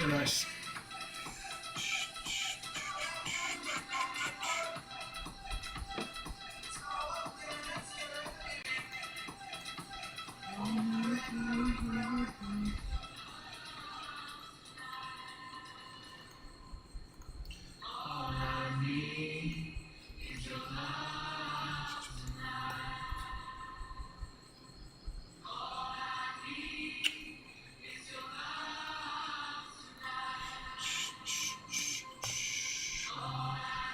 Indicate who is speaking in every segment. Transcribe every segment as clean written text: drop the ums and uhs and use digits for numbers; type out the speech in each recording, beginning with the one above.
Speaker 1: Very nice.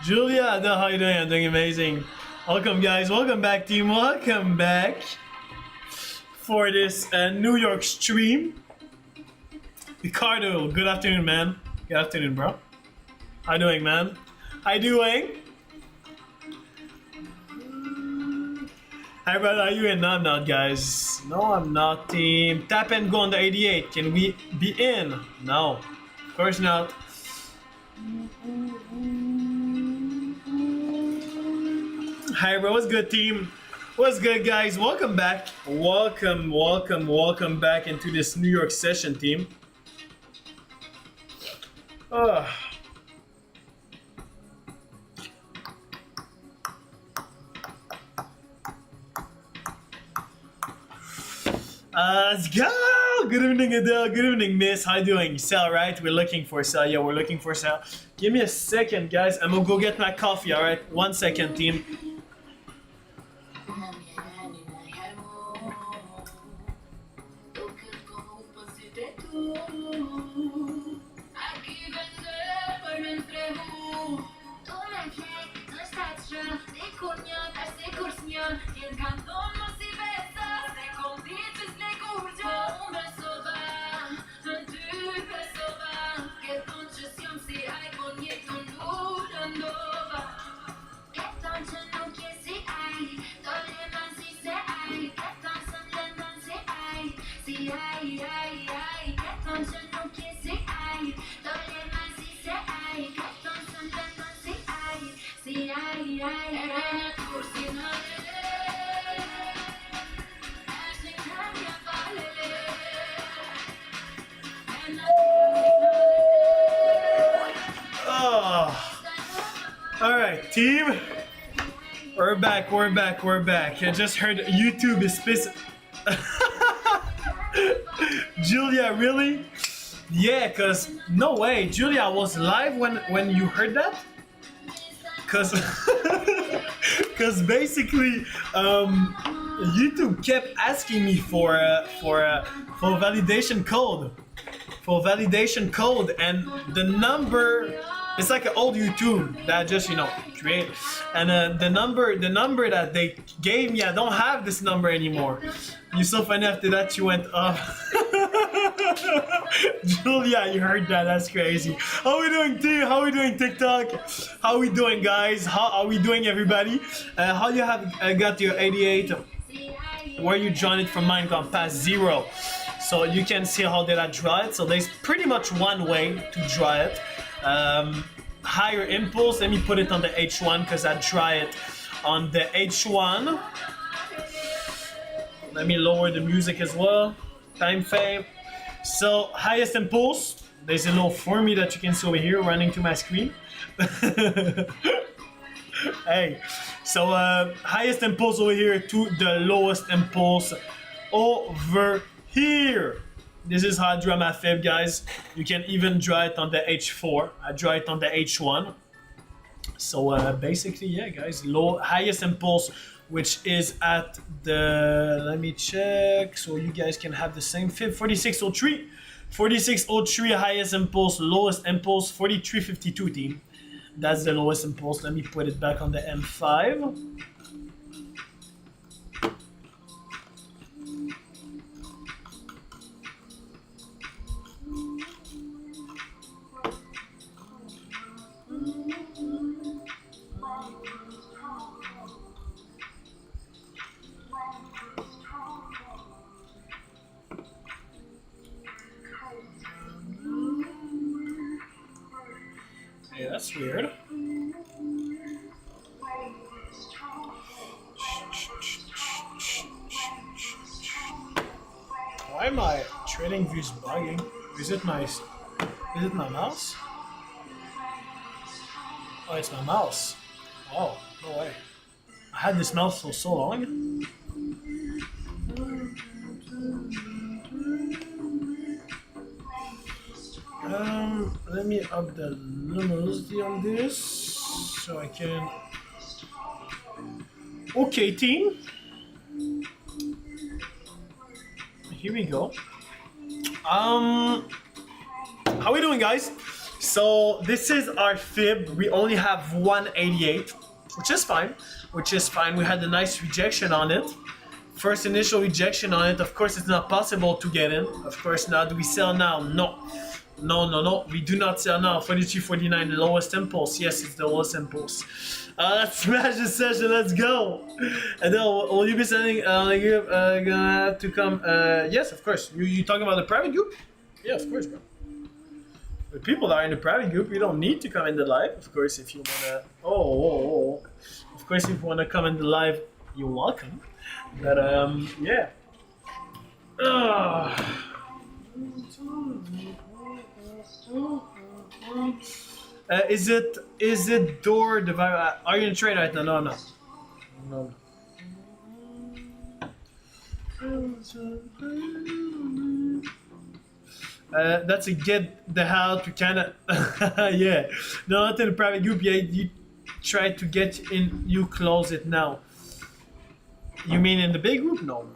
Speaker 1: Julia, how you doing? I'm doing amazing. Welcome, guys. Welcome back, team. Welcome back for this New York stream. Ricardo, good afternoon, man. Good afternoon, bro. How you doing, man? How you doing? Hi, brother. Are you in? No, I'm not, guys. No, I'm not, team. Tap and go on the 88. Can we be in? No. Of course not. Hi, bro. What's good, team? What's good, guys? Welcome back. Welcome back into this New York session, team. Let's go! Good evening, Adele. Good evening, Miss. How you doing? Sal, right? We're looking for Sal. Yeah, we're looking for Sal. Give me a second, guys. I'm gonna go get my coffee, alright? 1 second, team. Alright, team. We're back. I just heard YouTube is pissed. Julia, really? Yeah, cause no way, Julia was live when you heard that? Cause basically YouTube kept asking me for validation code. And the number, it's like an old YouTube that I just create, and the number that they gave me, I don't have this number anymore. You're so funny. After that you went up. Julia, you heard that? That's crazy. How we doing, team? How we doing, TikTok? How we doing, guys? How are we doing, everybody? How you have got your 88? Where you joined it from Minecraft past 0? So you can see how did I draw it. So there's pretty much one way to draw it. Higher impulse. Let me put it on the H1 because I draw it on the H1. Let me lower the music as well. Time frame. So highest impulse. There's a little formula that you can see over here running to my screen. Hey, so highest impulse over here to the lowest impulse over here. This is how I draw my fib, guys. You can even draw it on the H4. I draw it on the H1. So basically, yeah, guys, highest impulse, which is at the, let me check, so you guys can have the same fib, 4603. 4603 highest impulse, lowest impulse, 4352, team. That's the lowest impulse. Let me put it back on the M5. Yeah, that's weird. Why am I trading views bugging? Is Is it my mouse? Oh, it's my mouse. Oh, no way. I had this mouse for so long. Let me up the luminosity on this so I can. Okay, team. Here we go. How we doing, guys? So this is our fib. We only have 188, which is fine. We had a nice rejection on it. First initial rejection on it. Of course, it's not possible to get in. Of course not. Do we sell now? No. No. We do not sell now. 43.49, the lowest impulse. Yes, it's the lowest impulse. Let's smash this session. Let's go. And then, will you be sending gonna have to come? Yes, of course. You talking about the private group? Yeah, of course, bro. The people that are in the private group, you don't need to come in the live. Of course, if you wanna. Of course, if you wanna come in the live, you're welcome. But yeah. Is it door device? Are you in trade right now? No, I'm not. No. That's a get the hell to Canada. Yeah. No, not in the private group. Yeah, you try to get in. You close it now. You mean in the big group? No.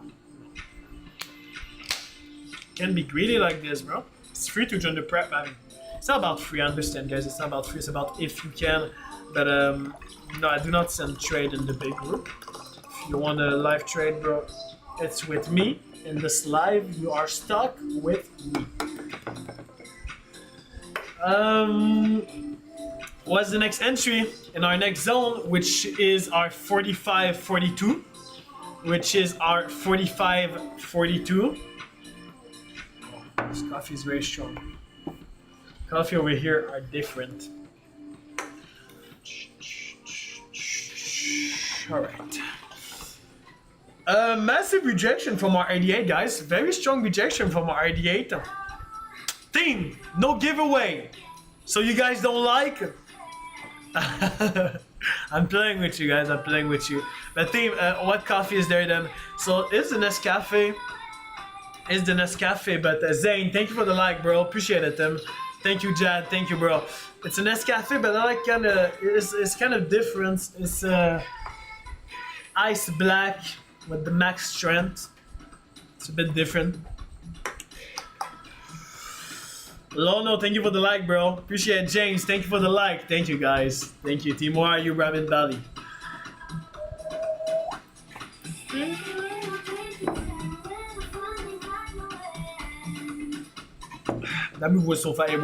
Speaker 1: Can't be greedy like this, bro. It's free to join the prep. I mean, it's not about free. I understand, guys. It's not about free. It's about if you can. But no, I do not send trade in the big group. If you want a live trade, bro, it's with me. In this live, you are stuck with me. What's the next entry in our next zone, which is our 45-42, which is our 45-42. Oh, this coffee is very strong. Coffee over here are different. All right. Massive rejection from our 88, guys. Very strong rejection from our 88. Team, no giveaway. So you guys don't like? I'm playing with you guys. I'm playing with you. But team, what coffee is there then? So it's the Nescafe. It's the Nescafe. But Zane, thank you for the like, bro. Appreciate it, Tim. Thank you, Jad. Thank you, bro. It's a Nescafe, but I like kind of. It's kind of different. It's ice black with the max strength. It's a bit different. Lono, thank you for the like, bro. Appreciate it. James, thank you for the like. Thank you, guys. Thank you. Team, where are you, Rabbit Valley? That move was so fast. It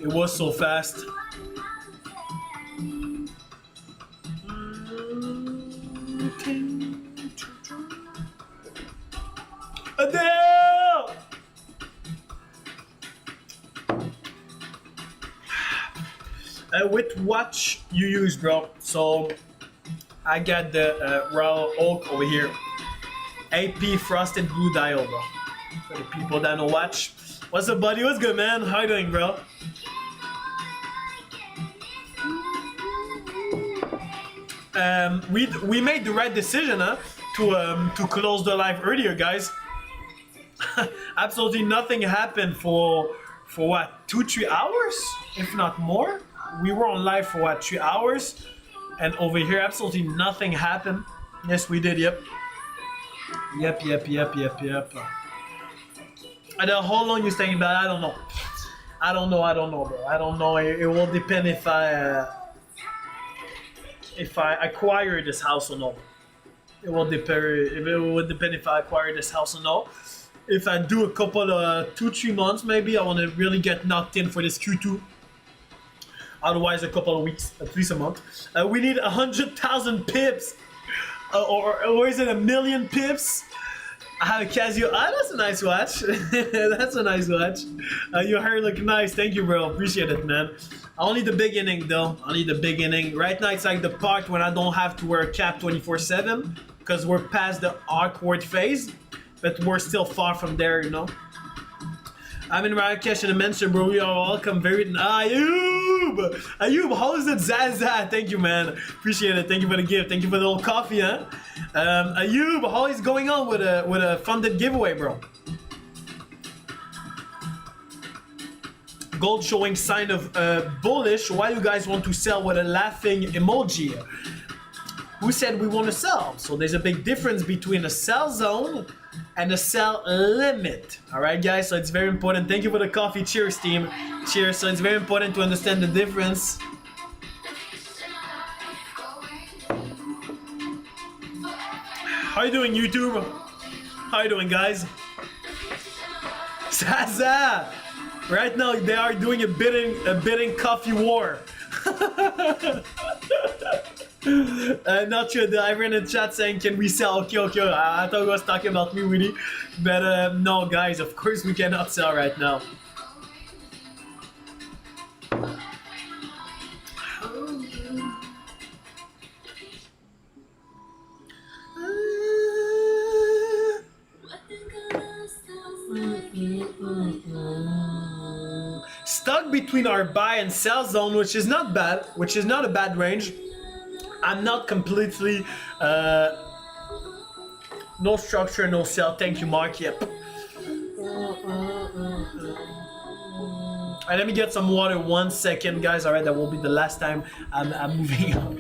Speaker 1: was so fast. Adele! Which watch you use, bro? So I got the Royal Oak over here. AP Frosted Blue Dial, bro. For the people that know watch. What's up, buddy? What's good, man? How you doing, bro? We made the right decision, huh? To close the live earlier, guys. Absolutely nothing happened for what, 2-3 hours, if not more. We were on live for what, 3 hours, and over here absolutely nothing happened. Yes, we did. Yep. And how long you staying back? I don't know. I don't know, bro. I don't know. It will depend if I acquire this house or not. It will depend if I acquire this house or not. If I do a couple of 2-3 months, maybe I want to really get knocked in for this Q2. Otherwise, a couple of weeks, at least a month. We need 100,000 pips, or is it 1,000,000 pips? I have a Casio. Ah, that's a nice watch. That's a nice watch. Your hair look nice. Thank you, bro. Appreciate it, man. Only the beginning, though. Only the beginning. Right now, it's like the part when I don't have to wear a cap 24/7 because we're past the awkward phase, but we're still far from there, you know. I'm in Marrakesh in a mention, bro. We are welcome. Very Ayub! Ayub, how is it, Zaza? Thank you, man. Appreciate it. Thank you for the gift. Thank you for the little coffee, huh? Ayub, how is going on with a funded giveaway, bro? Gold showing sign of bullish. Why you guys want to sell with a laughing emoji? Who said we want to sell? So there's a big difference between a sell zone and a sell limit. All right, guys. So it's very important. Thank you for the coffee. Cheers, team. Cheers. So it's very important to understand the difference. How you doing, YouTube? How you doing, guys? Zaza. Right now they are doing a bidding coffee war. Not sure. I ran in chat saying, "Can we sell?" Okay. I thought he was talking about me, really, but no, guys. Of course, we cannot sell right now. Stuck between our buy and sell zone, which is not bad, which is not a bad range. I'm not completely no structure, no sell. Thank you, Mark. Yep. Alright, let me get some water 1 second, guys. Alright, that will be the last time I'm moving up.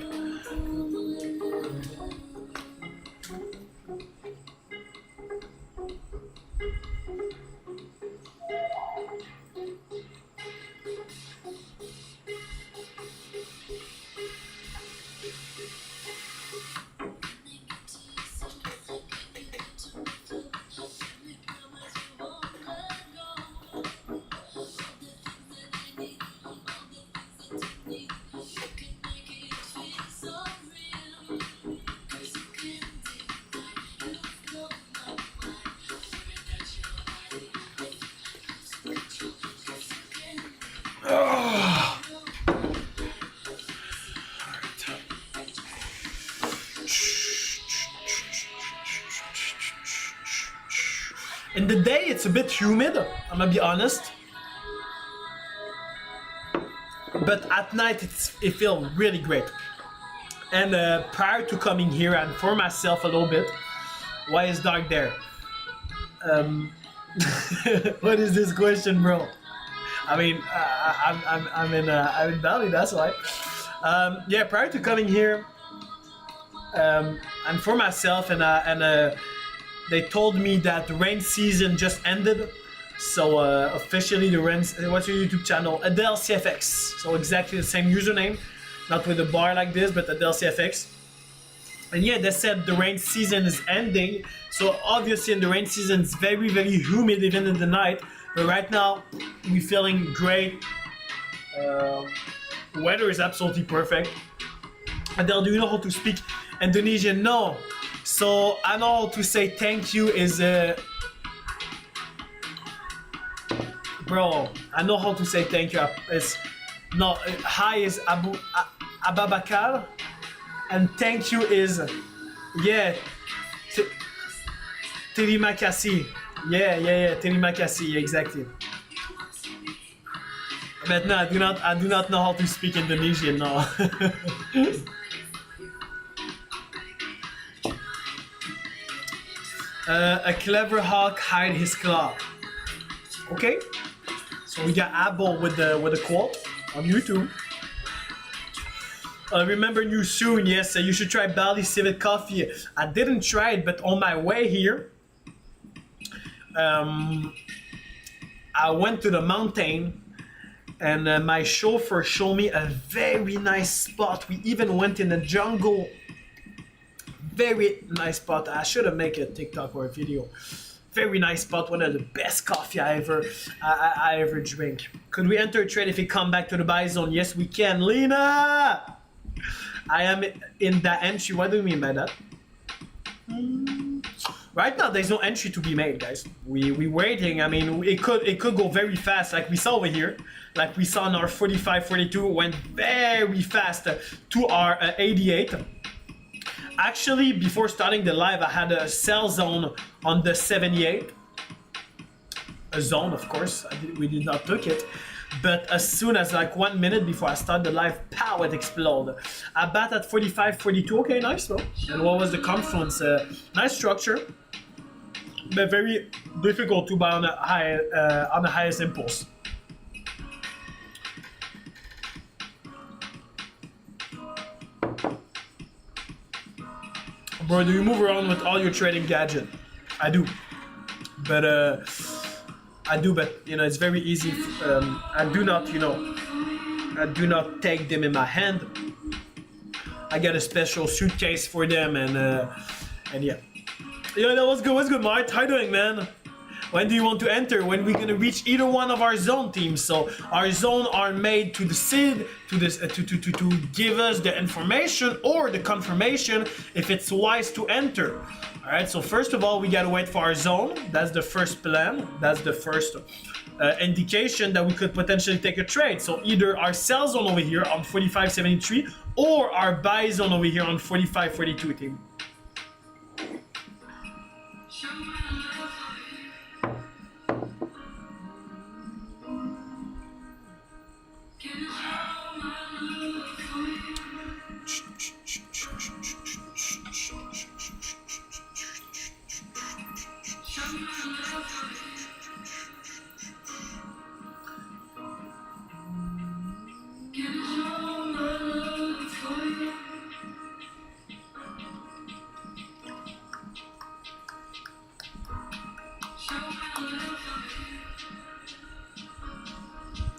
Speaker 1: In the day, it's a bit humid, I'm gonna be honest. But at night, it feels really great. And prior to coming here, I informed myself a little bit. Why is dark there? What is this question, bro? I mean, I'm in Bali, that's why. Yeah, prior to coming here, and for myself, and they told me that the rain season just ended. So officially the rain. What's your YouTube channel? AdelCFX. So exactly the same username, not with a bar like this, but AdelCFX. And yeah, they said the rain season is ending. So obviously in the rain season, it's very, very humid even in the night. But right now, we're feeling great. Weather is absolutely perfect. Adele, do you know how to speak Indonesian? No. So I know how to say thank you is bro, I know how to say thank you. It's no, hi is Ababakar, and thank you is yeah terima kasih. Yeah, terima kasih, exactly. But no, I do not know how to speak Indonesian, no. A clever hawk hide his claw. Okay, so we got Abel with the quote on YouTube. Remember you soon. Yes, you should try Bali Civet coffee. I didn't try it, but on my way here, I went to the mountain, and my chauffeur showed me a very nice spot. We even went in the jungle. Very nice spot. I should have made a TikTok or a video. Very nice spot. One of the best coffee I ever drink. Could we enter a trade if we come back to the buy zone? Yes, we can. Lena, I am in that entry. What do you mean by that? Right now, there's no entry to be made, guys. We waiting. I mean, it could go very fast, like we saw over here. Like we saw in our 45-42, went very fast to our 88. Actually, before starting the live, I had a sell zone on the 78. a zone, of course. We did not took it. But as soon as like 1 minute before I start the live, pow, it exploded. I bat at 45, 42. Okay, nice though. And what was the confluence? Nice structure, but very difficult to buy on the highest impulse. Bro, do you move around with all your trading gadget? I do, but you know, it's very easy. I do not, you know, I do not take them in my hand. I got a special suitcase for them, and yeah. Yeah, that was good. What's good, Mart? How you doing, man? When do you want to enter? When we're gonna reach either one of our zone teams? So our zone are made to the seed to this to give us the information or the confirmation if it's wise to enter. All right. So first of all, we gotta wait for our zone. That's the first plan. That's the first indication that we could potentially take a trade. So either our sell zone over here on 45.73 or our buy zone over here on 45.42 team.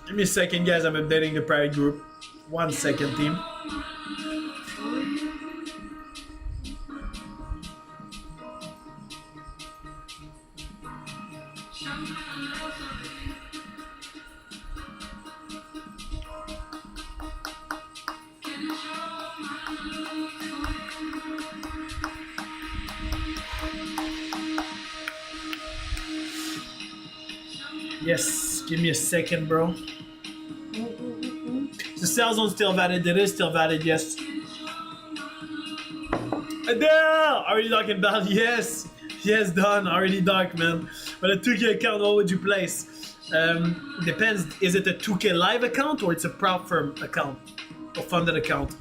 Speaker 1: Give me a second, guys. I'm updating the private group. 1 second, team. Yes, give me a second, bro. The sell zone's still valid. It is still valid, yes. Adele! Already dark and bad, yes. Yes, done. Already dark, man. But a 2K account, what would you place? Depends. Is it a 2K live account or it's a prop firm account? Or funded account?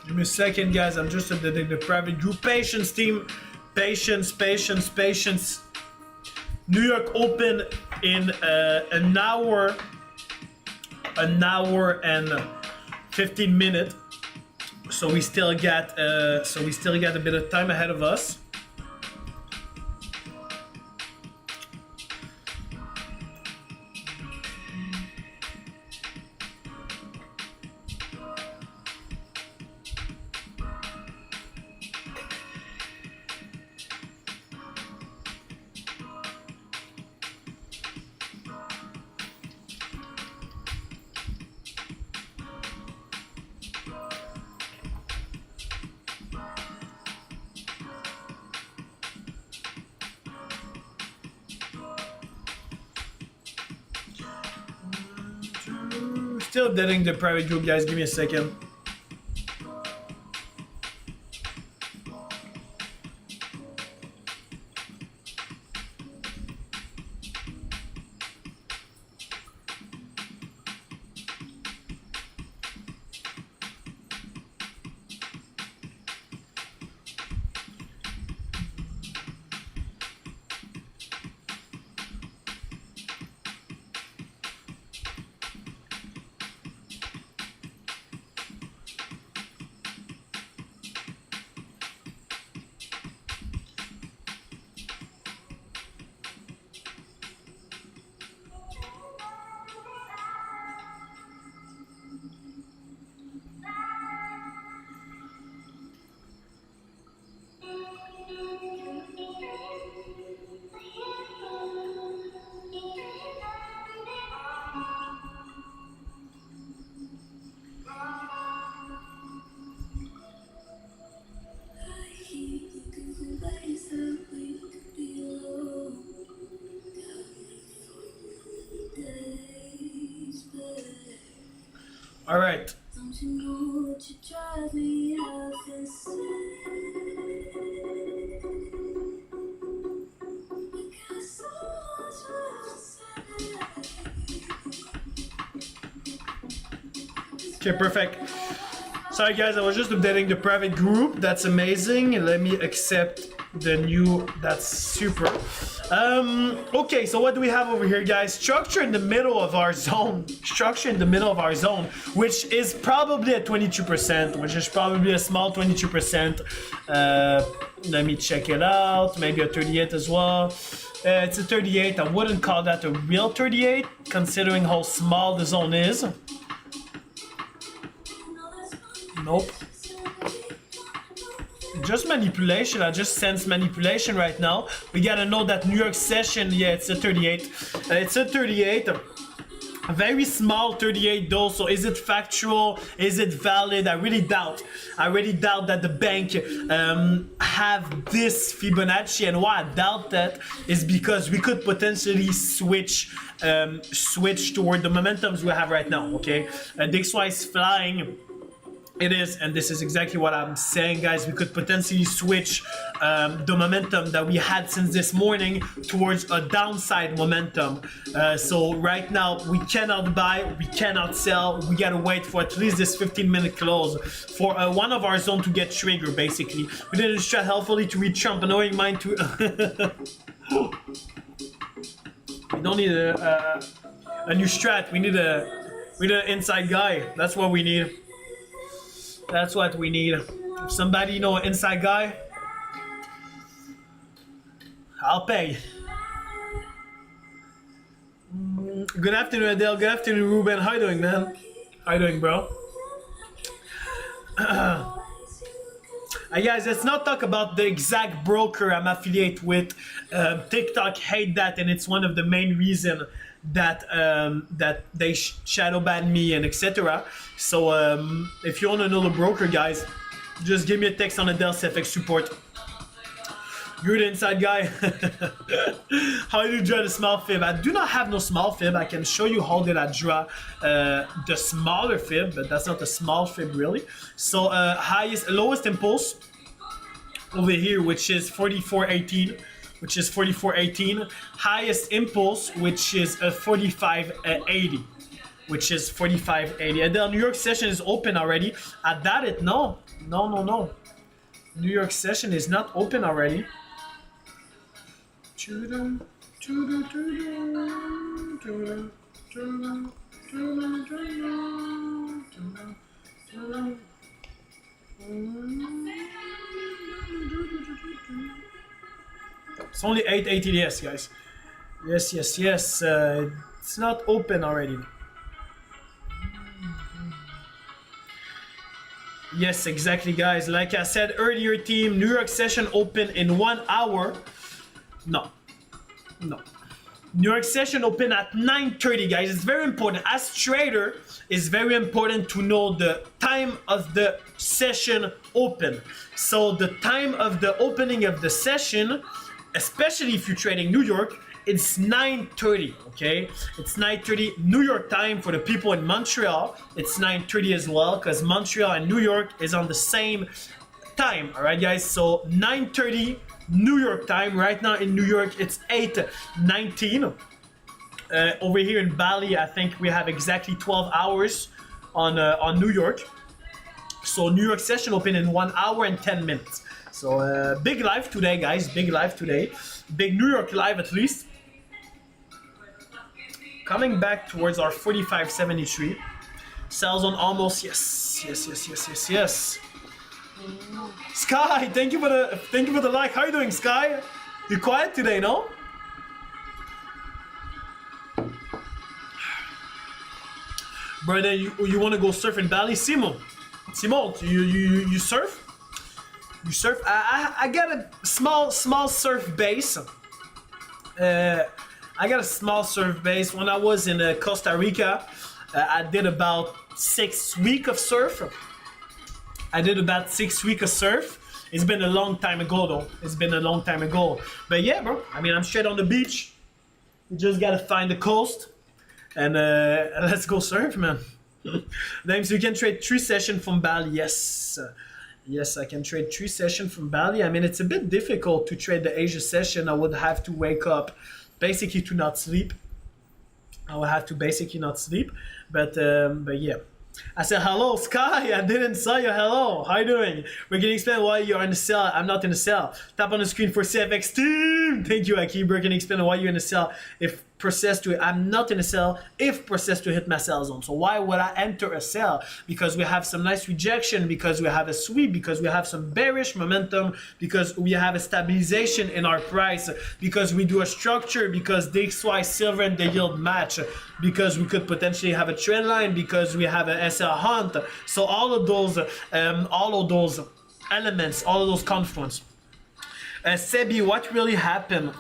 Speaker 1: Give me a second, guys. I'm just updating the private group. Patience, team. Patience, patience, patience. New York open in an hour and 15 minutes. So we still got a bit of time ahead of us. Still updating the private group, guys. Give me a second. All right. Okay, perfect. Sorry guys, I was just updating the private group. That's amazing. Let me accept the new, that's super. Okay, so what do we have over here, guys? Structure in the middle of our zone. Structure in the middle of our zone, which is probably a 22%, which is probably a small 22%. Let me check it out. Maybe a 38 as well. It's a 38. I wouldn't call that a real 38, considering how small the zone is. Nope. Just manipulation. I just sense manipulation right now. We gotta know that New York session, yeah, it's a 38. It's a 38. A very small 38 though, so is it factual? Is it valid? I really doubt. I really doubt that the bank have this Fibonacci, and why I doubt that is because we could potentially switch toward the momentums we have right now, okay? DXY is flying. It is, and this is exactly what I'm saying, guys. We could potentially switch the momentum that we had since this morning towards a downside momentum. So right now, we cannot buy, we cannot sell. We gotta wait for at least this 15-minute close for one of our zone to get triggered, basically. We need to strat helpfully to reach Trump, annoying mine to... We don't need a new strat. We need an inside guy. That's what we need. That's what we need. If somebody know an inside guy, I'll pay. Good afternoon, Adele. Good afternoon, Ruben. How you doing, man? How you doing, bro? Guys, let's not talk about the exact broker I'm affiliate with. TikTok hate that, and it's one of the main reasons that that they shadow ban me and etc. So if you want to know the broker, guys, just give me a text on AdelCFX support. You're the inside guy. How do you draw the small fib? I do not have no small fib. I can show you how did I draw the smaller fib, but that's not a small fib really. So lowest impulse over here, which is 44.18. Which is 44.18. Highest impulse, which is 45.80. Which is 45.80. The New York session is open already. I doubt it. No. New York session is not open already. It's only 8.80, yes, guys. Yes. It's not open already. Yes, exactly, guys. Like I said earlier, team, New York session open in 1 hour. No. New York session open at 9:30, guys. It's very important. As trader, it's very important to know the time of the session open. So the time of the opening of the session, especially if you're trading New York, it's 9:30, okay? It's 9:30 New York time. For the people in Montreal, it's 9:30 as well, because Montreal and New York is on the same time, all right, guys? So 9:30 New York time. Right now in New York, it's 8:19. Over here in Bali, I think we have exactly 12 hours on New York. So New York session open in 1 hour and 10 minutes. So big live today, guys. Big live today. Big New York live at least. Coming back towards our 45.73. Sells on almost, yes. Sky, thank you for the like. How you doing, Sky? You quiet today, no? Brother, you want to go surf in Bali? Simon, you surf? You surf? I got a small surf base. I got a small surf base. When I was in Costa Rica, I did about 6 weeks of surf. It's been a long time ago, though. But yeah, bro. I mean, I'm straight on the beach. You just gotta find the coast, and let's go surf, man. Names, you can trade 3 sessions from Bali. Yes. Yes, I can trade 3 sessions from Bali. I mean, it's a bit difficult to trade the Asia session. I would have to wake up basically to not sleep. I would have to basically not sleep. But yeah. I said, hello, Sky. I didn't saw you. Hello. How you doing? We're getting explain why you're in the cell. I'm not in the cell. Tap on the screen for CFX team. Thank you, Akiber. Can you explain why you're in the cell? If process to, I'm not in a cell if process to hit my cell zone. So why would I enter a cell? Because we have some nice rejection, because we have a sweep, because we have some bearish momentum, because we have a stabilization in our price, because we do a structure, because DXY silver and the yield match, because we could potentially have a trend line, because we have a SL hunt. So all of those elements, all of those confluence. Sebi, what really happened?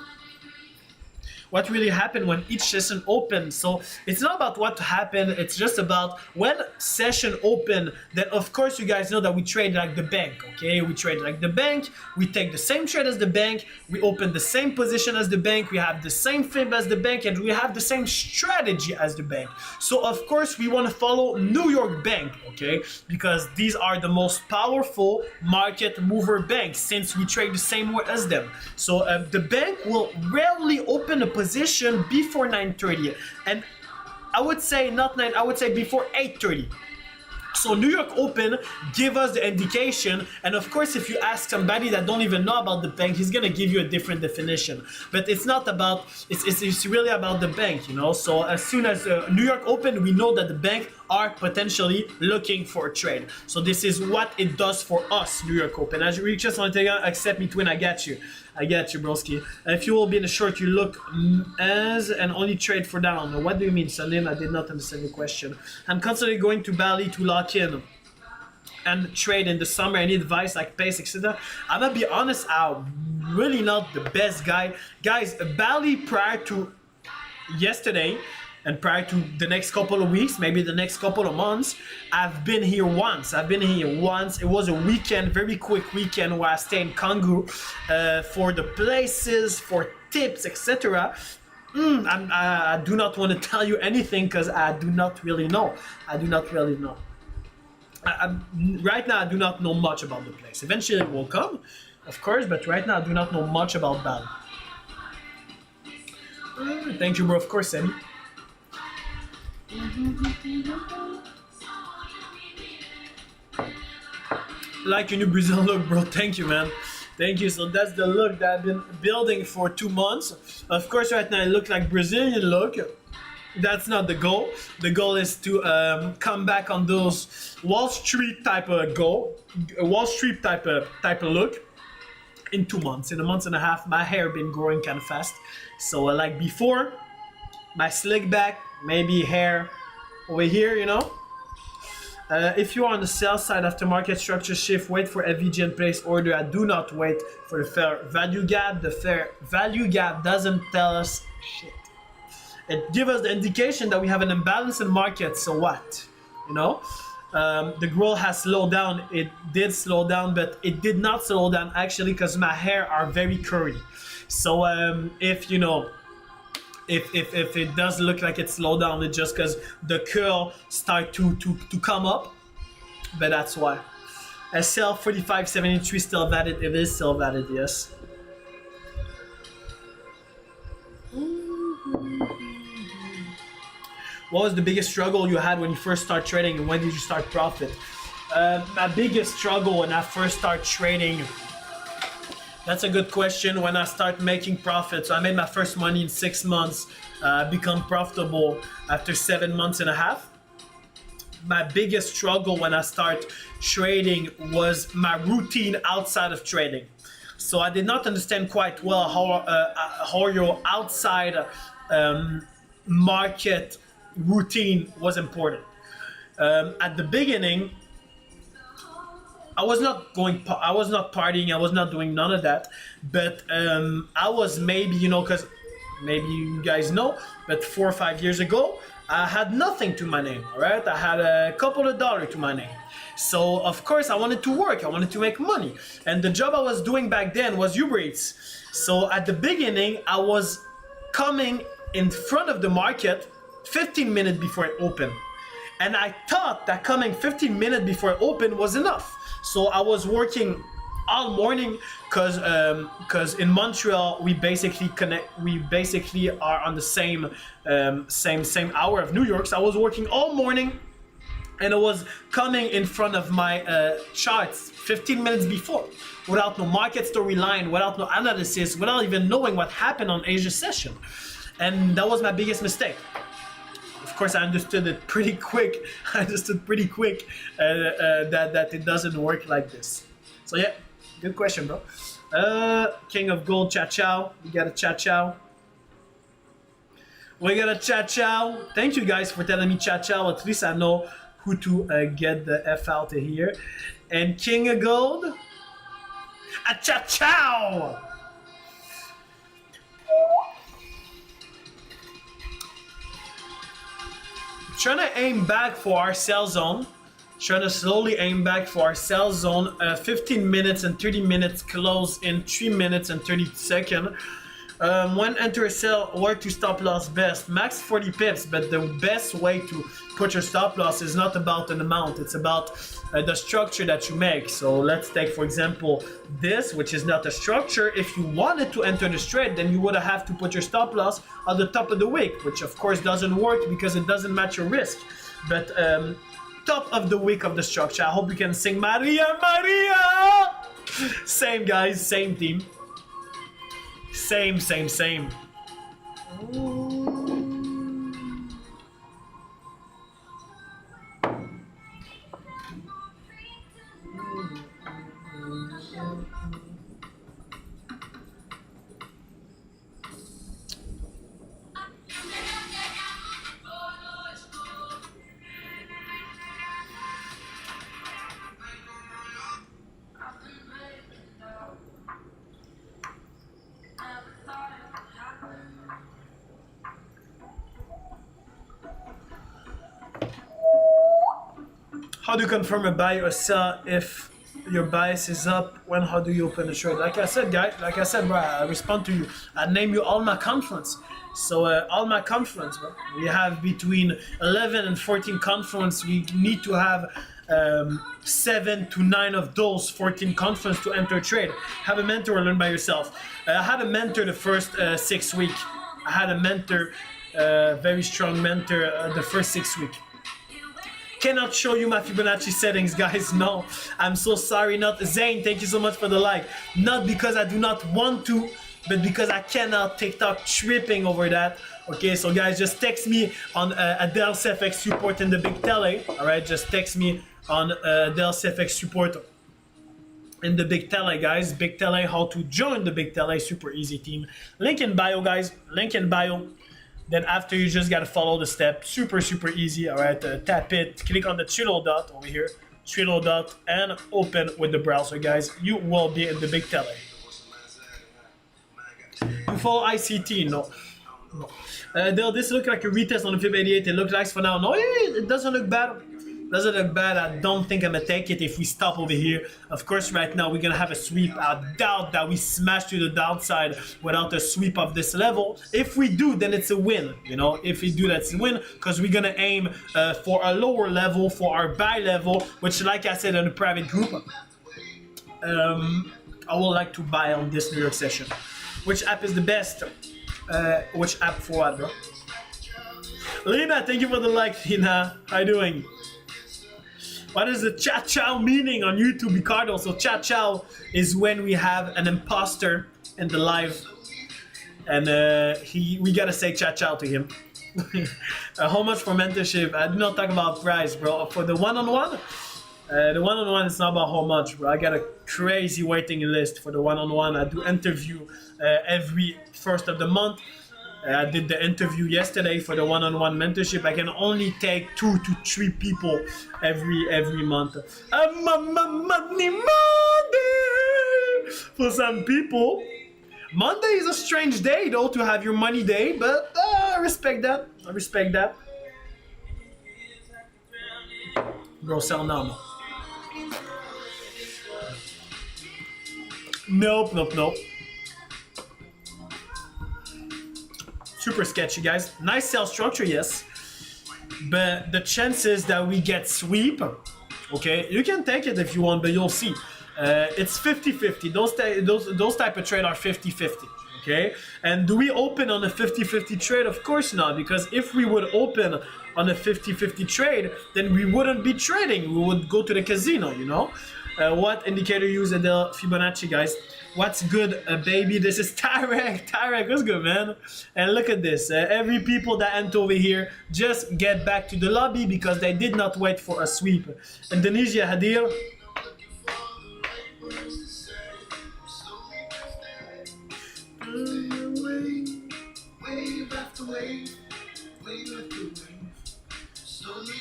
Speaker 1: What really happened when each session opened? So it's not about what happened, it's just about when session open, then of course you guys know that we trade like the bank, okay? We trade like the bank, we take the same trade as the bank, we open the same position as the bank, we have the same fib as the bank, and we have the same strategy as the bank. So of course we want to follow New York Bank, okay? Because these are the most powerful market mover banks since we trade the same way as them. So the bank will rarely open a position before 9:30, and I would say not 9, I would say before 8:30. So New York Open give us the indication, and of course if you ask somebody that don't even know about the bank, he's gonna give you a different definition. But it's not about, it's really about the bank, you know. So as soon as New York Open, we know that the bank are potentially looking for a trade. So this is what it does for us, New York Open. As you reach us on the accept me twin, I got you. I get you, broski. If you will be in a short, you look as and only trade for down. What do you mean, Salim? I did not understand the question. I'm constantly going to Bali to lock in and trade in the summer. Any advice like pace, etc.? I'm gonna be honest, I'm really not the best guy. Guys, Bali prior to yesterday, and prior to the next couple of weeks, maybe the next couple of months, I've been here once. It was a weekend, very quick weekend where I stayed in Kangu for the places, for tips, etc. I do not want to tell you anything because I do not really know. Right now, I do not know much about the place. Eventually it will come, of course, but right now I do not know much about Bali. Thank you, bro. Of course, Sammy. Like your new Brazil look, bro. Thank you, man. Thank you. So that's the look that I've been building for 2 months. Of course, right now I look like Brazilian look. That's not the goal. The goal is to come back on those Wall Street type of look in 2 months. In a month and a half, my hair been growing kind of fast. So like before, my slick back, maybe hair over here, you know. If you are on the sell side after market structure shift, wait for FVG and place order. I do not wait for the fair value gap. The fair value gap doesn't tell us shit. It gives us the indication that we have an imbalance in market. So what? You know, the growth has slowed down. It did slow down, but it did not slow down actually because my hair are very curly. So if you know, if it does look like it slowed down, it's just because the curl start to come up, but that's why. SL 4573 still valid. It is still valid, yes. What was the biggest struggle you had when you first start trading, and when did you start profit? My biggest struggle when I first start trading, that's a good question. When I start making profits, so I made my first money in 6 months, become profitable after 7 months and a half. My biggest struggle when I start trading was my routine outside of trading. So I did not understand quite well how your outside market routine was important. At the beginning, I was not partying, I was not doing none of that, but I was maybe, you know, because maybe you guys know, but 4 or 5 years ago, I had nothing to my name, all right? I had a couple of dollars to my name. So of course I wanted to work, I wanted to make money. And the job I was doing back then was Uber Eats. So at the beginning, I was coming in front of the market 15 minutes before it opened. and I thought that coming 15 minutes before open was enough. So I was working all morning because in Montreal we basically are on the same same hour of New York. So I was working all morning, and I was coming in front of my charts 15 minutes before, without no market storyline, without no analysis, without even knowing what happened on Asia session. And that was my biggest mistake. Of course, I understood it pretty quick. That it doesn't work like this. So yeah, good question, bro. King of Gold, Cha Chow. We got a Cha Chow. We got a Cha Chow. Thank you guys for telling me Cha Chow. At least I know who to get the F out of here. And King of Gold, a Cha Chow. Trying to aim back for our sell zone. Trying to slowly aim back for our sell zone. 15 minutes and 30 minutes close in 3 minutes and 30 seconds. When enter a sell, work to stop loss best. Max 40 pips, but the best way to put your stop loss is not about an amount. It's about the structure that you make. So let's take, for example, this, which is not a structure. If you wanted to enter the trade, then you would have to put your stop loss at the top of the wick, which of course doesn't work because it doesn't match your risk. But top of the wick of the structure. I hope you can sing Maria, Maria! Same guys, same team. Same. How do you confirm a buy or sell if your bias is up? How do you open the trade? Like I said, guys, bro, I respond to you. I name you all my confluence. So all my confluence, bro. We have between 11 and 14 confluence. We need to have 7 to 9 of those 14 confluence to enter a trade. Have a mentor or learn by yourself. I had a mentor the first 6 weeks. I had a mentor, very strong mentor, the first 6 weeks. Cannot show you my Fibonacci settings, guys. No, I'm so sorry. Not Zane, thank you so much for the like. Not because I do not want to, but because I cannot. TikTok tripping over that. Okay, so guys, just text me on AdelCFX support in the big tele. All right, just text me on AdelCFX support in the big tele, guys. Big tele, how to join the big tele, super easy team. Link in bio, guys. Link in bio. Then after, you just gotta follow the step. Super easy. All right, tap it, click on the triple dot over here, triple dot, and open with the browser, guys. You will be in the big tele. You follow ICT? No. This look like a retest on the Fib 88. It looks nice for now. No, it doesn't look bad. Doesn't look bad. I don't think I'm gonna take it if we stop over here. Of course, right now we're gonna have a sweep. I doubt that we smash to the downside without a sweep of this level. If we do, then it's a win. You know, if we do, that's a win, because we're gonna aim for a lower level, for our buy level, which, like I said in the private group, I would like to buy on this New York session. Which app is the best? Which app for what, bro? Lena, thank you for the like, Lena. How you doing? What is the Cha Chow meaning on YouTube, Ricardo? So Cha Chow is when we have an imposter in the live, and we gotta say Cha Chow to him. How much for mentorship? I do not talk about price, bro. For the one-on-one, it's not about how much, bro. I got a crazy waiting list for the one-on-one. I do interview every first of the month. I did the interview yesterday for the one-on-one mentorship. I can only take 2 to 3 people every month. Monday! For some people, Monday is a strange day though to have your money day, but I respect that. Bro, sell now. Nope. Super sketchy, guys. Nice sell structure, yes. but the chances that we get sweep, okay, you can take it if you want, but you'll see. It's 50-50. Those type of trade are 50-50. Okay, and do we open on a 50-50 trade? Of course not, because if we would open on a 50-50 trade, then we wouldn't be trading. We would go to the casino, you know. What indicator use Adele Fibonacci, guys? What's good, baby? This is Tarek. Tarek, what's good, man? And look at this. Every people that enter over here, just get back to the lobby because they did not wait for a sweep. Indonesia, Hadir. Wave after wave, wave after wave, slowly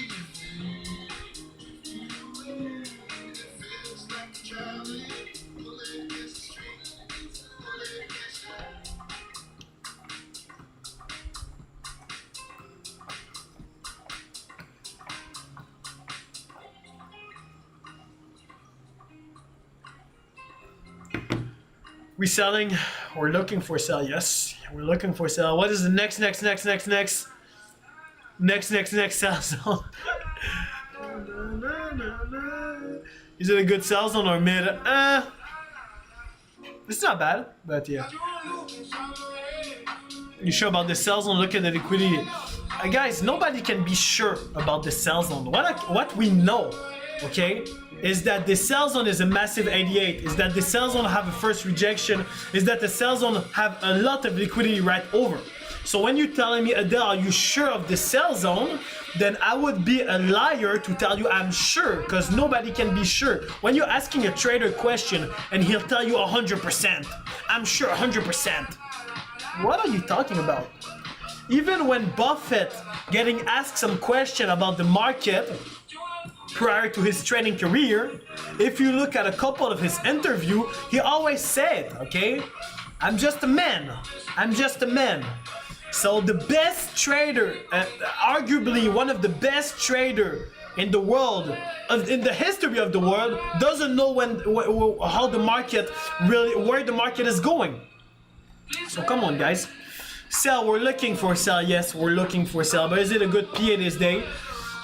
Speaker 1: we selling? We're looking for sell. Yes, we're looking for sell. What is the next sell zone? Is it a good sell zone or mid? It's not bad, but yeah. You sure about the sell zone? Look at the liquidity. Guys, nobody can be sure about the sell zone. What we know, okay, is that the sell zone is a massive 88, is that the sell zone have a first rejection, is that the sell zone have a lot of liquidity right over. So when you're telling me, Adele, are you sure of the sell zone? Then I would be a liar to tell you I'm sure, because nobody can be sure. When you're asking a trader a question and he'll tell you 100%, I'm sure 100%. What are you talking about? Even when Buffett getting asked some question about the market prior to his trading career, if you look at a couple of his interview, he always said, okay, I'm just a man. I'm just a man. So the best trader, arguably one of the best trader in the world, in the history of the world, doesn't know how the market really, where the market is going. So come on, guys. Sell, we're looking for sell. Yes, we're looking for sell. But is it a good PA this day?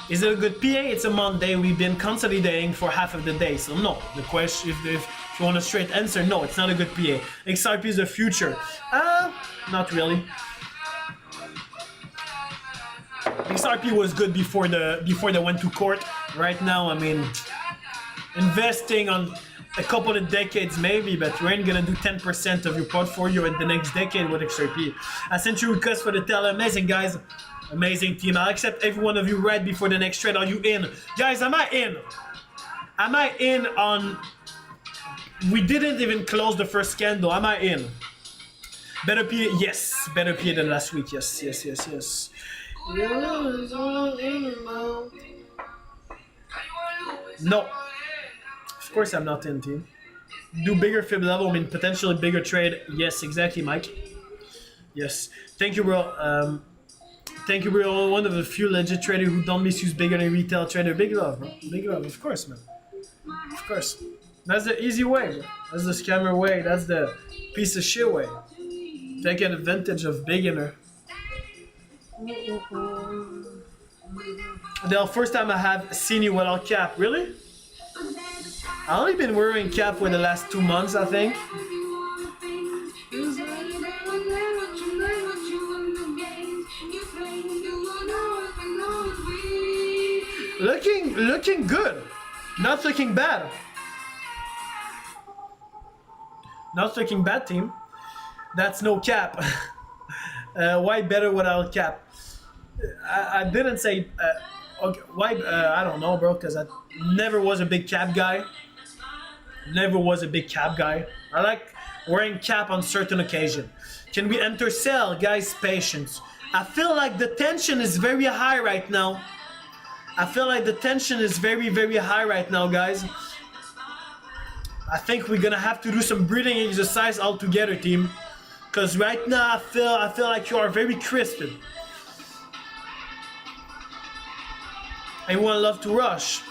Speaker 1: Is it a good PA? It's a Monday. We've been consolidating for half of the day. So no, the question, if you want a straight answer, no, it's not a good PA. XRP is the future. Not really. XRP was good before they went to court. Right now, I mean, investing on a couple of decades maybe, but you ain't gonna do 10% of your portfolio in the next decade with XRP. I sent you a request for the teller. Amazing, guys. Amazing team. I'll accept every one of you right before the next trade. Are you in? Guys, am I in? Am I in on... We didn't even close the first candle. Am I in? Better PA? Yes. Better PA than last week. Yes, yes, yes, yes. No. Of course I'm not in, team. Do bigger fib level, I mean potentially bigger trade. Yes, exactly, Mike. Yes. Thank you, bro. Thank you, bro. One of the few legit traders who don't misuse bigger than retail trader. Big love, bro. Big love, of course, man. Of course. That's the easy way, bro. That's the scammer way. That's the piece of shit way. Taking advantage of beginner. The first time I have seen you without cap. Really? I only been wearing cap for the last 2 months, I think. Looking good. Not looking bad. Not looking bad, team. That's no cap. Why better without cap? I didn't say... okay, why? I don't know, bro, because I never was a big cap guy. Never was a big cap guy. I like wearing cap on certain occasion. Can we enter sell? Guys, patience. I feel like the tension is very high right now. I feel like the tension is very, very high right now, guys. I think we're gonna have to do some breathing exercise all together, team. Because right now I feel like you are very crisped. Everyone love to rush.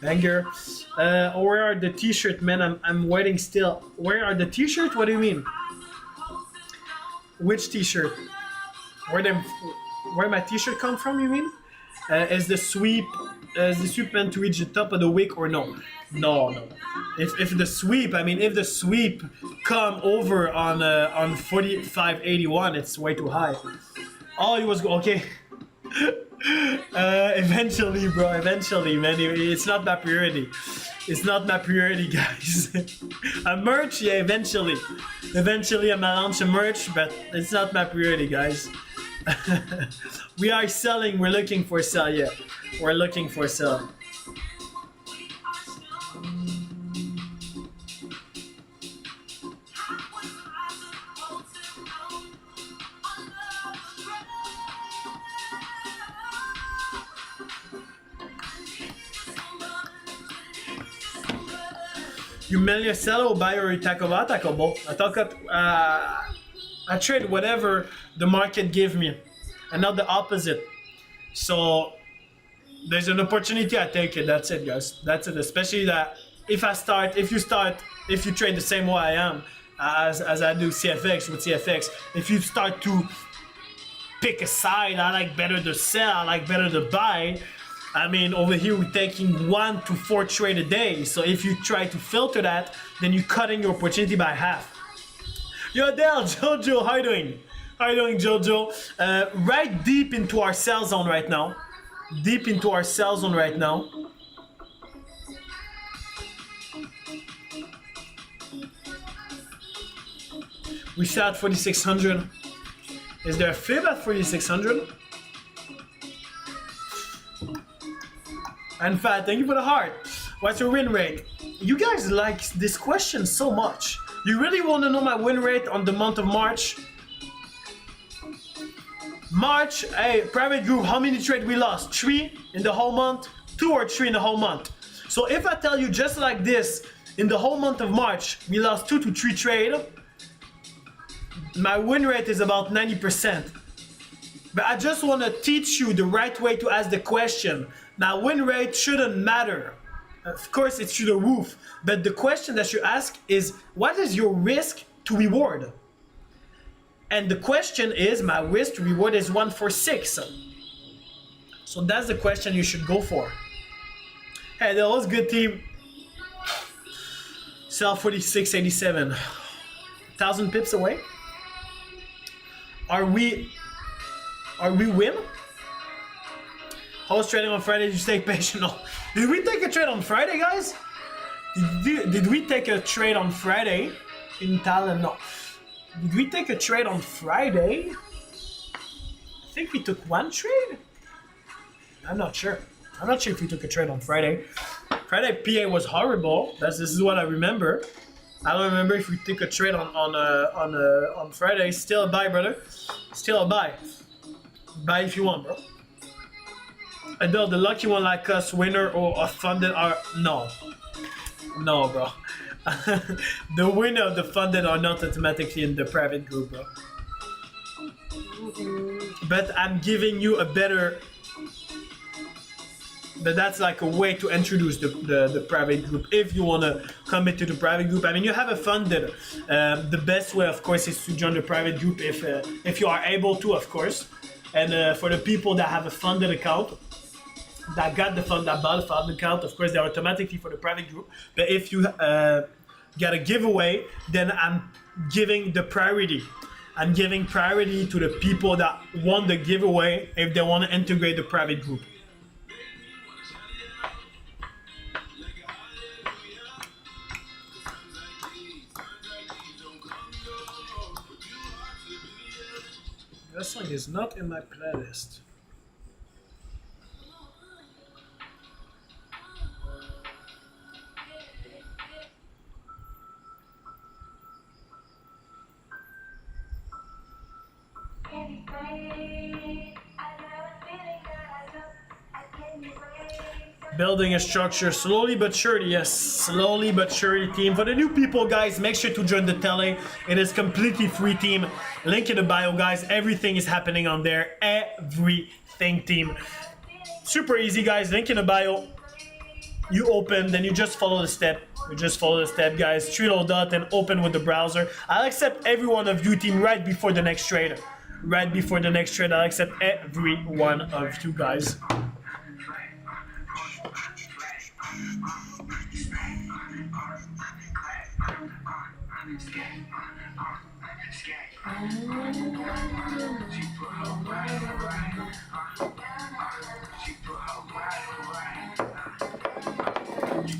Speaker 1: Banger. Where are the t-shirt, man? I'm waiting still. Where are the t-shirt? What do you mean? Which t-shirt? Where my t-shirt come from, you mean? Is the sweep meant to reach the top of the week or no? No. If the sweep, I mean, if the sweep come over on 45.81, it's way too high. Oh, it was okay. Eventually, bro. Eventually, man. It's not my priority. It's not my priority, guys. A merch, yeah. Eventually, I'm gonna launch a merch, but it's not my priority, guys. We are selling. We're looking for sell. Yeah, we're looking for sell. You mail sell or buy or tackle both. I trade whatever the market give me, and not the opposite. So there's an opportunity, I take it. That's it, guys. That's it. Especially that if you trade the same way I am as I do CFX with CFX. If you start to pick a side, I like better to sell, I like better to buy. I mean, over here we're taking 1 to 4 trade a day. So if you try to filter that, then you're cutting your opportunity by half. Yo, Adele, Jojo, how you doing? How you doing, Jojo? Right deep into our sell zone right now. Deep into our sell zone right now. We sell at 4,600. Is there a fib at 4,600? And Fat, thank you for the heart. What's your win rate? You guys like this question so much. You really want to know my win rate on the month of March? March, hey, private group, how many trades we lost? 3 in the whole month? 2 or 3 in the whole month? So if I tell you just like this, in the whole month of March, we lost 2 to 3 trades, my win rate is about 90%. But I just want to teach you the right way to ask the question. Now, win rate shouldn't matter. Of course, it's through the roof. But the question that you ask is, what is your risk to reward? And the question is, my risk to reward is 1 for 6. So that's the question you should go for. Hey, that was good, team. Sell 46.87. 1,000 pips away. Are we win? Host trading on Friday, you stay patient. No. Did we take a trade on Friday, guys? Did we take a trade on Friday in Thailand? No. Did we take a trade on Friday? I think we took 1 trade. I'm not sure. I'm not sure if we took a trade on Friday. Friday PA was horrible. This is what I remember. I don't remember if we took a trade on Friday. Still a buy, brother. Still a buy. Buy if you want, bro. Adele, the lucky one like us, winner or a funded are no, bro. The winner of the funded are not automatically in the private group, bro. But I'm giving you a better. But that's like a way to introduce the private group if you want to commit to the private group. I mean, you have a funded. The best way, of course, is to join the private group if you are able to, of course. And for the people that have a funded account, that bought a funded account, of course, they're automatically for the private group. But if you get a giveaway, then I'm giving the priority. I'm giving priority to the people that want the giveaway if they want to integrate the private group. That song is not in my playlist. Building a structure slowly but surely. Yes, slowly but surely, team. For the new people, guys, make sure to join the tele. It is completely free, team. Link in the bio, guys. Everything is happening on there. Everything, team. Super easy, guys. Link in the bio. you open, then you just follow the step. You just follow the step, guys. 3 little dot and open with the browser. I'll accept every one of you, team, right before the next trade. Right before the next trade, I'll accept every one of you guys.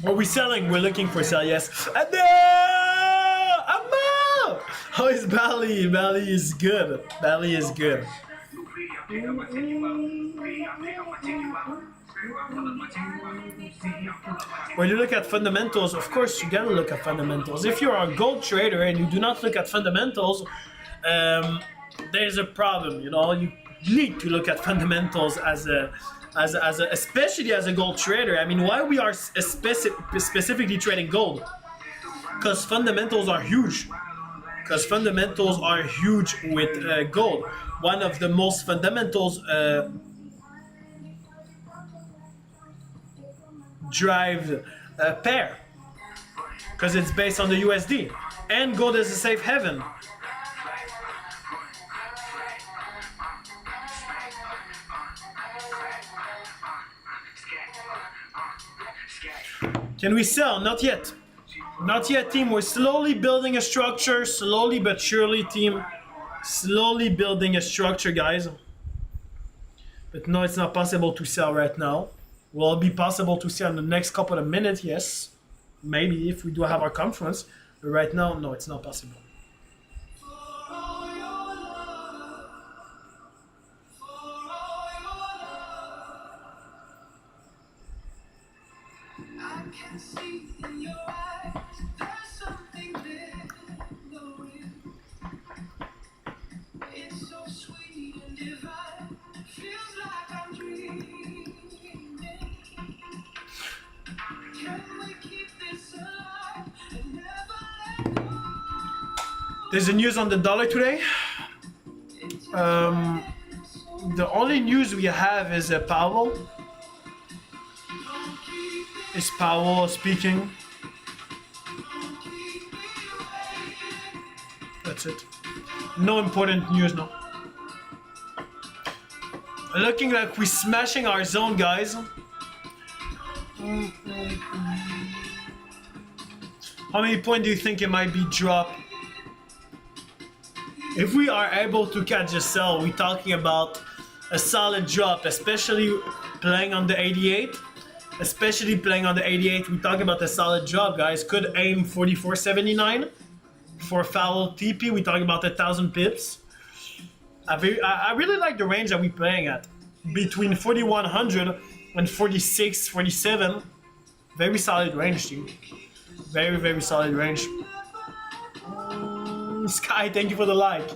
Speaker 1: Are we selling? We're looking for sell, yes. Adele! Amma! How is Bali? Bali is good. Bali is good. When you look at fundamentals, of course you gotta look at fundamentals. If you're a gold trader and you do not look at fundamentals, there's a problem. You know, you need to look at fundamentals especially as a gold trader. I mean, why we are specifically trading gold? Because fundamentals are huge. Because fundamentals are huge with gold. One of the most fundamentals drive a pair, because it's based on the USD, and gold is a safe haven. Can we sell? Not yet. Not yet, team. We're slowly building a structure, slowly but surely, team. Slowly building a structure, guys. But no, it's not possible to sell right now. Will it be possible to sell in the next couple of minutes? Yes. Maybe if we do have our conference. But right now, no, it's not possible.
Speaker 2: Can see in your eyes, there's something there going. It's so sweet and divine, feels like I'm dreaming. Can we keep this alive and never let go?
Speaker 1: There's a news on the dollar today. The only news we have is Powell. Is Powell speaking? That's it. No important news, no. Looking like we're smashing our zone, guys. How many points do you think it might be dropped? If we are able to catch a sell, we're talking about a solid drop, especially playing on the 88. Especially playing on the 88, we talk about a solid drop, guys. Could aim 44.79 for foul TP. We talk about 1,000 pips. I really like the range that we're playing at, between 4,100 and 46, 47. Very solid range, team. Very, very solid range. Sky, thank you for the like.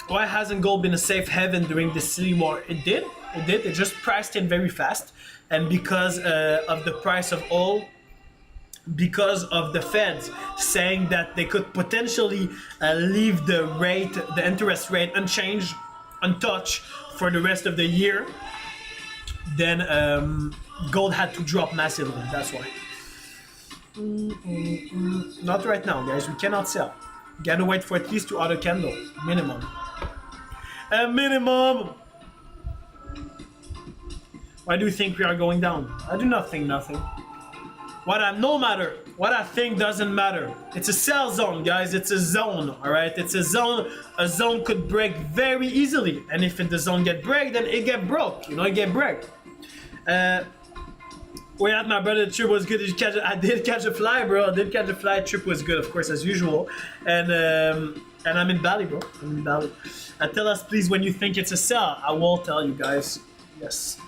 Speaker 1: Why hasn't gold been a safe haven during the city war? It did. It did. It just priced in very fast. And because of the price of oil, because of the Feds saying that they could potentially leave the rate, the interest rate unchanged, untouched for the rest of the year, then gold had to drop massively. That's why. Not right now, guys. We cannot sell. Gotta wait for at least 2 other candles, minimum. A minimum. Why do you think we are going down? I do not think nothing. No matter. What I think doesn't matter. It's a sell zone, guys. It's a zone, all right? It's a zone. A zone could break very easily. And if the zone get break, then it get broke. You know, it get break. Where at my brother, the trip was good. Did you catch it? I did catch a fly, bro. I did catch a fly. Trip was good, of course, as usual. And I'm in Bali, bro. I'm in Bali. Tell us, please, when you think it's a sell. I will tell you guys. Yes.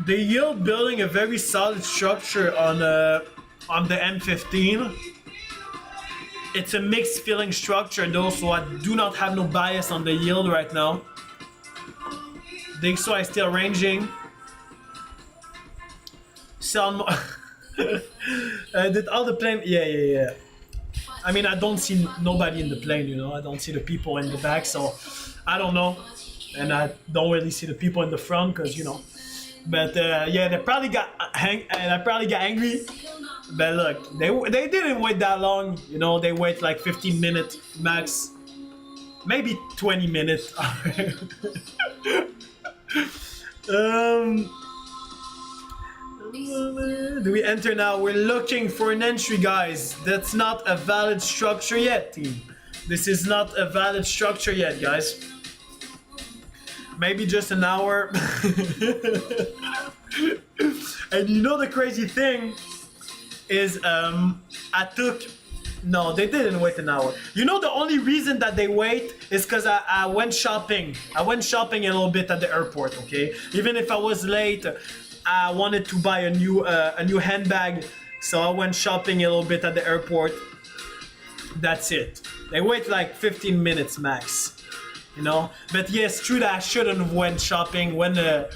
Speaker 1: The yield building a very solid structure on the M15. It's a mixed feeling structure though, so I do not have no bias on the yield right now. Dixo is still ranging. Sound did all the plane? Yeah. I mean, I don't see nobody in the plane, you know. I don't see the people in the back, so I don't know. And I don't really see the people in the front, because, you know. But yeah, they probably got angry. But look, they didn't wait that long, you know. They wait like 15 minutes max, maybe 20 minutes. Do we enter now? We're looking for an entry, guys. That's not a valid structure yet, team. This is not a valid structure yet, guys. Maybe just an hour. And you know the crazy thing is, no, they didn't wait an hour. You know, the only reason that they wait is because I went shopping. I went shopping a little bit at the airport, okay? Even if I was late, I wanted to buy a new handbag, so I went shopping a little bit at the airport. That's it. They wait like 15 minutes max, you know? But yes, true that I shouldn't have went shopping when the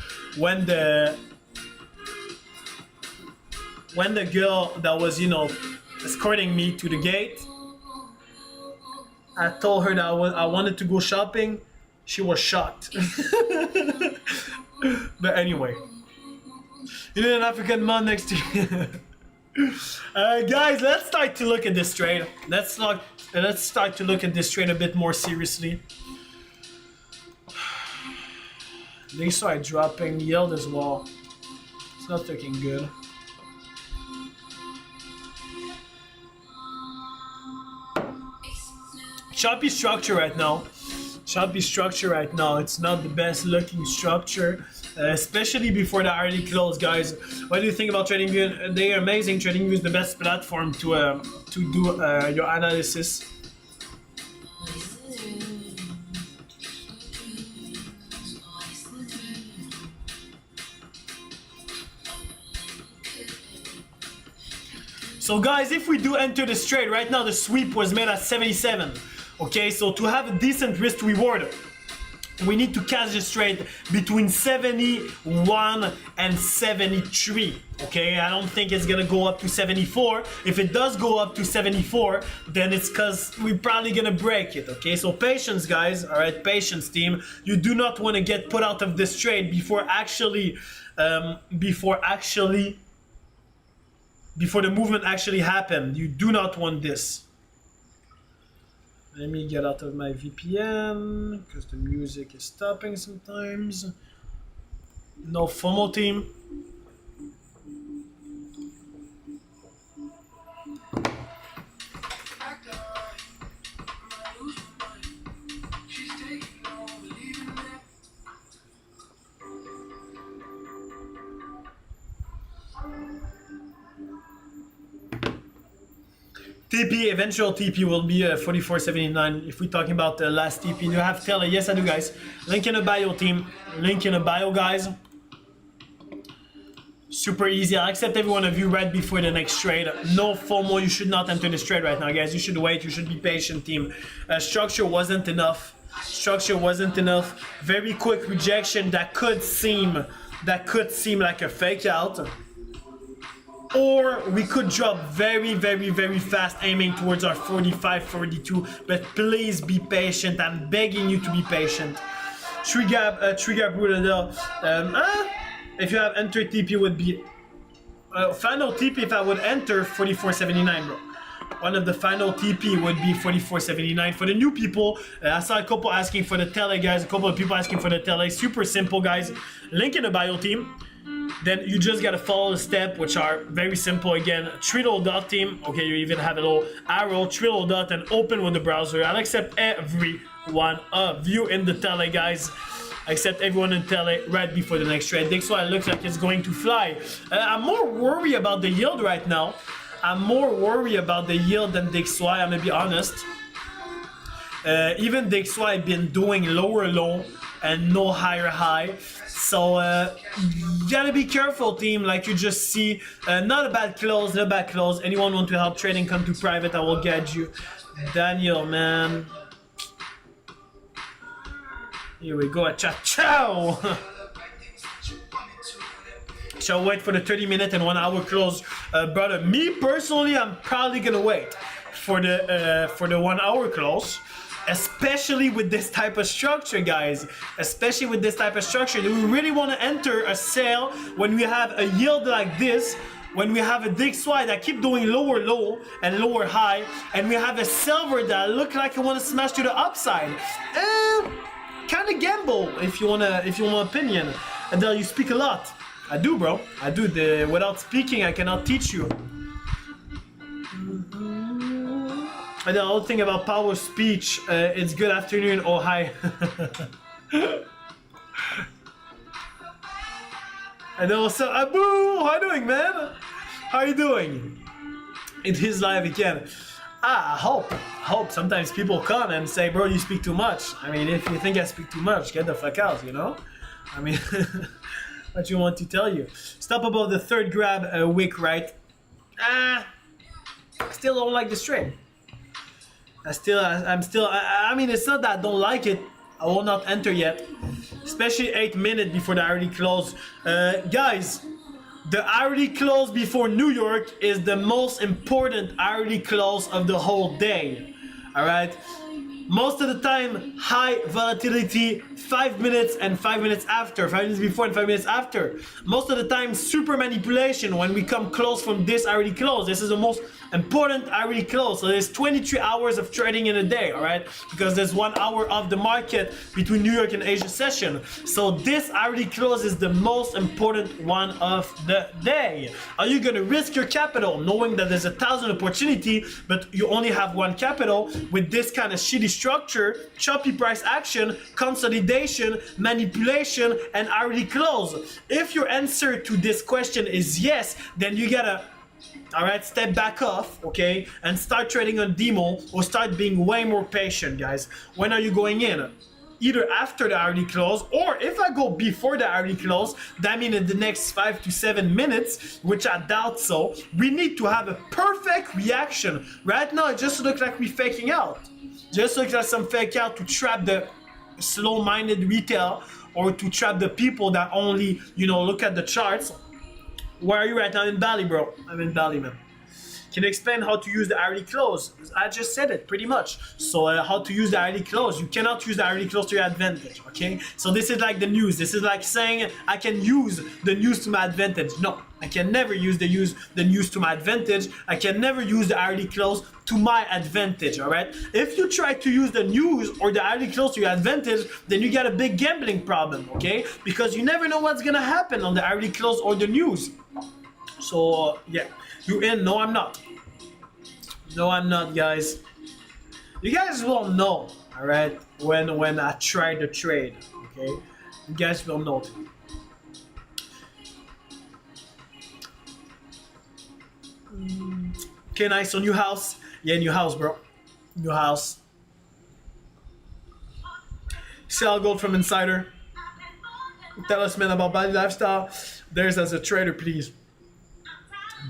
Speaker 1: girl that was, you know, escorting me to the gate, I told her that I wanted to go shopping. She was shocked. But anyway, you need an African man next to you. Guys, let's start to look at this trade. Let's start to look at this trade a bit more seriously. They start dropping yield as well. It's not looking good. Choppy structure right now. Choppy structure right now. It's not the best looking structure, especially before the early close, guys. What do you think about TradingView? They are amazing. TradingView is the best platform to do your analysis. So guys, if we do enter this trade, right now the sweep was made at 77. Okay, so to have a decent risk reward, we need to catch this trade between 71 and 73. Okay, I don't think it's gonna go up to 74. If it does go up to 74, then it's because we're probably gonna break it. Okay, so patience, guys. All right, patience, team. You do not want to get put out of this trade before the movement actually happened. You do not want this. Let me get out of my VPN because the music is stopping sometimes. No FOMO, team. TP, eventual TP will be 44.79 if we're talking about the last TP. Do you have Tele? Yes, I do, guys. Link in the bio, team. Link in the bio, guys. Super easy. I'll accept every one of you right before the next trade. No FOMO. You should not enter this trade right now, guys. You should wait. You should be patient, team. Structure wasn't enough. Structure wasn't enough. Very quick rejection that could seem like a fake out. Or we could drop very, very, very fast, aiming towards our 45, 42. But please be patient. I'm begging you to be patient. Trigger Brudadel. If you have entered TP would be final TP. If I would enter 44.79, bro. One of the final TP would be 44.79. For the new people, I saw a couple asking for the tele, guys. A couple of people asking for the tele. Super simple, guys. Link in the bio, team. Then you just gotta follow the steps, which are very simple. Again, triple dot, team. Okay, you even have a little arrow, triple dot, and open with the browser. I'll accept every one of you in the tele, guys. I accept everyone in tele right before the next trade. That's why it looks like it's going to fly. I'm more worried about the yield right now. I'm more worried about the yield than DXY, I'm gonna be honest. Even DXY been doing lower low and no higher high. So you gotta be careful, team. Like you just see, not a bad close, not a bad close. Anyone want to help trading, come to private, I will get you. Daniel, man. Here we go, ciao ciao. Shall wait for the 30-minute and 1 hour close, brother? Me personally, I'm probably gonna wait for the 1 hour close, especially with this type of structure, guys. Especially with this type of structure, do we really want to enter a sale when we have a yield like this? When we have a DXY that keep doing lower low and lower high, and we have a silver that look like I want to smash to the upside? Kind of gamble, if you want opinion. Adele, you speak a lot. I do, bro. I do. Without speaking, I cannot teach you. And the whole thing about power speech, it's good afternoon. Oh, hi. And also, Abu, how you doing, man? How you doing? It is live again. I hope sometimes people come and say, bro, you speak too much. I mean, if you think I speak too much, get the fuck out, you know? I mean, what you want to tell you? Stop above the third grab wick, right? Still don't like this trade. I mean, it's not that I don't like it. I will not enter yet, especially 8 minutes before the hourly close. Guys, the hourly close before New York is the most important hourly close of the whole day. All right. Most of the time, high volatility, 5 minutes and 5 minutes after, 5 minutes before and 5 minutes after. Most of the time, super manipulation when we come close from this hourly close. This is the most important hourly close. So there's 23 hours of trading in a day, all right? Because there's 1 hour of the market between New York and Asia session. So this hourly close is the most important one of the day. Are you gonna risk your capital knowing that there's 1,000 opportunity, but you only have 1 capital with this kind of shitty structure, choppy price action, consolidation, manipulation, and hourly close? If your answer to this question is yes, then you gotta, all right, step back off, okay, and start trading on demo, or start being way more patient, guys. When are you going in? Either after the hourly close, or if I go before the hourly close, that means in the next 5 to 7 minutes, which I doubt so, we need to have a perfect reaction. Right now, it just looks like we're faking out. Just looks like some fake out to trap the slow-minded retail, or to trap the people that only, you know, look at the charts. Where are you right now? In Bali, bro. I'm in Bali, man. Can you explain how to use the hourly close? I just said it, pretty much. So how to use the hourly close? You cannot use the hourly close to your advantage, okay? So this is like the news. This is like saying I can use the news to my advantage. No, I can never use the news to my advantage. I can never use the hourly close to my advantage, all right? If you try to use the news or the hourly close to your advantage, then you got a big gambling problem, okay? Because you never know what's gonna happen on the hourly close or the news. So yeah, you in? No, I'm not. No, I'm not, guys. You guys will know, all right, when I try the trade, okay? You guys will know. Okay, nice. So new house. Yeah, new house, bro. New house. Sell gold from Insider. Tell us, man, about Bali lifestyle. There's as a trader, please.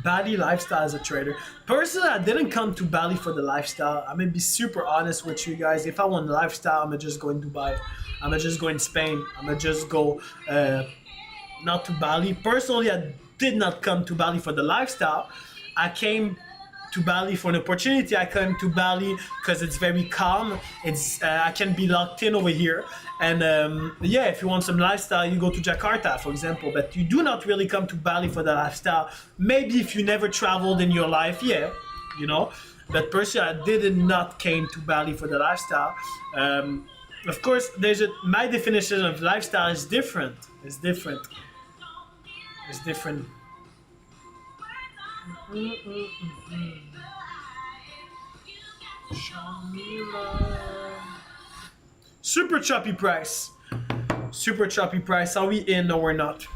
Speaker 1: Bali lifestyle as a trader. Personally, I didn't come to Bali for the lifestyle. I'm gonna be super honest with you guys. If I want the lifestyle, I'm gonna just go in Dubai. I'm gonna just go in Spain. I'm gonna just go not to Bali. Personally, I did not come to Bali for the lifestyle. I came to Bali for an opportunity. I came to Bali because it's very calm. It's I can be locked in over here. And yeah, if you want some lifestyle, you go to Jakarta, for example. But you do not really come to Bali for the lifestyle. Maybe if you never traveled in your life, yeah, you know. But personally, I did not came to Bali for the lifestyle. Of course, my definition of lifestyle is different. It's different. It's different. Super choppy price. Super choppy price. Are we in? No, we're not.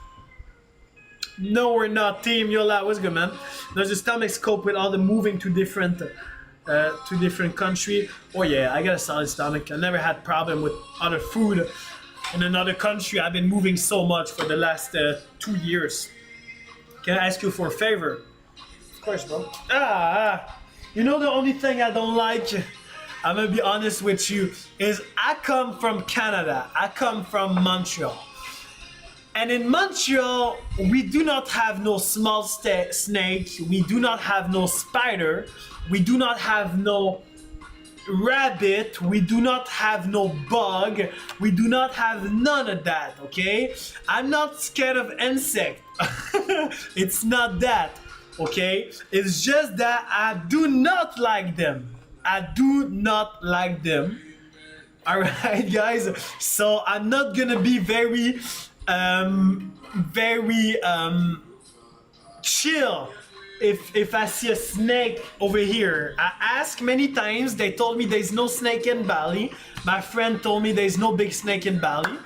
Speaker 1: No, we're not. Team Yola, what's good, man? There's a stomach scope with all the moving to different country. Oh yeah, I got a solid stomach. I never had problem with other food in another country. I've been moving so much for the last 2 years. Can I ask you for a favor? Of course, bro. You know the only thing I don't like, I'm gonna be honest with you, is I come from Canada. I come from Montreal. And in Montreal, we do not have no small snake, we do not have no spider, we do not have no rabbit, we do not have no bug, we do not have none of that, okay? I'm not scared of insect. It's not that, okay? It's just that I do not like them. I do not like them. All right, guys. So I'm not gonna be very chill if I see a snake over here. I asked many times. They told me there's no snake in Bali. My friend told me there's no big snake in Bali.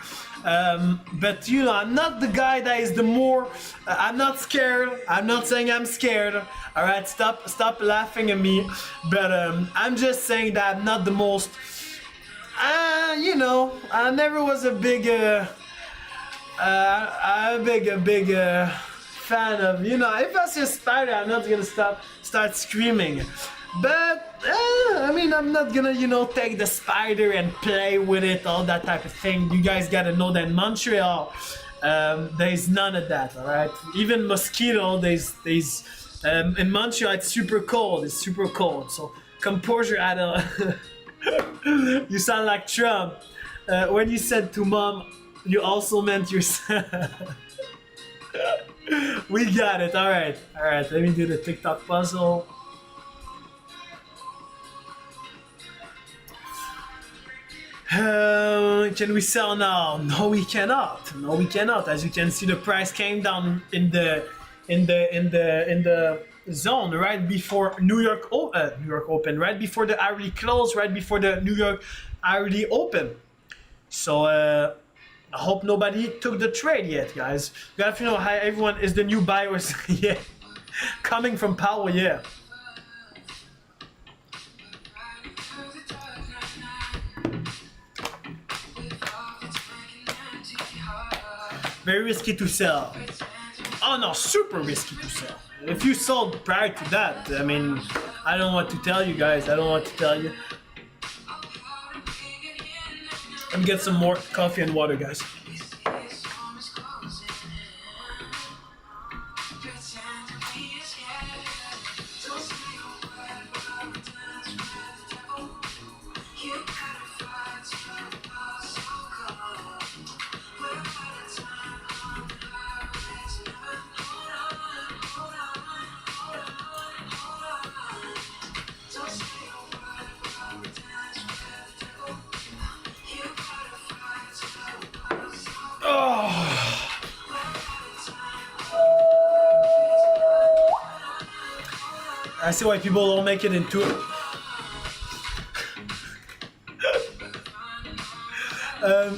Speaker 1: But you know, I'm not the guy that is the more. I'm not scared. I'm not saying I'm scared. All right, stop laughing at me. But I'm just saying that I'm not the most. You know, I never was a big fan of, you know, if I see a spider, I'm not gonna start screaming. But I mean, I'm not gonna, you know, take the spider and play with it, all that type of thing. You guys gotta know that in Montreal, there's none of that. All right, even mosquito, there's in Montreal, it's super cold. It's super cold. So composure, Adel. You sound like Trump. When you said to mom, you also meant yourself. We got it. All right. Let me do the TikTok puzzle. Can we sell now? No, we cannot. No, we cannot. As you can see, the price came down in the zone right before New York Open, right before the hourly close, right before the New York hourly open. So I hope nobody took the trade yet, guys. You have to know how everyone is the new buyers. Yeah, coming from Powell. Yeah. Very risky to sell. Oh no, super risky to sell. If you sold prior to that, I mean, I don't know what to tell you guys. I don't know what to tell you. Let me get some more coffee and water, guys. I see why people don't make it into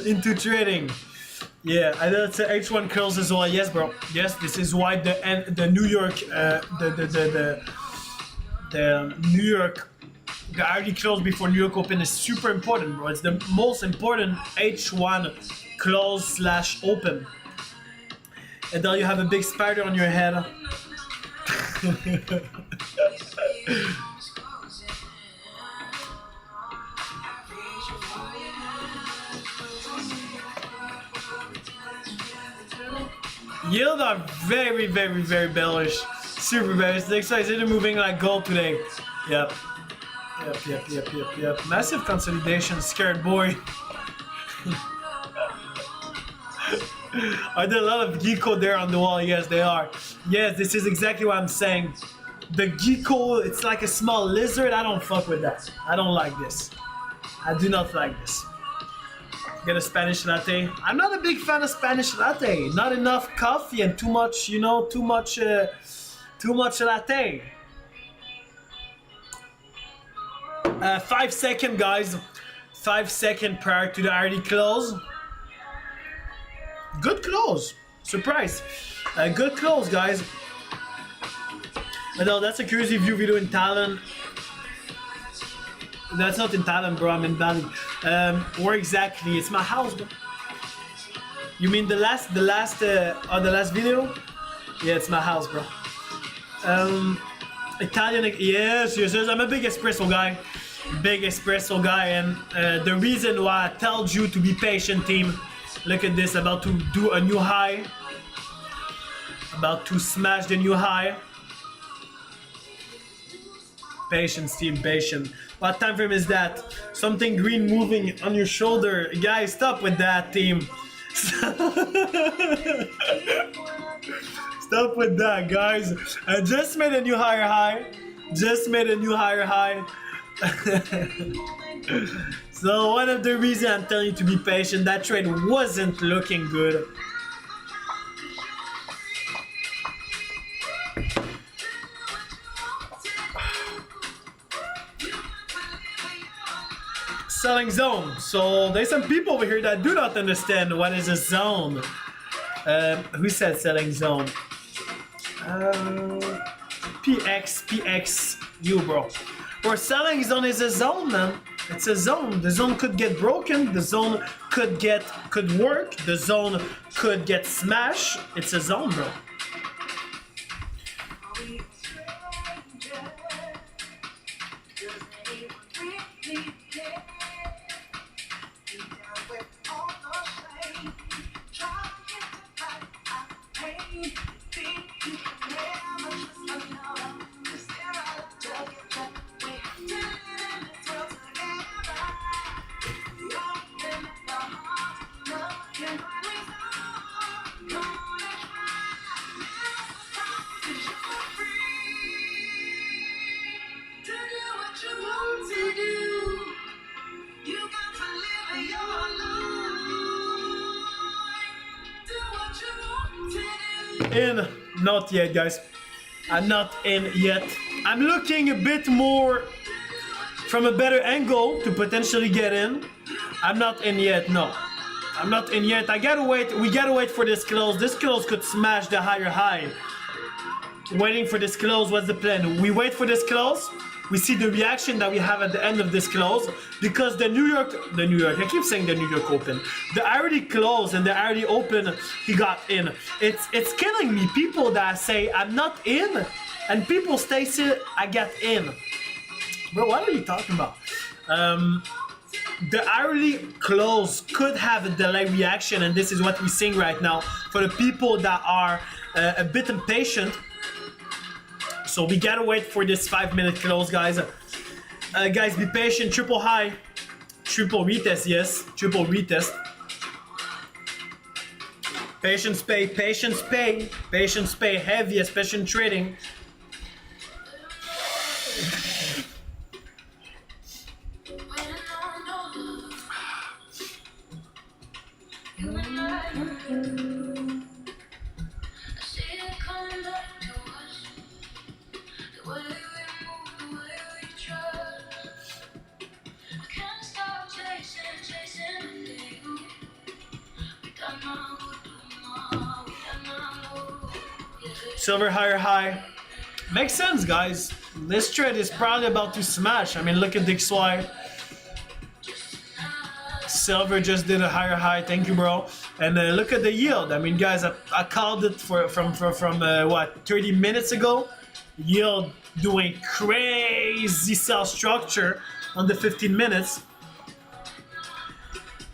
Speaker 1: into trading. Yeah, I know it's H1 curls as well. Yes, bro. Yes, this is why the New York the New York the hourly close before New York Open is super important, bro. It's the most important H1 close / open. Adele, you have a big spider on your head. Yield are very bearish. Super bearish. Next is either moving like gold today. Yep. Massive consolidation, scared boy. Are there a lot of gecko there on the wall? Yes, they are. Yes, this is exactly what I'm saying. The gecko, it's like a small lizard. I don't fuck with that. I don't like this. I do not like this. Get a Spanish latte. I'm not a big fan of Spanish latte. Not enough coffee and too much, you know, too much latte. 5 seconds, guys. 5 seconds prior to the hourly close. Good close. Surprise. Good close, guys. No, that's a crazy view video in Thailand. That's not in Thailand, bro. I'm in Bali. Where exactly? It's my house, bro. You mean the last video? Yeah, it's my house, bro. Italian, yes. I'm a big espresso guy. And the reason why I told you to be patient, team, Look at this, about to do a new high. About to smash the new high. Patience, team, patience. What time frame is that? Something green moving on your shoulder. Guys, stop with that, team. Stop with that, guys. I just made a new higher high. Just made a new higher high. So one of the reasons I'm telling you to be patient, that trade wasn't looking good. Selling zone. So there's some people over here that do not understand what is a zone. Who said selling zone? PX, you bro. For selling zone is a zone, man. It's a zone. The zone could get broken. The zone could work. The zone could get smashed. It's a zone, bro. In, not yet, guys. I'm not in yet. I'm looking a bit more from a better angle to potentially get in. I'm not in yet, no. I'm not in yet. I gotta wait. We gotta wait for this close. This close could smash the higher high. Waiting for this close. What's the plan? We wait for this close. We see the reaction that we have at the end of this close, because the New York, I keep saying the New York Open. The already closed and the already open, he got in. It's killing me. People that say I'm not in, and people stay still, I get in. Bro, what are you talking about? The early close could have a delay reaction, and this is what we're seeing right now for the people that are a bit impatient. So we gotta wait for this 5-minute close, guys. Guys, be patient. Triple high, triple retest, yes, triple retest. Patience pay, patience pay, patience pay. Heavy, especially in trading. Silver higher high. Makes sense, guys. This trade is probably about to smash. I mean, look at XY. Silver just did a higher high. Thank you, bro. And look at the yield. I mean, guys, I called it from what, 30 minutes ago. Yield doing crazy sell structure on the 15 minutes.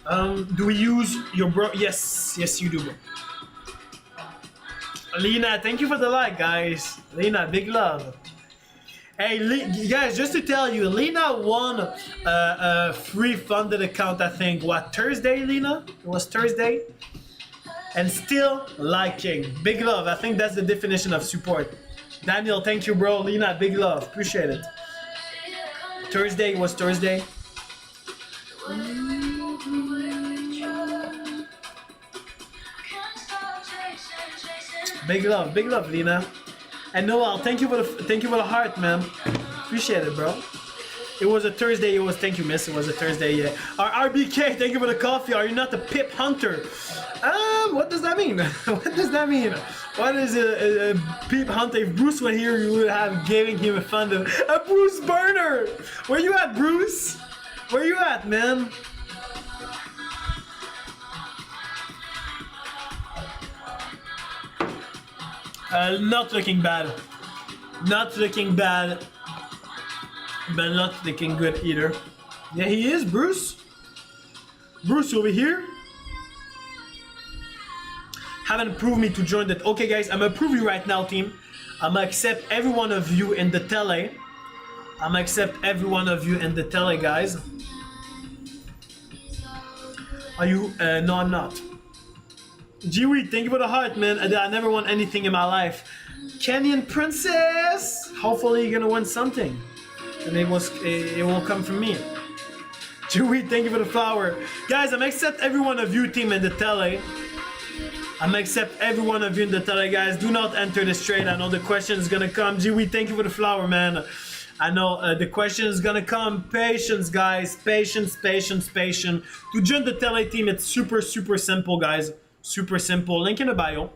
Speaker 1: Do we use your bro? Yes, yes, you do, bro. Lena, thank you for the like, guys. Lena, big love. Hey, guys, just to tell you, Lena won a free funded account, I think, what, Thursday, Lena? It was Thursday. And still liking. Big love. I think that's the definition of support. Daniel, thank you, bro. Lena, big love. Appreciate it. Thursday was Thursday. Big love, Lena. And Noel, thank you for the heart, man. Appreciate it, bro. It was a Thursday. It was, thank you, miss. It was a Thursday, yeah. RBK, thank you for the coffee. Are you not a pip hunter? What does that mean? What does that mean? What is a pip hunter? If Bruce were here, you would have giving him a fund of a Bruce burner. Where you at, Bruce? Where you at, man? Not looking bad. Not looking bad. But not looking good either. Yeah, he is, Bruce. Bruce, over here. haven't approved me to join that. Okay, guys, I'm approving you right now, team. I'm gonna accept every one of you in the tele. I'm gonna accept every one of you in the tele, guys. Are you? No, I'm not. Jiwi, thank you for the heart, man. I never won anything in my life. Kenyan Princess! Hopefully you're gonna win something. And it will come from me. Jiwi, thank you for the flower. Guys, I'm gonna accept every one of you, team, in the tele. I'm gonna accept every one of you in the tele, guys. Do not enter the straight. I know the question is gonna come. Jiwi, thank you for the flower, man. I know the question is gonna come. Patience, guys. Patience, patience, patience. To join the tele team, it's super, super simple, guys. Super simple. Link in the bio.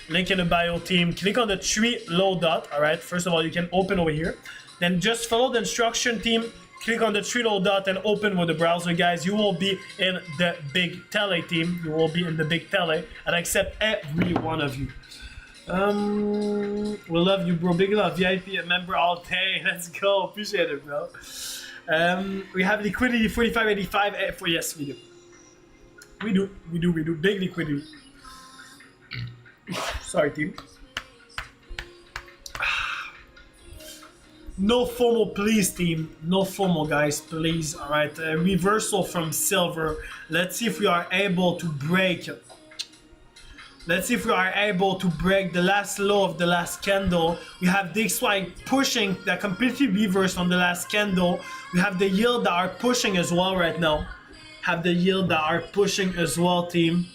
Speaker 1: Link in the bio, team. Click on the three low dot. All right. First of all, you can open over here. Then just follow the instruction, team. Click on the three little dot and open with the browser, guys. You will be in the big tele, team. You will be in the big tele, and I accept every one of you. We love you, bro. Big love. VIP member all day. Let's go. Appreciate it, bro. We have liquidity 45.85. For yes, we do. We do. Big liquidity. Sorry, team. No FOMO, please, team. No FOMO, guys, please. All right, reversal from silver. Let's see if we are able to break. Let's see if we are able to break the last low of the last candle. We have DXY pushing that completely reversed on the last candle. We have the yield that are pushing as well right now. Have the yield that are pushing as well, team.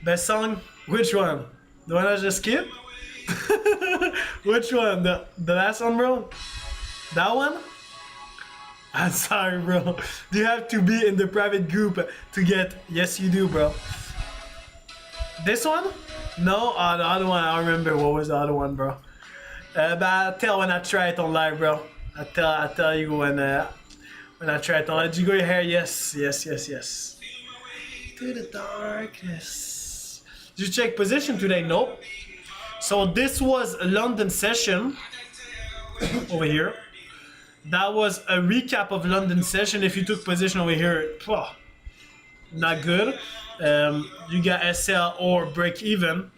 Speaker 1: Best song? Which one? The one I just skipped? Which one? The last one, bro? That one? I'm sorry, bro. Do you have to be in the private group to get... Yes, you do, bro. This one? No? Oh, the other one, I don't remember what was the other one, bro. But I'll tell when I try it on live, bro. I'll tell you when I try it on live. Did you go your hair? Yes. To the darkness. Did you check position today? Nope. So this was a London session over here. That was a recap of London session. If you took position over here, not good. You got SL or break even.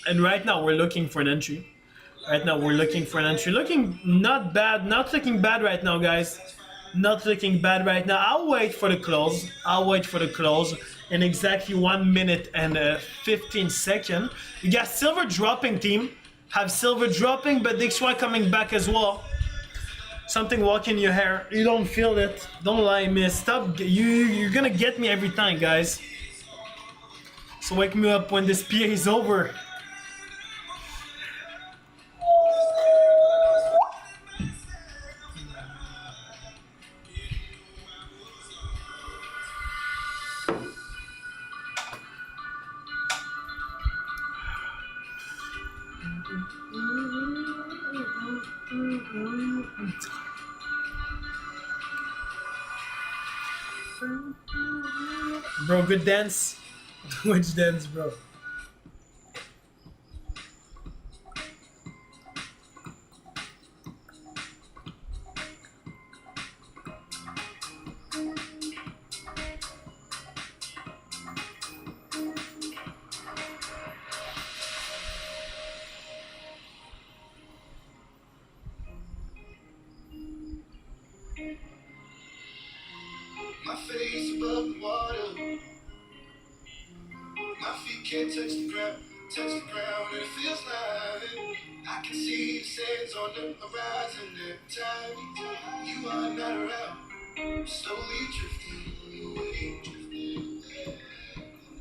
Speaker 1: And right now we're looking for an entry. Looking not bad. Not looking bad right now, guys. Not looking bad right now. I'll wait for the close. In exactly 1 minute and 15 seconds. You got silver dropping, team. Have silver dropping, but DXY coming back as well. Something walking your hair. You don't feel it. Don't lie, miss. Stop. You're gonna get me every time, guys. So wake me up when this PA is over. Bro, good dance. Which dance, bro?
Speaker 2: My face above the water. My feet can't touch the ground, and it feels like I can see the sands on the horizon every time you are not around. Slowly drifting away,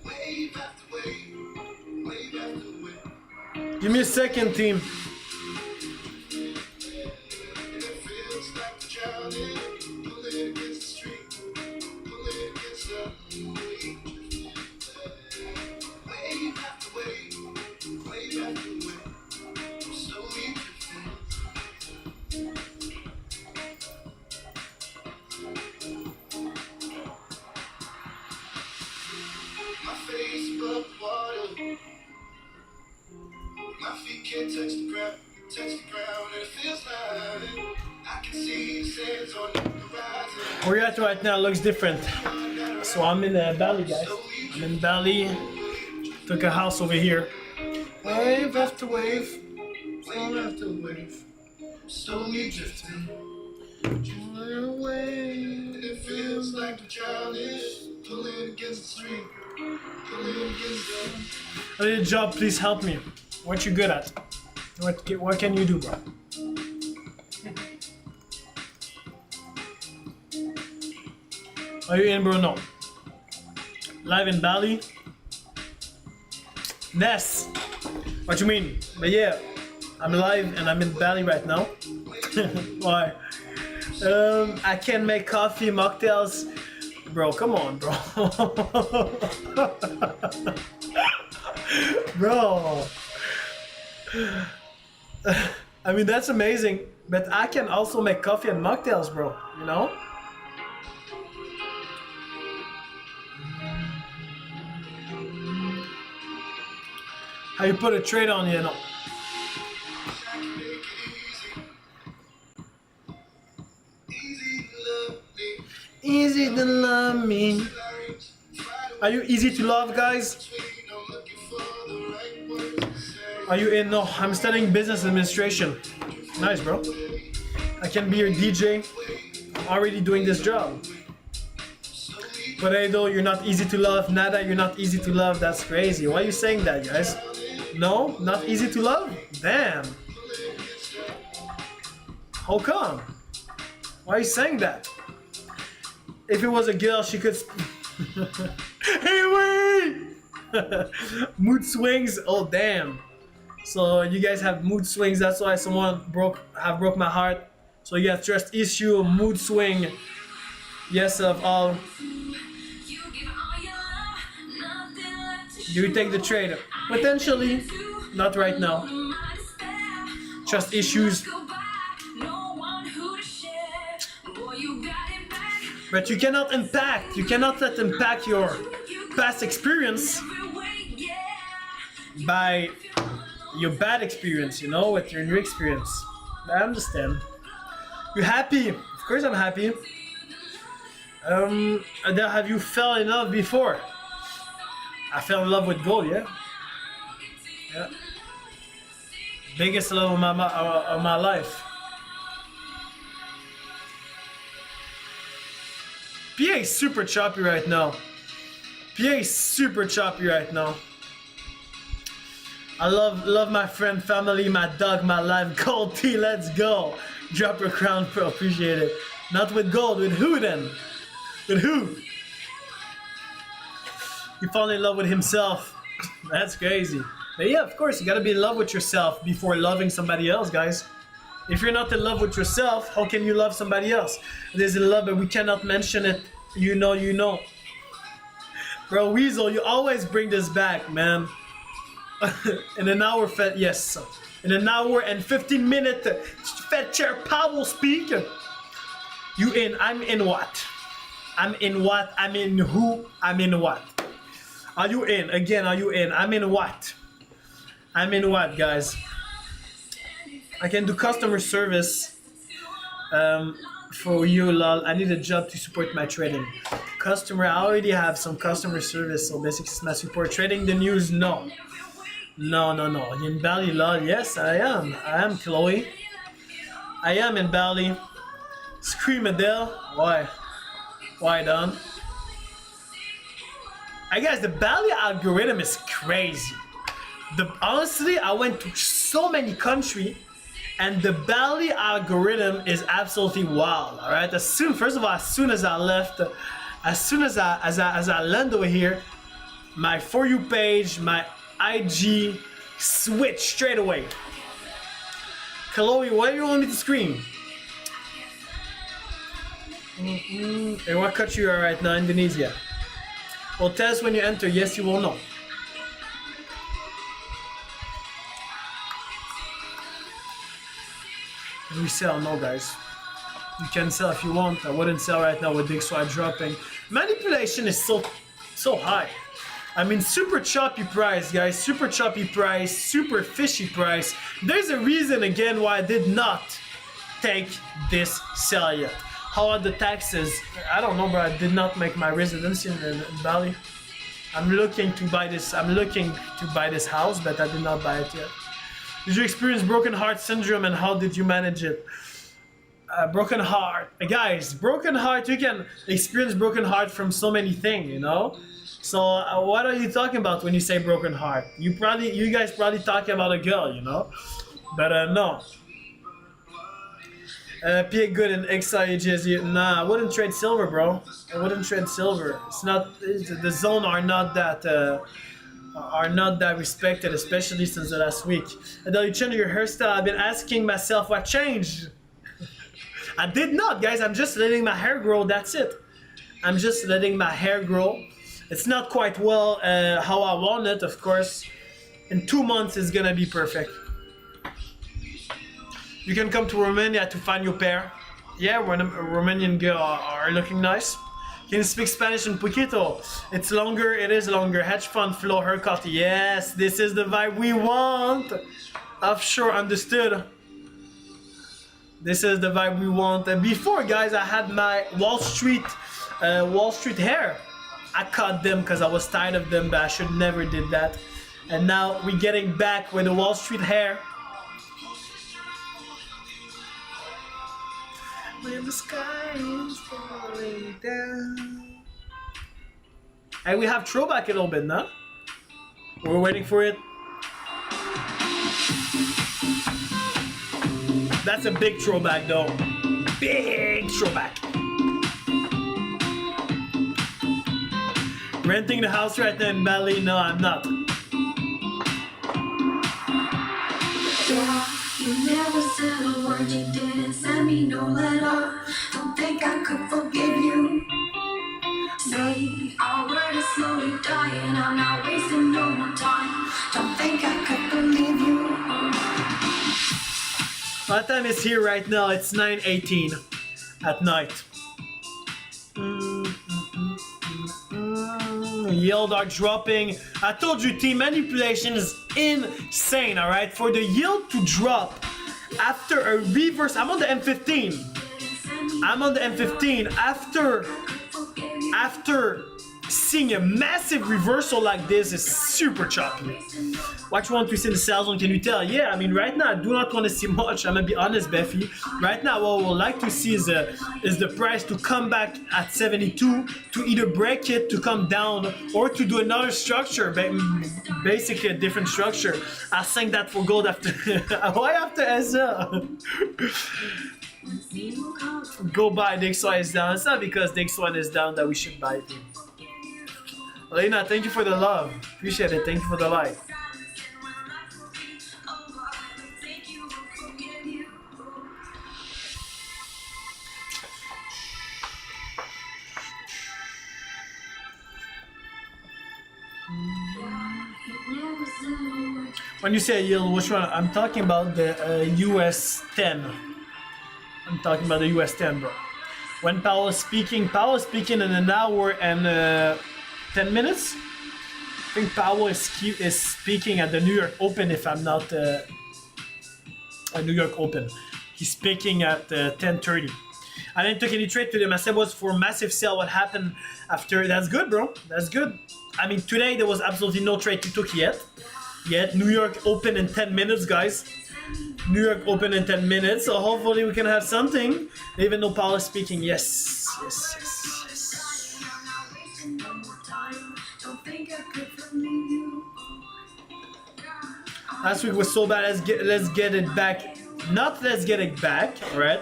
Speaker 2: wave after wave, wave after wave.
Speaker 1: Give me a second, team.
Speaker 2: And it feels like drowning, pulling against the street, pulling against the wave after wave. touch the ground and it feels like I can see sands on the horizon.
Speaker 1: Where you're at right now looks different. So I'm in Bali, guys. I'm in Bali. Took a house over here. Wave after wave, wave after wave, slowly drifting away.
Speaker 2: And it feels like the drowning, pulling against the stream, pulling against the...
Speaker 1: I need a job, please help me. What you good at? What can you do, bro? Are you in, bro? No. Live in Bali? Ness. What you mean? But yeah, I'm live and I'm in Bali right now. Why? I can make coffee, mocktails. Bro, come on, bro. Bro. I mean, that's amazing. But I can also make coffee and mocktails, bro. You know? How you put a trade on, you know? Easy to love me. Are you easy to love, guys? Are you in? No, I'm studying business administration. Nice, bro. I can be your DJ. I'm already doing this job. But Adel, you're not easy to love. Nada, you're not easy to love. That's crazy. Why are you saying that, guys? No? Not easy to love? Damn. How come? Why are you saying that? If it was a girl, she could... Hey, wait! Mood swings? Oh, damn. So you guys have mood swings. That's why someone broke my heart. So you got trust issue, mood swing. Yes, of all. Do you take the trade? Potentially. Not right now. Trust issues. But you cannot let impact your past experience by your bad experience, you know, with your new experience. I understand. You happy? Of course I'm happy. Adele, have you fell in love before? I fell in love with gold, yeah. Yeah. Biggest love of my life. PA is super choppy right now. PA is super choppy right now. I love my friend, family, my dog, my life. Gold T, let's go. Drop your crown, bro. Appreciate it. Not with gold, with who then? With who? He fall in love with himself. That's crazy. But yeah, of course, you gotta be in love with yourself before loving somebody else, guys. If you're not in love with yourself, how can you love somebody else? There's in love, but we cannot mention it. You know. Bro, Weasel, you always bring this back, man. In an hour, yes. In an hour and 15 minutes, Fed Chair Powell speak. You in? I'm in what? I'm in what? I'm in who? I'm in what? Are you in? Again, are you in? I'm in what? I'm in what, guys? I can do customer service for you, lol. I need a job to support my trading. Customer, I already have some customer service, so basically it's my support. Trading the news, no. No. In Bali, lol. Yes, I am. I am, Chloe. I am in Bali. Scream, Adele. Why? Why, Don? I guess the Bali algorithm is crazy. Honestly, I went to so many countries, and the Bali algorithm is absolutely wild. All right. First of all, as soon as I left, as soon as I land over here, my For You page, my IG switched straight away. Chloe, why do you want me to scream? And what country you are right now? Indonesia. Well, tell us when you enter. Yes, you will know. Can we sell? No, guys. You can sell if you want. I wouldn't sell right now with Big Swag dropping. Manipulation is so high. I mean, super choppy price, guys. Super choppy price, super fishy price. There's a reason again why I did not take this sale yet. How are the taxes? I don't know, but I did not make my residency in Bali. I'm looking to buy this. I'm looking to buy this house, but I did not buy it yet. Did you experience broken heart syndrome, and how did you manage it? Broken heart, guys. Broken heart. You can experience broken heart from so many things, you know. So what are you talking about when you say broken heart? You guys probably talking about a girl, you know. But no. PA good in XIHS. Nah, I wouldn't trade silver, bro. I wouldn't trade silver. It's not the zone are not that respected, especially since the last week. Adele, you changed your hairstyle. I've been asking myself what changed. I did not, guys. I'm just letting my hair grow. That's it. I'm just letting my hair grow. It's not quite well how I want it, of course. In 2 months, it's gonna be perfect. You can come to Romania to find your pair. Yeah, Romanian girls are looking nice. Can you speak Spanish in poquito? It's longer, it is longer. Hedge fund flow haircut. Yes, this is the vibe we want. Offshore, understood. This is the vibe we want. And before, guys, I had my Wall Street hair. I cut them because I was tired of them, but I should never did that. And now we're getting back with the Wall Street hair. When the sky is falling down. And we have throwback a little bit, no? We're waiting for it. That's a big throwback, though. Big throwback. Renting the house right now in Bali? No, I'm not.
Speaker 2: Yeah, you never said a word, you didn't send me no letter. Don't think I could forgive you. Say our word is slowly dying, I'm not wasting no more time. Don't think I could believe you.
Speaker 1: My time is here right now. It's 9:18 at night. Yield are dropping. I told you, team manipulation is insane, all right? For the yield to drop after a reverse, I'm on the M15. I'm on the M15 after seeing a massive reversal like this is super choppy. Watch 1 to see the sell zone, can you tell? Yeah, I mean, right now I do not want to see much. I'm gonna be honest, Beffy. Right now, what I would like to see is the price to come back at 72, to either break it, to come down, or to do another structure, basically a different structure. I think that for gold after why after Ezra? Go buy the XY is down. It's not because the X1 is down that we should buy it. Elena, thank you for the love. Appreciate it. Thank you for the like. When you say yield, which one? I'm talking about the US 10. I'm talking about the US 10, bro. When Powell is speaking in an hour and 10 minutes. I think Powell is speaking at the New York Open, if I'm not a New York Open. He's speaking at 10:30. I didn't take any trade today. My sub was for massive sale. What happened after? That's good, bro. That's good. I mean, today there was absolutely no trade you took yet. New York Open in 10 minutes, guys. New York Open in 10 minutes. So hopefully we can have something. Even though Powell is speaking. Yes. Last week was so bad. Let's get it back. Not let's get it back. All right.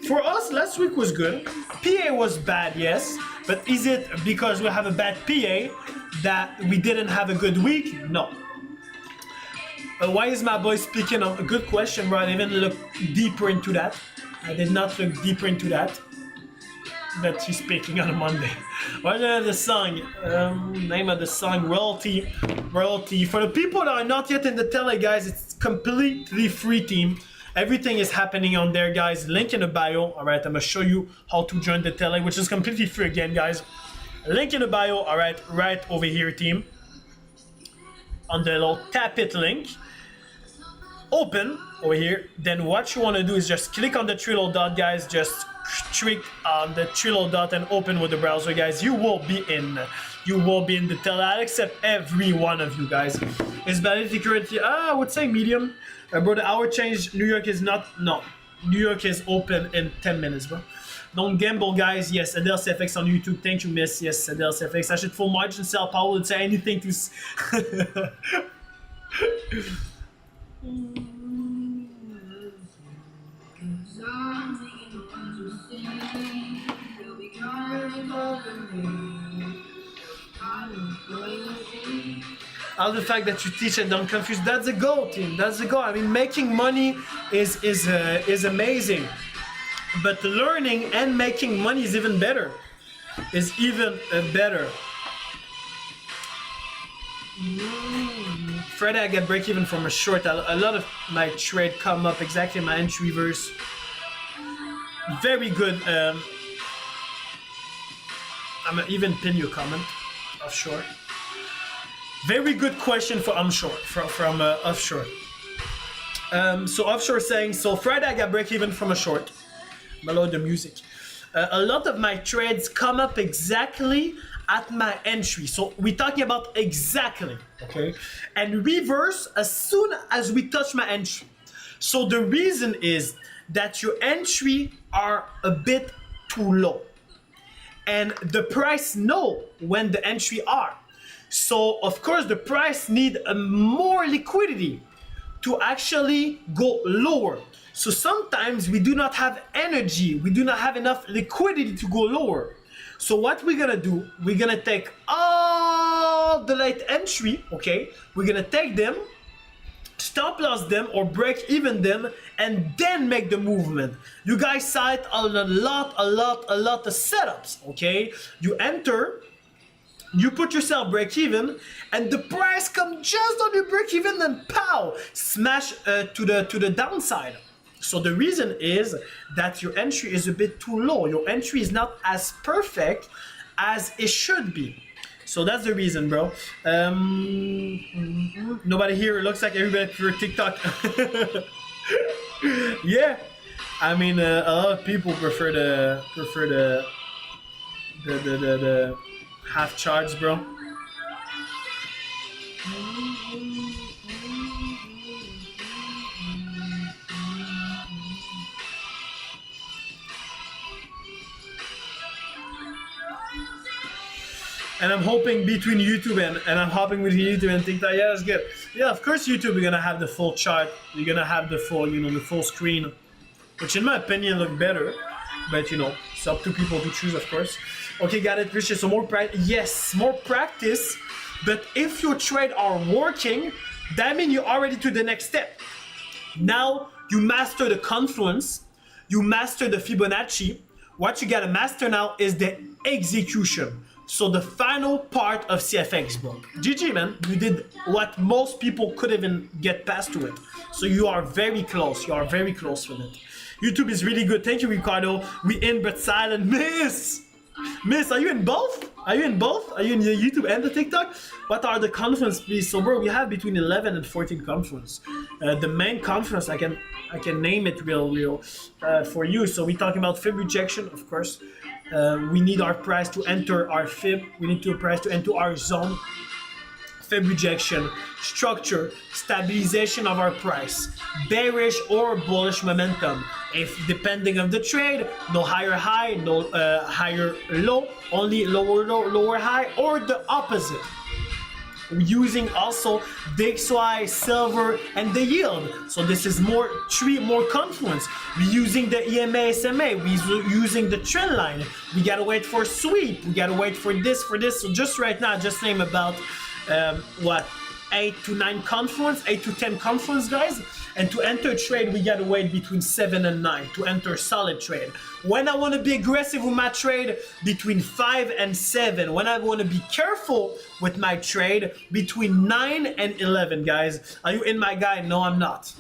Speaker 1: For us, last week was good. PA was bad, yes. But is it because we have a bad PA that we didn't have a good week? No. Why is my boy speaking of a good question, bro? I didn't even look deeper into that. I did not look deeper into that. That he's speaking on a Monday. What's the song? Name of the song, Royalty. For the people that are not yet in the tele, guys, it's completely free, team. Everything is happening on there, guys. Link in the bio. All right, I'm gonna show you how to join the tele, which is completely free again, guys. Link in the bio, all right, right over here, team. On the little tap it link. Open over here. Then what you want to do is just click on the three little dot, guys. Just click on the three little dot and open with the browser, guys. You will be in. You will be in the tell. I'll accept every one of you guys. Is validity currently? I would say medium. Bro, the hour change. New York is not. No, New York is open in 10 minutes, bro. Don't gamble, guys. Yes, AdelCFX on YouTube. Thank you, miss. Yes, AdelCFX. I should full margin sell. Paul would say anything to. All the fact that you teach and don't confuse, that's the goal, team. That's the goal. I mean, making money is amazing, but learning and making money is even better. Is even better. Friday I get break even from a short. A lot of my trade come up exactly my entry verse. Very good. I'm gonna even pin your comment offshore. Very good question for onshore from offshore. So offshore saying, so Friday I got break even from a short. Below the music. A lot of my trades come up exactly at my entry. So we're talking about exactly, okay? And reverse as soon as we touch my entry. So the reason is that your entry are a bit too low. And the price know when the entry are. So of course the price need a more liquidity to actually go lower. So sometimes we do not have energy, we do not have enough liquidity to go lower. So what we're gonna do, we're gonna take all the late entry, okay? We're gonna take them, stop loss them or break even them, and then make the movement. You guys saw it on a lot of setups, okay? You enter, you put yourself break even, and the price comes just on your break even, and pow, smash to the downside. So the reason is that your entry is a bit too low. Your entry is not as perfect as it should be. So that's the reason, bro. Nobody here. It looks like everybody for TikTok. Yeah, I mean a lot of people prefer the half charge, bro. And I'm hoping between YouTube and I'm hopping with YouTube and TikTok. Yeah, that's good. Yeah, of course YouTube, you're gonna have the full chart. You're gonna have the full, the full screen, which in my opinion look better. But it's up to people to choose, of course. Okay, got it, Richard. So more practice. Yes, more practice. But if your trade are working, that means you're already to the next step. Now you master the confluence, you master the Fibonacci. What you gotta master now is the execution. So the final part of CFX, bro. GG, man. You did what most people could even get past to it. So you are very close. You are very close with it. YouTube is really good. Thank you, Ricardo. We in but silent. Miss, are you in both? Are you in both? Are you in the YouTube and the TikTok? What are the conference, please? So, bro, we have between 11 and 14 conference. The main conference, I can name it real for you. So we're talking about fib rejection, of course. We need our price to enter our fib. We need to price to enter our zone. Fib rejection, structure, stabilization of our price, bearish or bullish momentum. If depending on the trade, no higher high, no higher low, only lower low, lower high, or the opposite. We're using also the XY, silver, and the yield. So this is more confluence. We're using the EMA, SMA. We're using the trend line. We gotta wait for sweep. We gotta wait for this, So just right now, just name about 8 to 9 confluence, 8 to 10 confluence, guys. And to enter trade, we gotta wait between 7 and 9 to enter solid trade. When I want to be aggressive with my trade, between 5 and 7. When I want to be careful with my trade, between 9 and 11, guys. Are you in, my guy? No, I'm not.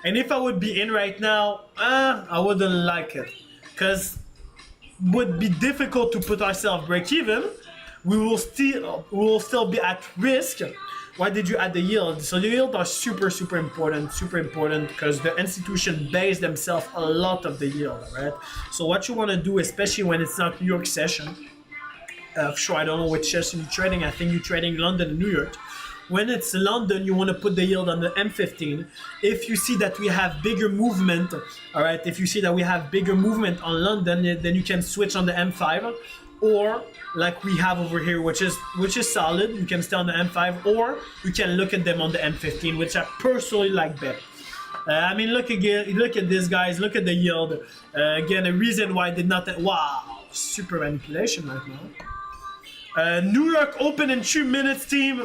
Speaker 1: And if I would be in right now, I wouldn't like it. Because would be difficult to put ourselves break even, we will still be at risk. Why did you add the yield? So the yield are super important because the institution base themselves a lot of the yield, right? So what you want to do, especially when it's not New York session, sure, I don't know which session you're trading. I think you're trading London and New York. When it's London, you want to put the yield on the M15. If you see that we have bigger movement, all right, if you see that we have bigger movement on London, then you can switch on the M5, or like we have over here, which is solid. You can stay on the M5, or you can look at them on the M15, which I personally like better. I mean, look at this, guys. Look at the yield. Again, a reason why I did not. Wow, super manipulation right now. New York open in 2 minutes, team.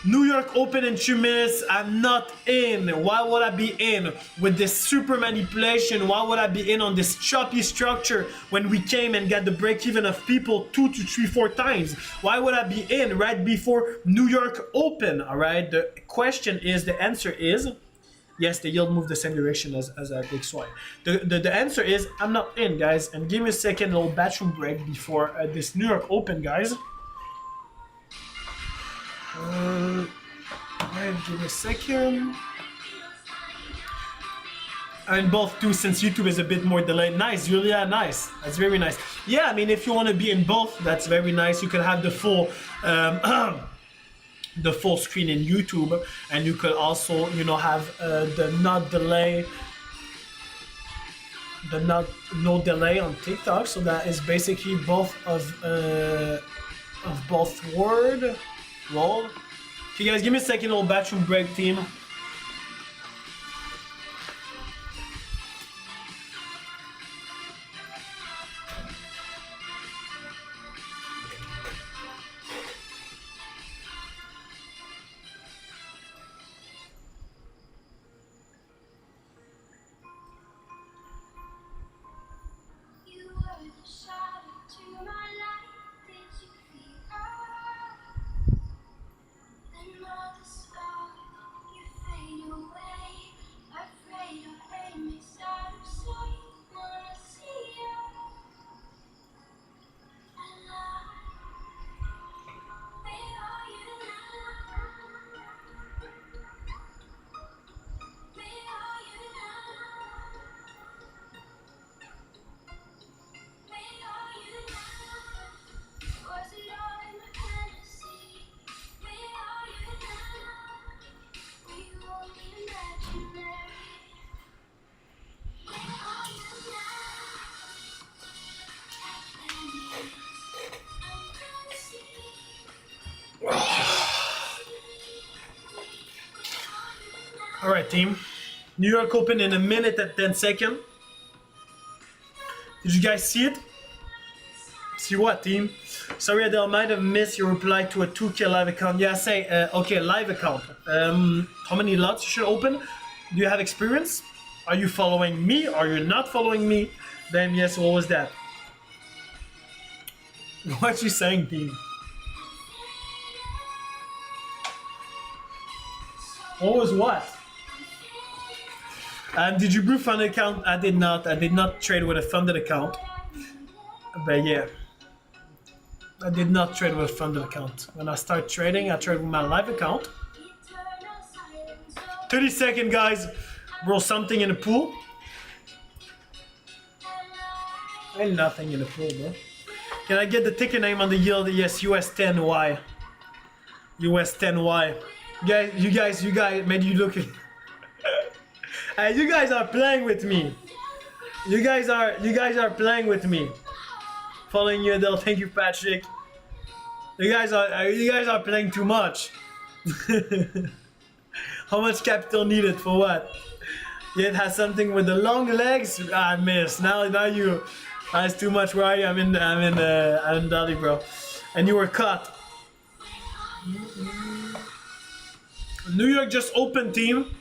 Speaker 1: New York open in 2 minutes. I'm not in. Why would I be in with this super manipulation? Why would I be in on this choppy structure when we came and got the break even of people 2 to 3, 4 times? Why would I be in right before New York open? All right. The question is, the answer is, yes, the yield moved the same direction as DXY. The answer is, I'm not in, guys. And give me a second, little bathroom break before this New York open, guys. Alright, give me a second. And both too, since YouTube is a bit more delayed. Nice, Julia, nice. That's very nice. Yeah, I mean, if you want to be in both, that's very nice. You can have the full the full screen in YouTube, and you could also, you know, have the not delay, no delay on TikTok. So that is basically both of both word. Roll. Okay, guys, give me a second, little bathroom break, team. All right, team. New York open in a minute at 10 seconds. Did you guys see it? See what, team? Sorry, Adele, might have missed your reply to a 2K live account. Yeah, say, okay, live account. How many lots you should open? Do you have experience? Are you following me? Are you not following me? Then yes, what was that? What you saying, team? What was what? Did you brew funded account? I did not. I did not trade with a funded account. But yeah, I did not trade with a funded account. When I start trading, I trade with my live account. 30 seconds, guys. Roll something in the pool. Ain't nothing in the pool, bro. Can I get the ticker name on the yield? Yes, US 10Y. US 10Y. You guys, man, you looking. You guys are playing with me. You guys are playing with me. Following you, Adele. Thank you, Patrick. You guys are playing too much. How much capital needed for what? Yeah, it has something with the long legs. I missed. Now you. That's too much. Where are you? I'm in Dali, bro. And you were caught. New York just opened, team.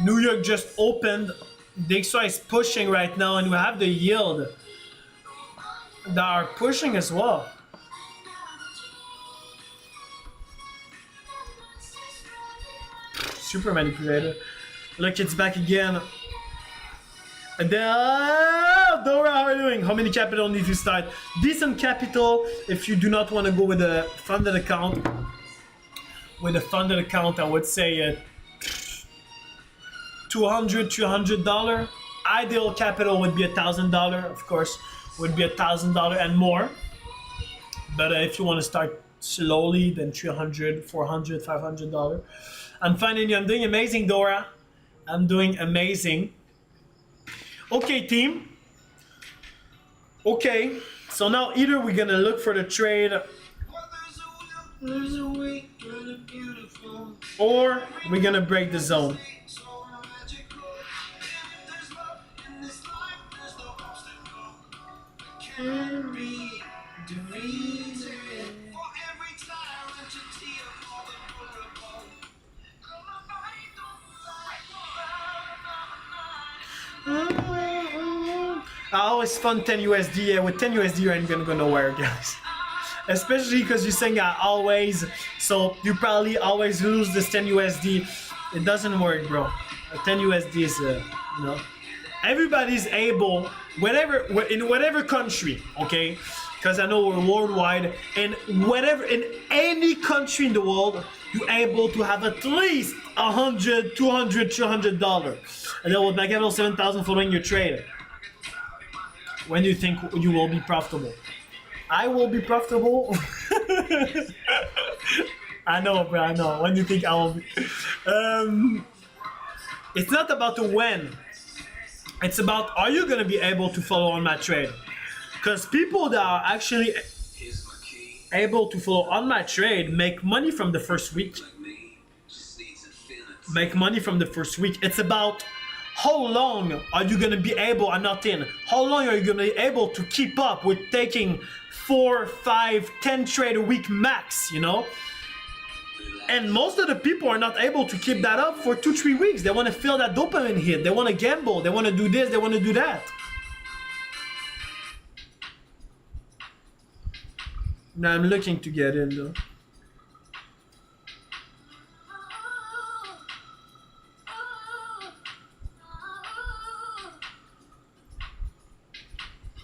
Speaker 1: New York just opened. DXY is pushing right now, and we have the yield that are pushing as well. Super manipulator. Look, it's back again. Adele! up, Dora? How are you doing? How many capital need to start? Decent capital if you do not want to go with a funded account. With a funded account, I would say $200, $300. Ideal capital would be $1,000, of course, would be $1,000 and more. But if you want to start slowly, then $300, $400, $500. I'm finding you. I'm doing amazing, Dora. I'm doing amazing. Okay, team. Okay, so now either we're gonna look for the trade, or we're gonna break the zone. I always fund 10 USD. Yeah, with 10 USD, you ain't gonna go nowhere, guys. Especially because you're saying I always, so you probably always lose this 10 USD. It doesn't work, bro. 10 USD is, you know, everybody's able, in whatever country, okay? Because I know we're worldwide, and in any country in the world, you're able to have at least $100, $200, $300. And then with my capital 7,000 following your trade. When do you think you will be profitable? I will be profitable. I know, bro. I know. When do you think I will be? It's not about the when. It's about, are you gonna be able to follow on my trade? Because people that are actually able to follow on my trade make money from the first week. Make money from the first week. It's about how long are you gonna be able, I'm not in, how long are you gonna be able to keep up with taking 4, 5, 10 trade a week max, you know? And most of the people are not able to keep that up for 2, 3 weeks. They want to feel that dopamine hit. They want to gamble. They want to do this. They want to do that. Now I'm looking to get in though.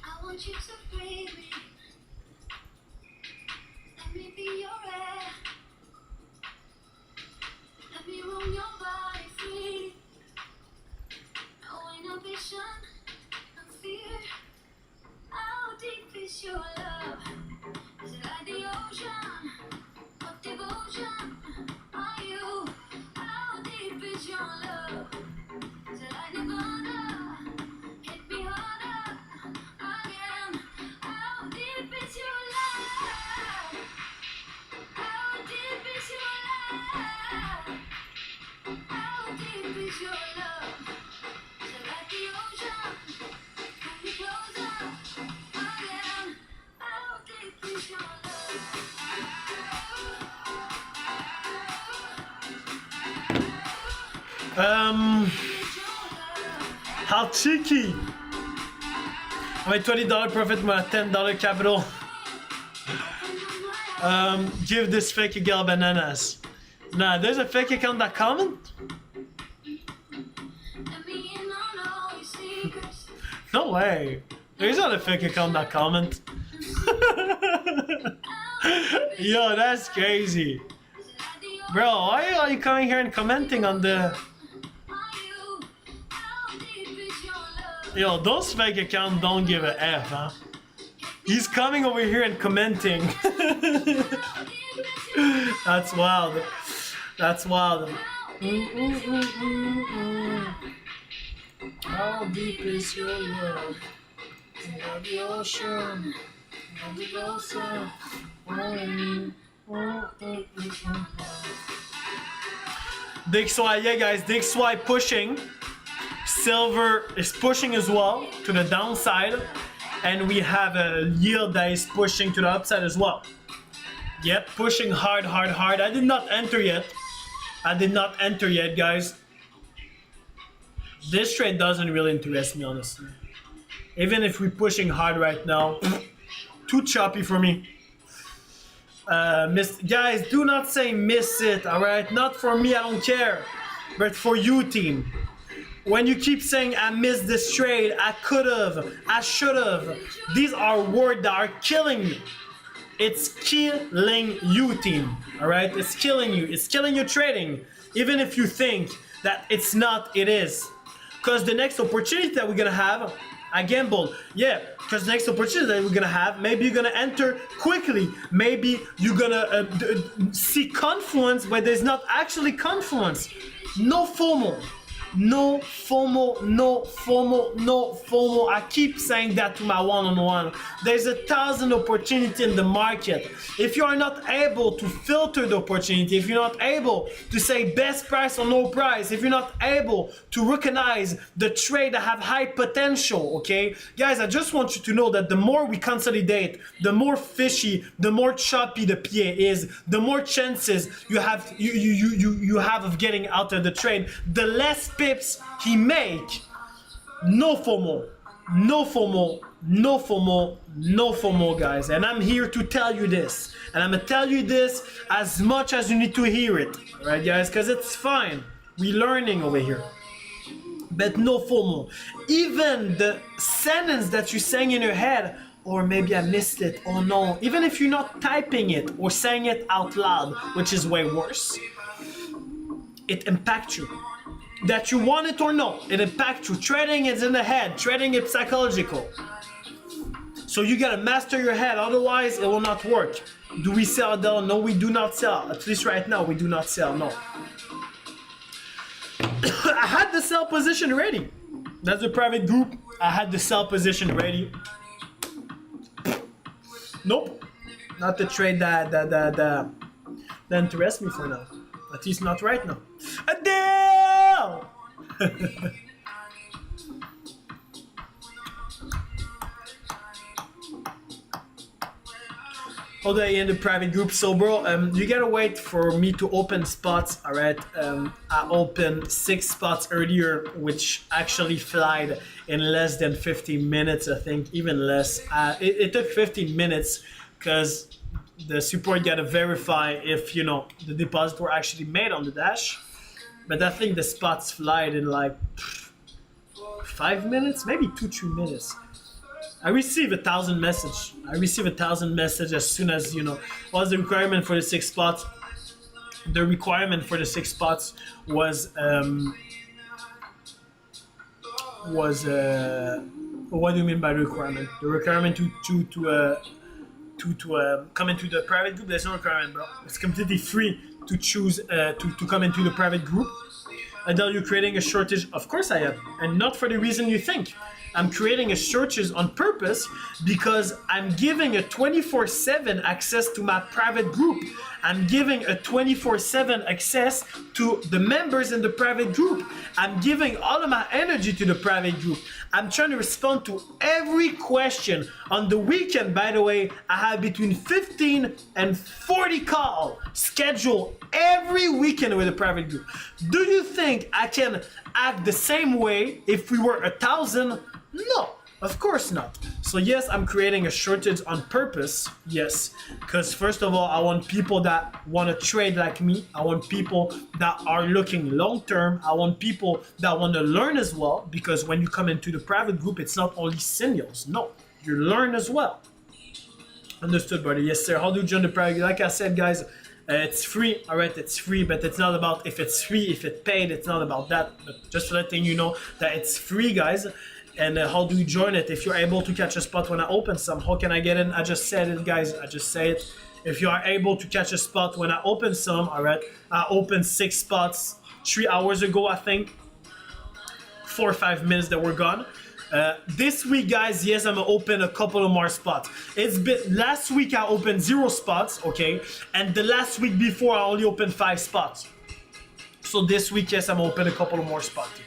Speaker 2: I want you to breathe me. Let me be your air. Let me roam your body free. No inhibition, no fear. How deep is your love? Is it like the ocean of devotion? Are you? How deep is your love? Is it like Nirvana? Hit me harder again. How deep is your love? How deep is your love? How deep is your love? Is it like the ocean? Pull me closer again. How deep is your love?
Speaker 1: How cheeky! I made $20 profit with a $10 capital. Give this fake girl bananas. Nah, there's a fake account that comment?
Speaker 2: Let me in on all your secrets.
Speaker 1: No way. There's not a fake account that comment. Yo, that's crazy. Bro, why are you coming here and commenting on the... Yo, those fake accounts don't give a F, huh? He's coming over here and commenting. That's wild. That's wild. How deep is your love? Of the ocean, of the ocean. DXY, yeah guys, DXY pushing. Silver is pushing as well to the downside, and we have a yield that is pushing to the upside as well. Yep, pushing hard, hard, hard. I did not enter yet. I did not enter yet, guys. This trade doesn't really interest me, honestly. Even if we're pushing hard right now, too choppy for me. Guys, do not say miss it, alright? Not for me, I don't care. But for you, team. When you keep saying I missed this trade, I could have, I should have, these are words that are killing you. It's killing you, team. All right, it's killing you. It's killing your trading. Even if you think that it's not, it is. Because the next opportunity that we're gonna have, I gambled. Yeah, because the next opportunity that we're gonna have, maybe you're gonna enter quickly. Maybe you're gonna see confluence, but there's not actually confluence. No FOMO. No FOMO, no FOMO, no FOMO. I keep saying that to my one-on-one. There's 1,000 opportunities in the market. If you are not able to filter the opportunity, if you're not able to say best price or no price, if you're not able to recognize the trade that have high potential, okay? Guys, I just want you to know that the more we consolidate, the more fishy, the more choppy the PA is, the more chances you have you have of getting out of the trade, the less pips he make. No FOMO, no FOMO, no FOMO, no FOMO, guys. And I'm here to tell you this, and I'm gonna tell you this as much as you need to hear it, all right, guys? Because it's fine, we're learning over here. But no FOMO. Even the sentence that you're saying in your head, or maybe I missed it, oh no, even if you're not typing it or saying it out loud, which is way worse, it impacts you. That you want it or not, it impacts you. Trading is in the head, trading is psychological. So you gotta master your head, otherwise it will not work. Do we sell, Adele? No, we do not sell. At least right now, we do not sell, no. I had the sell position ready. That's a private group. I had the sell position ready. Nope. Not the trade that interests me for now. At least not right now. Adele! Hold on, in the private group. So, bro, you gotta wait for me to open spots. All right. I opened 6 spots earlier, which actually flied in less than 15 minutes. I think even less. It took 15 minutes because the support gotta verify if the deposit were actually made on the dash. But I think the spots flied in like 5 minutes, maybe 2-3 minutes. I received 1,000 message. I received 1,000 message as soon as what's the requirement for the 6 spots. The requirement for the 6 spots was what do you mean by the requirement? The requirement to come into the private group. There's no requirement, bro. It's completely free to choose to come into the private group. Adele, you're creating a shortage. Of course I am, and not for the reason you think. I'm creating a shortage on purpose because I'm giving a 24/7 access to my private group. I'm giving a 24/7 access to the members in the private group. I'm giving all of my energy to the private group. I'm trying to respond to every question. On the weekend, by the way, I have between 15 and 40 calls scheduled every weekend with the private group. Do you think I can act the same way if we were 1,000? No, of course not. So yes, I'm creating a shortage on purpose. Yes, because first of all, I want people that want to trade like me. I want people that are looking long term. I want people that want to learn as well, because when you come into the private group, it's not only signals. No, you learn as well. Understood, buddy. Yes, sir. How do you join the private? Like I said, guys, it's free. All right, it's free, but it's not about if it's free, if it's paid. It's not about that. But just letting you know that it's free, guys. And how do you join it? If you're able to catch a spot when I open some, how can I get in? I just said it, guys. I just say it. If you are able to catch a spot when I open some, all right. I opened 6 spots 3 hours ago, I think. 4 or 5 minutes that were gone. This week, guys, yes, I'm gonna open a couple of more spots. It's been last week I opened 0 spots, okay, and the last week before I only opened 5 spots. So this week, yes, I'm gonna open a couple of more spots.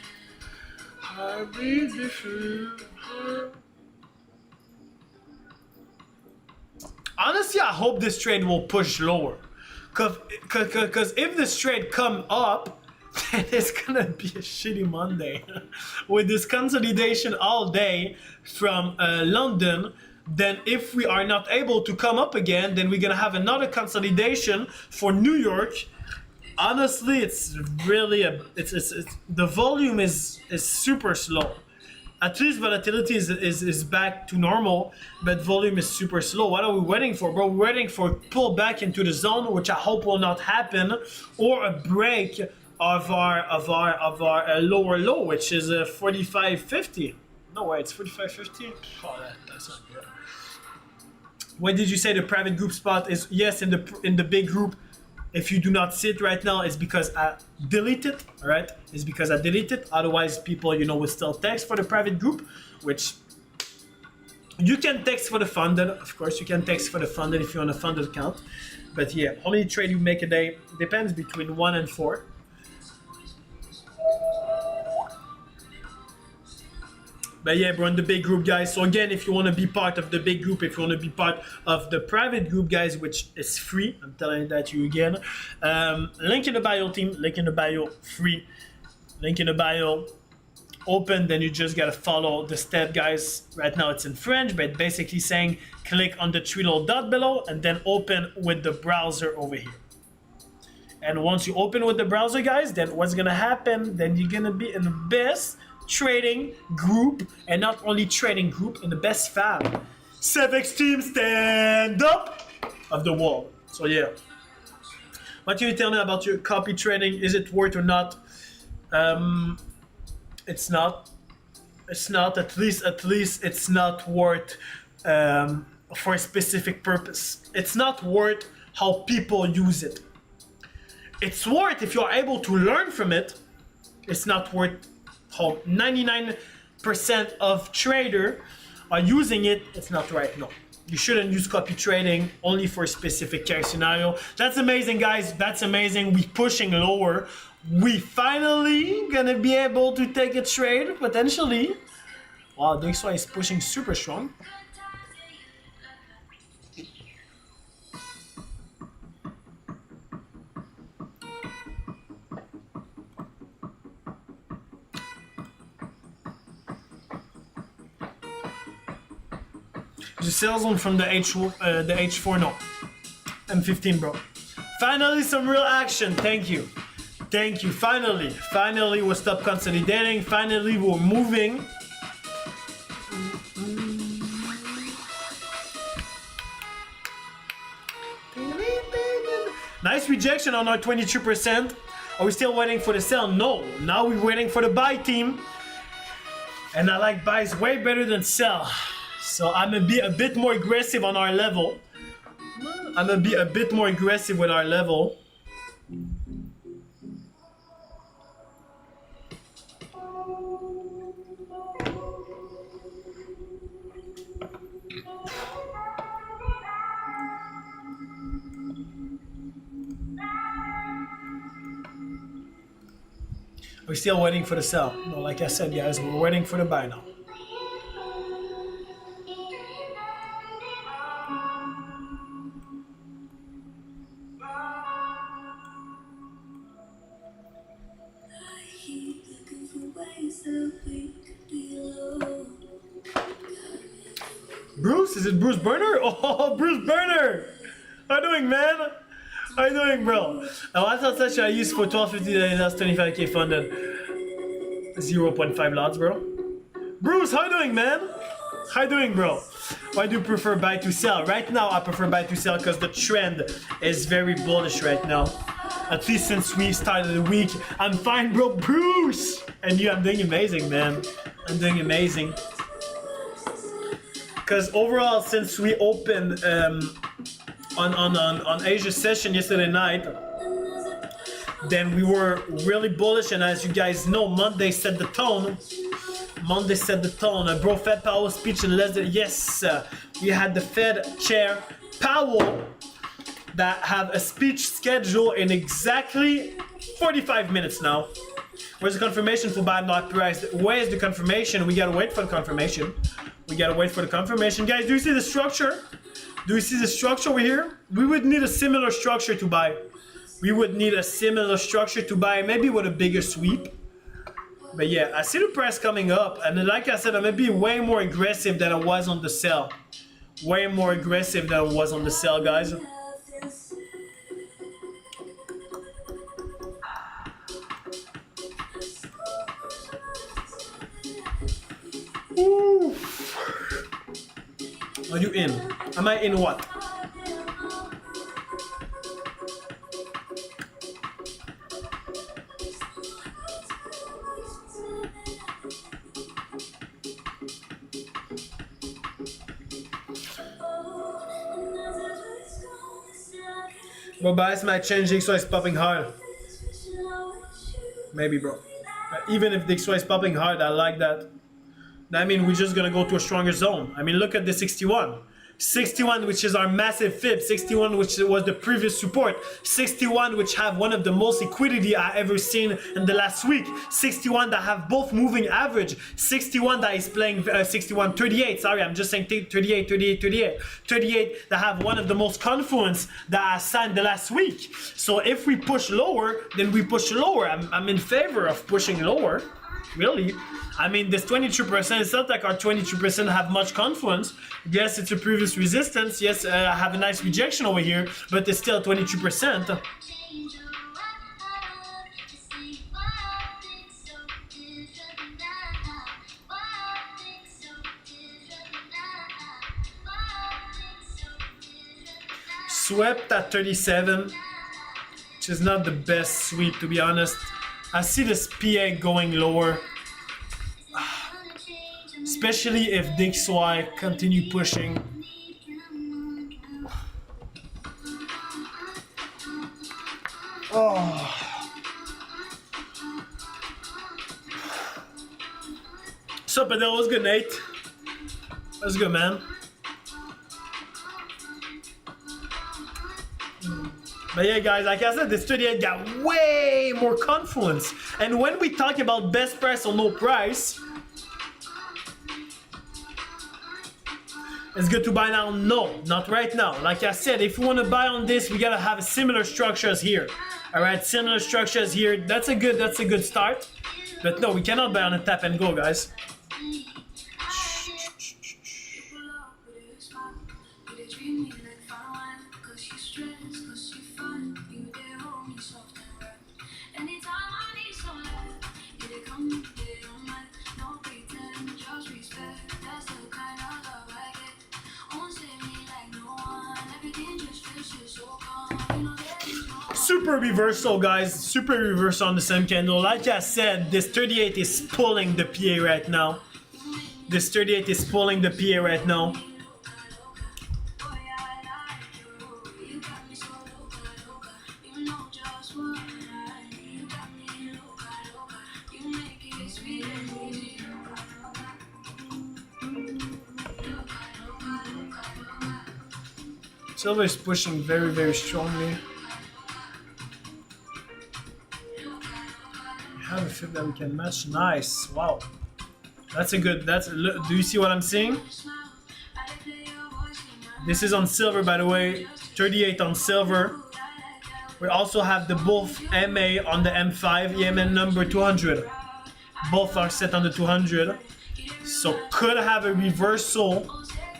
Speaker 1: Honestly, I hope this trade will push lower, cause if this trade come up, then it's gonna be a shitty Monday with this consolidation all day from London. Then if we are not able to come up again, then we're gonna have another consolidation for New York honestly, it's really it's the volume is super slow. At least volatility is back to normal, but volume is super slow. What are we waiting for, bro? We're waiting for pull back into the zone, which I hope will not happen, or a break of our lower low, which is 45.50. No way, it's 45.50. Oh, that's not good. What did you say the private group spot is? Yes, in the big group. If you do not see it right now, it's because I deleted it, all right? It's because I deleted it. Otherwise, people, you know, will still text for the private group, which you can text for the funded. Of course, you can text for the funded if you're on a funded account. But yeah, how many trades you make a day depends between 1 and 4. But yeah, bro, in the big group, guys. So again, if you want to be part of the big group, if you want to be part of the private group, guys, which is free, I'm telling that to you again. Link in the bio, team. Link in the bio, free. Link in the bio, open. Then you just gotta follow the step, guys. Right now it's in French, but basically saying click on the 3 little dot below and then open with the browser over here. And once you open with the browser, guys, then what's gonna happen? Then you're gonna be in the best trading group, and not only trading group, in the best fam CFX team stand up of the world. So yeah, what can you tell me about your copy trading? Is it worth or not? It's not at least it's not worth for a specific purpose. It's not worth how people use it. It's worth if you're able to learn from it. It's not worth how 99% of traders are using it. It's not right. No, you shouldn't use copy trading only for a specific case scenario. That's amazing, guys. That's amazing. We pushing lower. We finally gonna be able to take a trade potentially. Wow, DXY is pushing super strong. The sales zone from the H4, no. M15, bro. Finally, some real action. Thank you. Thank you. Finally, we'll stop consolidating. Finally, we're moving. Nice rejection on our 22%. Are we still waiting for the sell? No. Now we're waiting for the buy, team. And I like buys way better than sell. So I'm gonna be a bit more aggressive on our level. I'm gonna be a bit more aggressive with our level. We're still waiting for the sell. No, like I said, guys, we're waiting for the buy now. Bruce? Is it Bruce Burner? Oh, Bruce Burner! How you doing, man? How you doing, bro? I thought that I used for 1250, that's 25k funded. 0.5 lots, bro. Bruce, how you doing, man? How you doing, bro? Why do you prefer buy to sell? Right now, I prefer buy to sell because the trend is very bullish right now. At least since we started the week. I'm fine, bro. Bruce! And you, I'm doing amazing, man. I'm doing amazing. Because overall, since we opened on Asia session yesterday night, then we were really bullish, and as you guys know, Monday set the tone. Monday set the tone. Bro, Fed Powell speech in less than, yes, we had the Fed Chair Powell that have a speech scheduled in exactly 45 minutes now. Where's the confirmation for buy not price? Where's the confirmation? We gotta wait for the confirmation. We gotta wait for the confirmation. Guys, do you see the structure? Do you see the structure over here? We would need a similar structure to buy. We would need a similar structure to buy, maybe with a bigger sweep. But yeah, I see the price coming up, and like I said, I'm gonna be way more aggressive than I was on the sell. Way more aggressive than I was on the sell, guys. Are you in? Am I in what? Bro, bias might change. XY is popping hard. Maybe, bro. But even if the XY is popping hard, I like that. I mean, we're just gonna go to a stronger zone. I mean, look at the 61. 61, which is our massive fib. 61, which was the previous support. 61, which have one of the most liquidity I ever seen in the last week. 61 that have both moving average. 61 that is playing 61, 38. Sorry, I'm just saying 38, 38, 38. 38 that have one of the most confluence that I signed the last week. So if we push lower, then we push lower. I'm in favor of pushing lower. Really. I mean, this 22%, it's not like our 22% have much confluence. Yes, it's a previous resistance. Yes, I have a nice rejection over here, but it's still 22%. Swept at 37, which is not the best sweep, to be honest. I see this PA going lower. Especially if DXY continue pushing. Oh. So, but that was good, Nate. That was good, man. But yeah, guys, like I said, this 38 got way more confluence. And when we talk about best price or no price, it's good to buy now? No, not right now. Like I said, if you want to buy on this, we gotta have a similar structure as here. All right, similar structure as here. That's a good start. But no, we cannot buy on a tap and go, guys. Super reversal, guys. Super reversal on the same candle. Like I said, this 38 is pulling the PA right now. This 38 is pulling the PA right now. Silver is pushing very, very strongly. Have a fib that we can match. Nice. Wow. That's a good. Do you see what I'm seeing? This is on silver, by the way. 38 on silver. We also have the both MA on the M5, EMA number 200. Both are set on the 200. So could have a reversal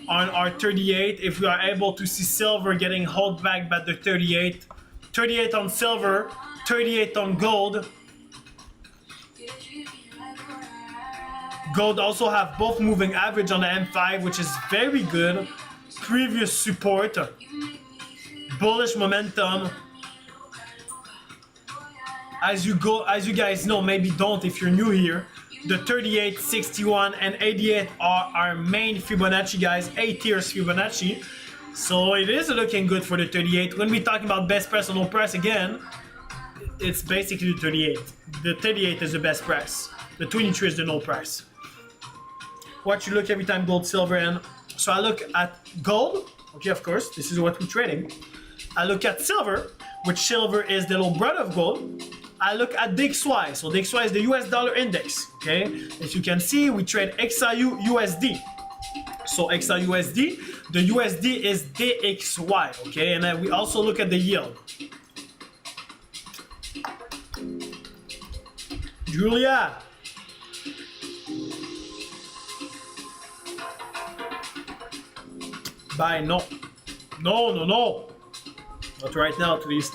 Speaker 1: on our 38 if we are able to see silver getting held back by the 38. 38 on silver, 38 on gold. Gold also have both moving average on the M5, which is very good. Previous support. Bullish momentum. As you guys know, maybe don't if you're new here. The 38, 61, and 88 are our main Fibonacci, guys. 8 tiers Fibonacci. So it is looking good for the 38. When we talk about best price or no price again, it's basically the 38. The 38 is the best price. The 23 is the no price. What you look every time gold, silver, and so I look at gold. Okay, of course, this is what we're trading. I look at silver, which silver is the little brother of gold. I look at DXY. So DXY is the US dollar index. Okay, as you can see, we trade XIU USD. So XIUSD, the USD is DXY. Okay, and then we also look at the yield. Julia. Buy, no. No, no, no. Not right now, at least.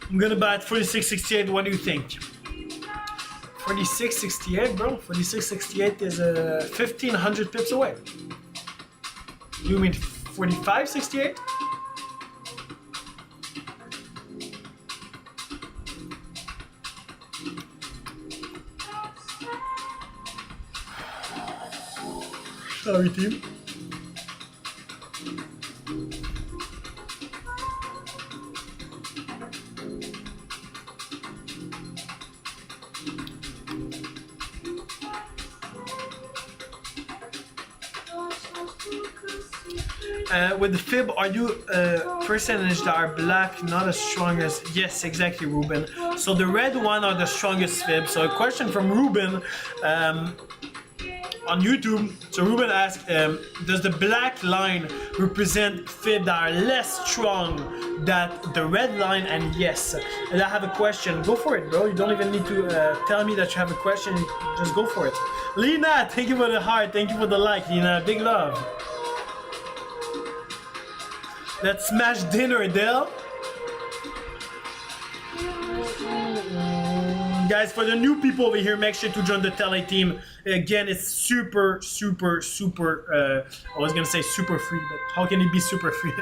Speaker 1: I'm gonna buy at 46.68. What do you think? 46.68, bro. 46.68 is 1,500 pips away. You mean 45.68? Sorry, team. With the fib, are you percentage that are black, not as strong as... Yes, exactly, Ruben. So the red one are the strongest fib. So a question from Ruben on YouTube. So Ruben asked, does the black line represent fib that are less strong than the red line? And yes. And I have a question. Go for it, bro. You don't even need to tell me that you have a question. Just go for it. Lena, thank you for the heart. Thank you for the like, Lena. Big love. Let's smash dinner, Adele. Guys, for the new people over here, make sure to join the Tele team. Again, it's super, I was gonna say super free, but how can it be super free?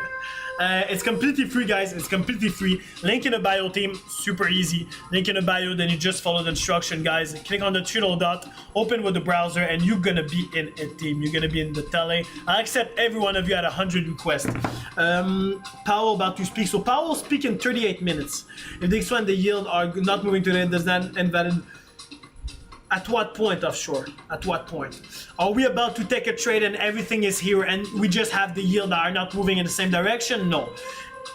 Speaker 1: It's completely free, guys. It's completely free. Link in the bio, team. Super easy. Link in the bio, then you just follow the instruction, guys. Click on the triple dot, open with the browser, and you're gonna be in a team. You're gonna be in the Tele. I accept every one of you at 100 requests. Powell about to speak. So Powell will speak in 38 minutes. If the X1 and the yield are not moving today, does that invalid? At what point offshore? At what point? Are we about to take a trade and everything is here and we just have the yield that are not moving in the same direction? No.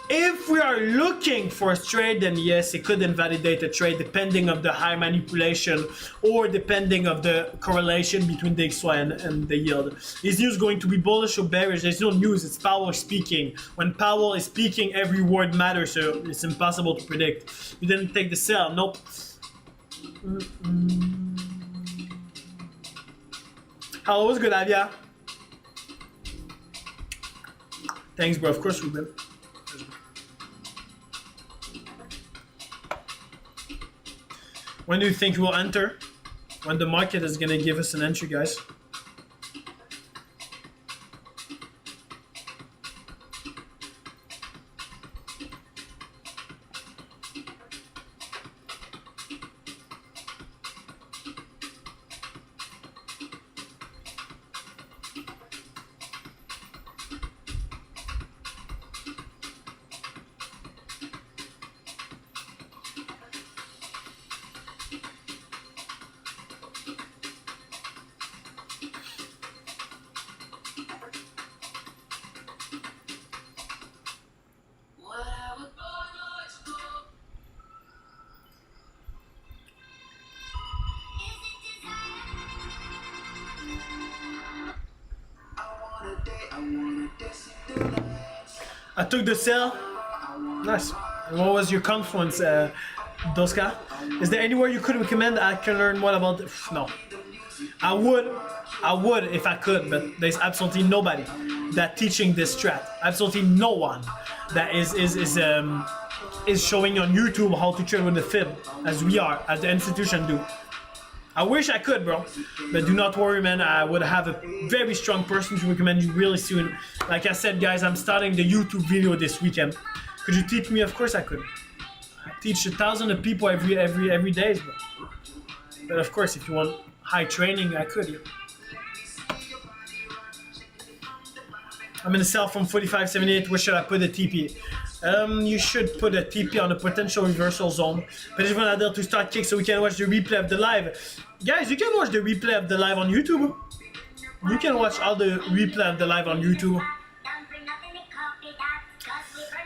Speaker 1: If we are looking for a trade, then yes, it could invalidate a trade depending of the high manipulation or depending of the correlation between the XY and the yield. Is news going to be bullish or bearish? There's no news, it's Powell speaking. When Powell is speaking, every word matters, so it's impossible to predict. You didn't take the sell, nope. Hello, what's good, Avia? Thanks, bro. Of course, Ruben. When do you think we'll enter? When the market is gonna give us an entry, guys? I took the sell. Nice. And what was your confluence, Doska? Is there anywhere you could recommend I can learn more about? No. I would if I could, but there's absolutely nobody that teaching this strat. Absolutely no one that is showing on YouTube how to trade with the fib, as we are, as the institution do. I wish I could, bro, but do not worry, man. I would have a very strong person to recommend you really soon. Like I said, guys, I'm starting the YouTube video this weekend. Could you teach me? Of course I could. I teach 1,000 of people every day, bro. But of course, if you want high training, I could. Yeah. I'm gonna sell from 45.78. Where should I put the TP? You should put a TP on a potential reversal zone. But if you want Adele to start kick so we can watch the replay of the live. Guys, you can watch the replay of the live on YouTube. You can watch all the replay of the live on YouTube.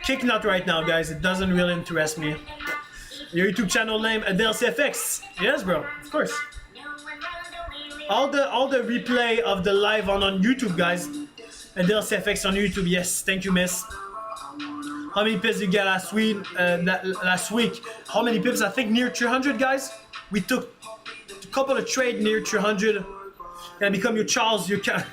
Speaker 1: Kick not right now, guys. It doesn't really interest me. Your YouTube channel name, AdelCFX. Yes, bro. Of course. All the replay of the live on YouTube, guys. AdelCFX on YouTube. Yes, thank you, miss. How many pips did you get last week? How many pips? I think near 300, guys. We took a couple of trades near 300. Can I become your Charles? You can.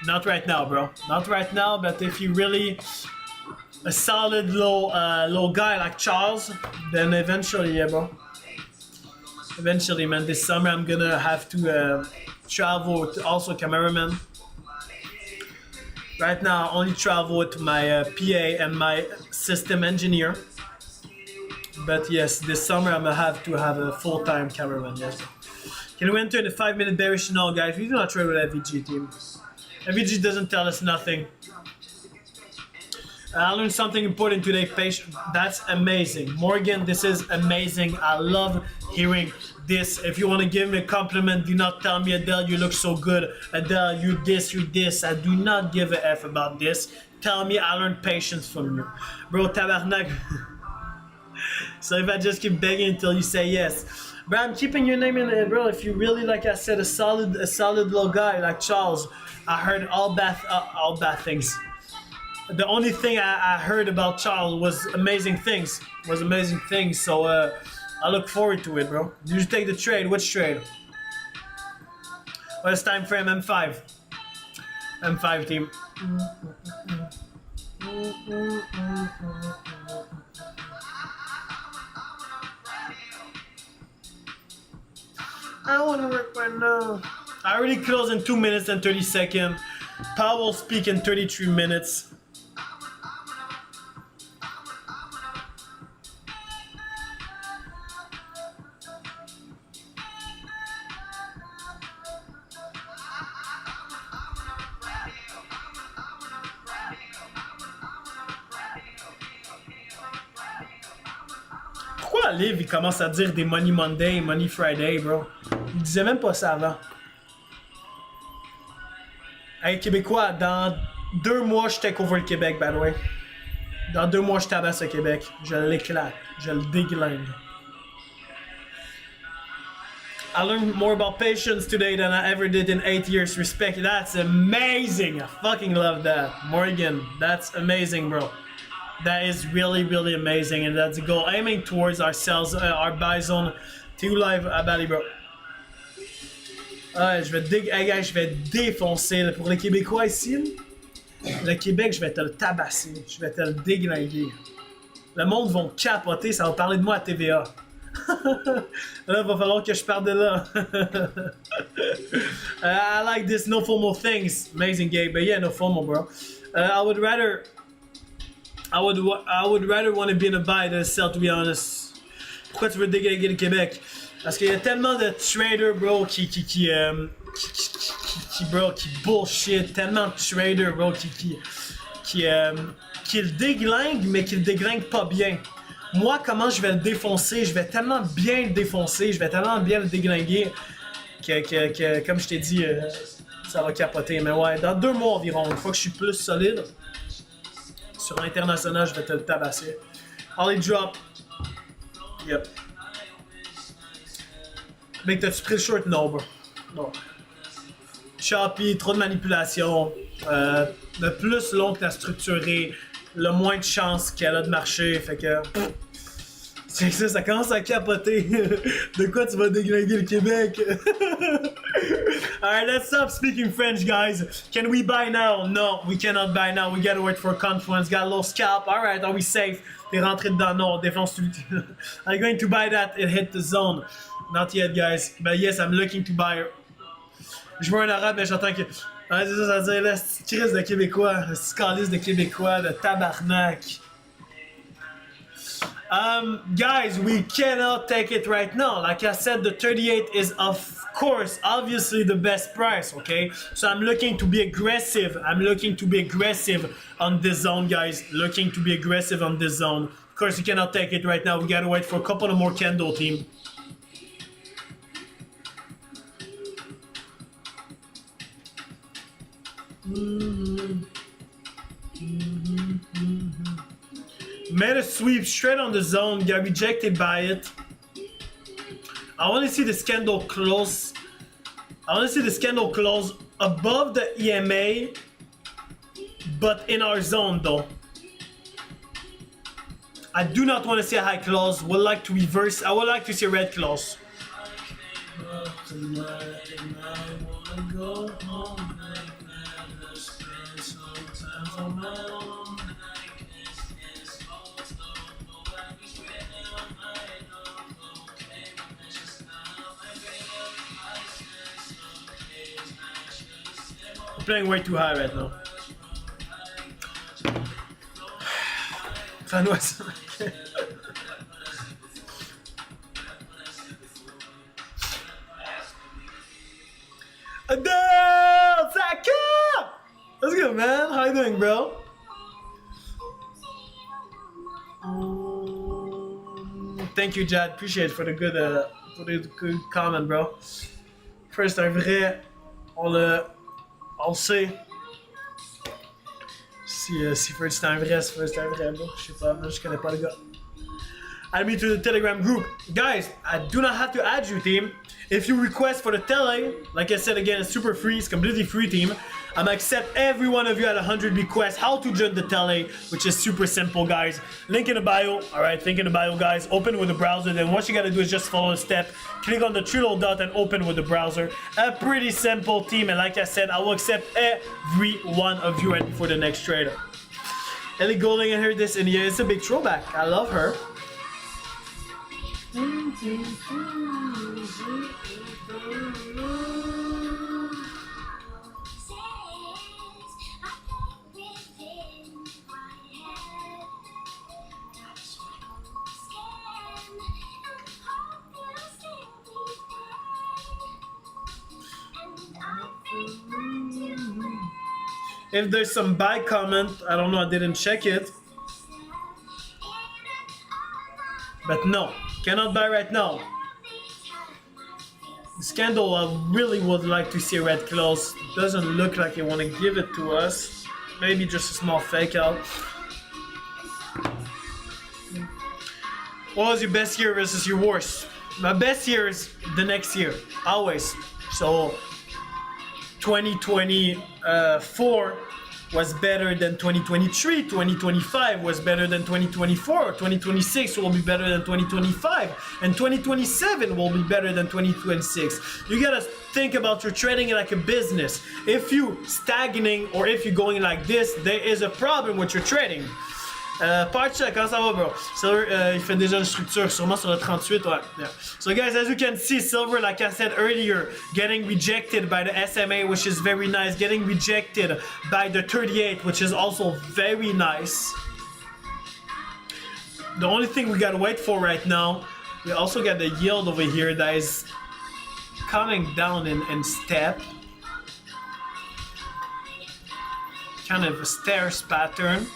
Speaker 1: Not right now, bro. Not right now, but if you really a solid low guy like Charles, then eventually, yeah, bro. Eventually, man. This summer, I'm gonna have to travel with also cameraman. Right now, I only travel with my PA and my system engineer. But yes, this summer I'm gonna have to have a full-time cameraman. Yes. Can we enter in the 5-minute bearish? No, guys, we do not trade with FVG team. FVG doesn't tell us nothing. I learned something important today, patient. That's amazing. Morgan, this is amazing. I love hearing this. If you want to give me a compliment, do not tell me, Adele, you look so good. Adele, you this. I do not give a F about this. Tell me I learned patience from you. Bro, tabarnak. So if I just keep begging until you say yes. Bro, I'm keeping your name in it, bro. If you really, like I said, a solid little guy like Charles, I heard all bad things. The only thing I heard about Charles was amazing things. So I look forward to it, bro. Did you take the trade? Which trade? What's time frame? M5. M5 team. I wanna work right now. I already closed in 2 minutes and 30 seconds. Powell will speak in 33 minutes. Pourquoi Liv il commence à dire des Money Monday, Money Friday, bro? Il disait même pas ça avant. Hey, Québécois, dans 2 mois, je take over le Québec, by the way. Dans 2 mois, je tabasse le Québec. Je l'éclate. Je le déglingue. I learned more about patience today than I ever did in 8 years. Respect. That's amazing. I fucking love that. Morgan, that's amazing, bro. That is really, really amazing. And that's a goal. Aiming towards ourselves, our buy zone. T'es où live à Bali, bro? Ouais, je vais défoncer. Là. Pour les Québécois ici, le Québec, je vais te le tabasser. Je vais te le déglinguer. Le monde va capoter, ça va parler de moi à TVA. Là, il va falloir que je parte de là. I like this no formal things. Amazing game, but yeah, no formal, bro. I would rather want to be in a buy than a sell, to be honest. Pourquoi tu veux déglinguer le Québec? Parce qu'il y a tellement de traders, bro, qui bullshit. Tellement de traders, bro, qui le déglinguent, mais qui le déglinguent pas bien. Moi, comment je vais le défoncer? Je vais tellement bien le défoncer, je vais tellement bien le déglinguer que comme je t'ai dit, ça va capoter. Mais ouais, dans 2 mois environ, une fois que je suis plus solide, sur l'international, je vais te le tabasser. Holly drop. Yep. Mec, t'as-tu pris le short? Non, bro. Non. Choppy, trop de manipulation. Le plus long que t'as structuré, le moins de chances qu'elle a de marcher. Fait que. C'est ça, ça commence à capoter. De quoi tu vas déglinguer le Québec? Alright, let's stop speaking French, guys. Can we buy now? No, we cannot buy now. We gotta wait for confluence. Got a little scalp. Alright, are we safe? T'es rentré dedans. Non, défense tout. I'm going to buy that. It hit the zone. Not yet, guys. But yes, I'm looking to buy. Je vois un arabe, mais j'entends que. Ah, c'est ça, ça veut dire là, c'est crise de Québécois. C'est calice de Québécois, de tabarnak. Guys, we cannot take it right now. Like I said, the 38 is of course, obviously the best price, okay? So I'm looking to be aggressive. On this zone, guys. Looking to be aggressive on this zone. Of course, you cannot take it right now. We gotta wait for a couple of more candle, team. Made a sweep straight on the zone, got rejected by it. I want to see this candle close. Above the EMA, but in our zone though. I do not want to see a high close. Would like to reverse. I would like to see a red close. I'm playing way too high right now. AdelCFX! That's good, man. How you doing, bro? Thank you, Jad. Appreciate it for the good comment, bro. First, un vrai, on le sait. Si First c'est un vrai, si First c'est un vrai, bro. Je sais pas, moi je connais pas le gars. Add me to the Telegram group. Guys, I do not have to add you, team. If you request for the tele, like I said again, it's super free, it's completely free, team. I'm gonna accept every one of you at 100 requests how to join the tele, which is super simple, guys. Link in the bio, alright, link in the bio, guys. Open with the browser, then what you gotta do is just follow the step. Click on the three little dot and open with the browser. A pretty simple, team, and like I said, I will accept every one of you ready for the next trader. Ellie Golding, I heard this, and yeah, it's a big throwback. I love her. If there's some buy comment, I don't know, I didn't check it. But no, cannot buy right now. This candle, I really would like to see a red close. Doesn't look like they want to give it to us. Maybe just a small fake out. What was your best year versus your worst? My best year is the next year, always. So 2024 was better than 2023, 2025 was better than 2024, 2026 will be better than 2025, and 2027 will be better than 2026. You gotta think about your trading like a business. If you stagnating or if you're going like this, there is a problem with your trading. Parcheck, comment ça va, bro? Silver, il fait déjà une structure, sûrement sur le 38, ouais. Yeah. So guys, as you can see, Silver, like I said earlier, getting rejected by the SMA, which is very nice. Getting rejected by the 38, which is also very nice. The only thing we gotta wait for right now, we also got the yield over here that is coming down in step. Kind of a stairs pattern.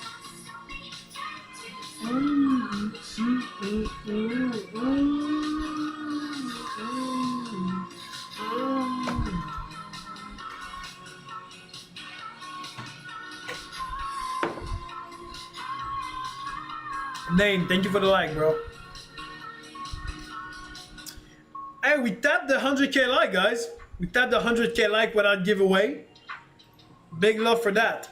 Speaker 1: Name, thank you for the like, bro. Hey, we tapped the 100k like, guys. We tapped the 100k like without giveaway. Big love for that.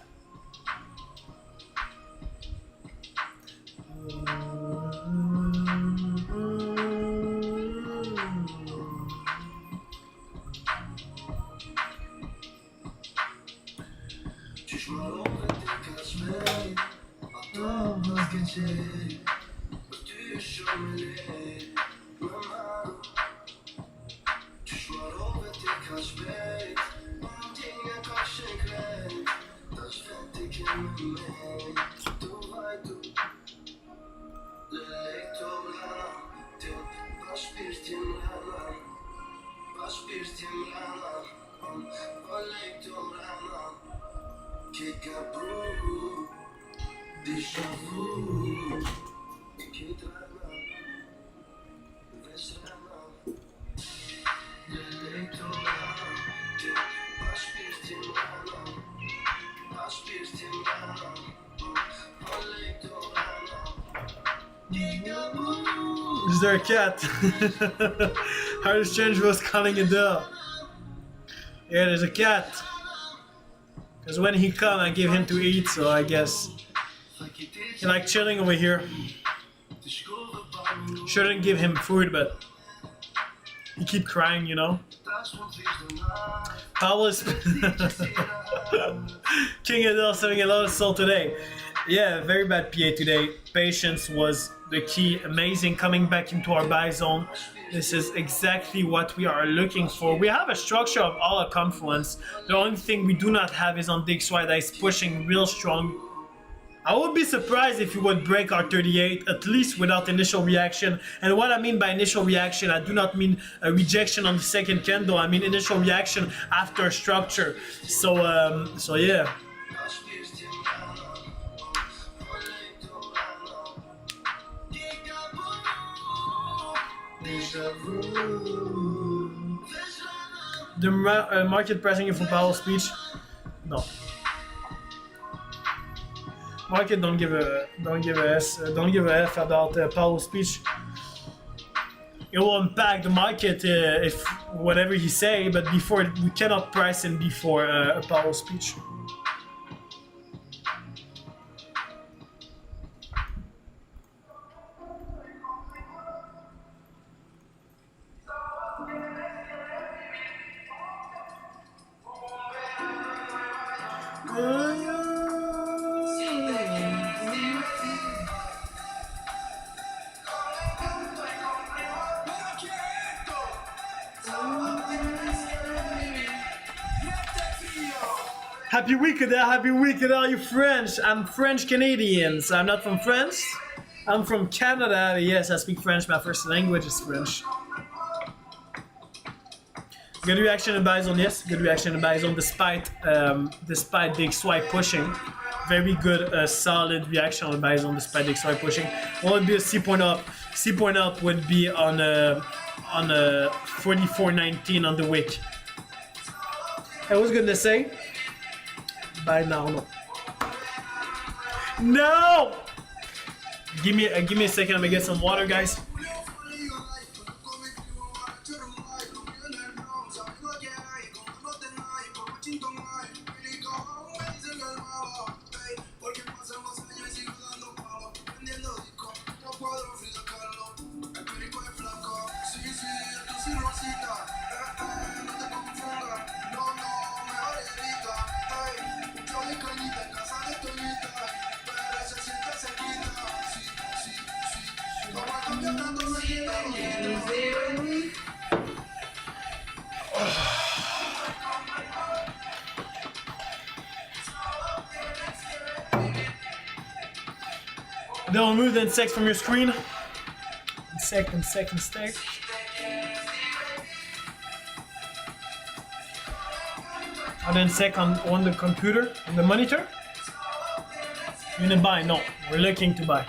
Speaker 1: Is there a cat? Hardest change was calling Adele. Yeah, there's a cat. Because when he come, I give him to eat, so I guess he like chilling over here. Shouldn't give him food, but he keep crying, you know. was King Adele having a lot of soul today. Yeah, very bad PA today. Patience was the key. Amazing coming back into our buy zone. This is exactly what we are looking for. We have a structure of all our confluence. The only thing we do not have is on DXY that is pushing real strong. I would be surprised if we would break our 38, at least without initial reaction. And what I mean by initial reaction, I do not mean a rejection on the second candle. I mean initial reaction after structure. So yeah. The market pressing you for power speech? No. Market don't give a F about power speech. It will impact the market if whatever he say, but before we cannot price him before a power speech. Happy week, Adele, you French. I'm French Canadians. I'm not from France. I'm from Canada. Yes, I speak French. My first language is French. Good reaction in Bison, yes. Good reaction in Bison despite Big Swipe pushing. Very good, solid reaction on Bison despite Big Swipe pushing. What would be a C point up? C point up would be on 44.19 on the wick. I was gonna say. By now, no. No! Give me a second. I'm gonna get some water, guys. Don't move the insect from your screen. Insect. An insect on the computer, on the monitor. You're gonna buy? No, we're looking to buy.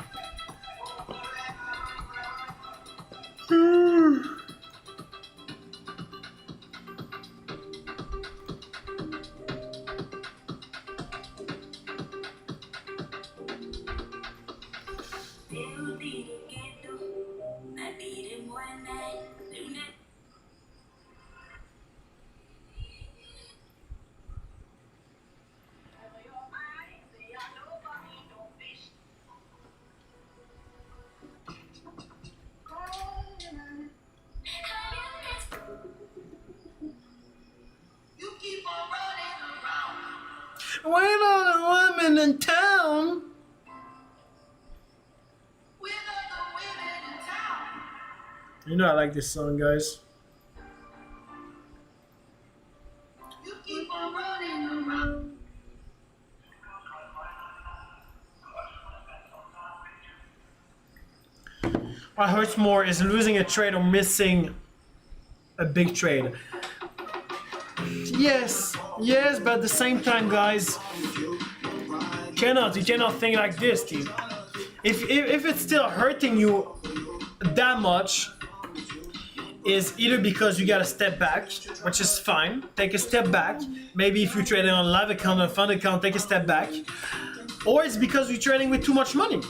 Speaker 1: Wait on a woman in town. You know I like this song, guys. What hurts more is losing a trade or missing a big trade. Yes, but at the same time, guys, you cannot think like this, team. If it's still hurting you that much, is either because you gotta step back, which is fine, take a step back. Maybe if you're trading on a live account or a fund account, take a step back. Or it's because you're trading with too much money.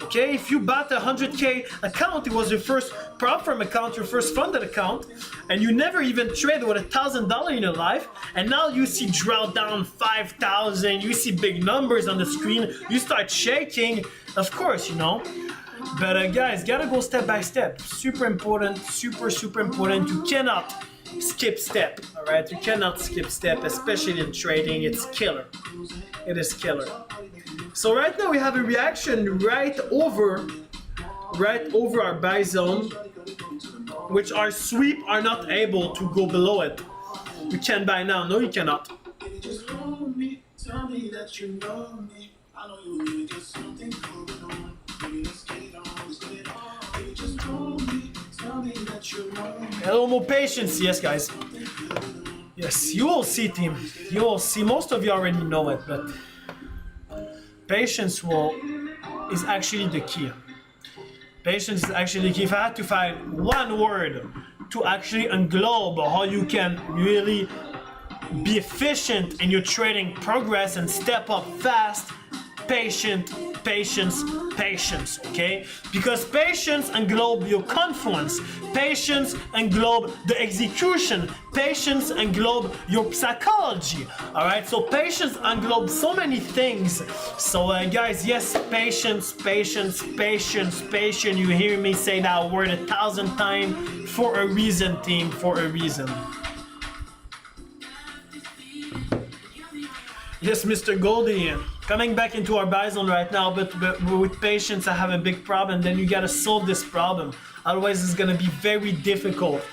Speaker 1: Okay, if you bought a 100K account, it was your first prop firm account, your first funded account, and you never even traded with $1,000 in your life, and now you see drought down 5,000, you see big numbers on the screen, you start shaking, of course, you know. But guys, gotta go step by step. Super important, super important. skip step. All right, you cannot skip step, especially in trading. It's killer. It is killer. So right now we have a reaction right over our buy zone, which our sweep are not able to go below it. You can buy now. No, you cannot. A little more patience, yes, guys. Yes, you will see, team. You will see. Most of you already know it, but patience is actually the key. Patience is actually the key. If I had to find one word to actually englobe how you can really be efficient in your trading progress and step up fast, patience, okay? Because patience englobe your confluence, patience englobe the execution, patience englobe your psychology, all right? So patience englobes so many things. So guys, yes, patience. You hear me say that word 1,000 times for a reason, team, for a reason. Yes, Mr. Goldie, coming back into our buy zone right now, but with patience I have a big problem. Then you gotta solve this problem. Otherwise it's gonna be very difficult.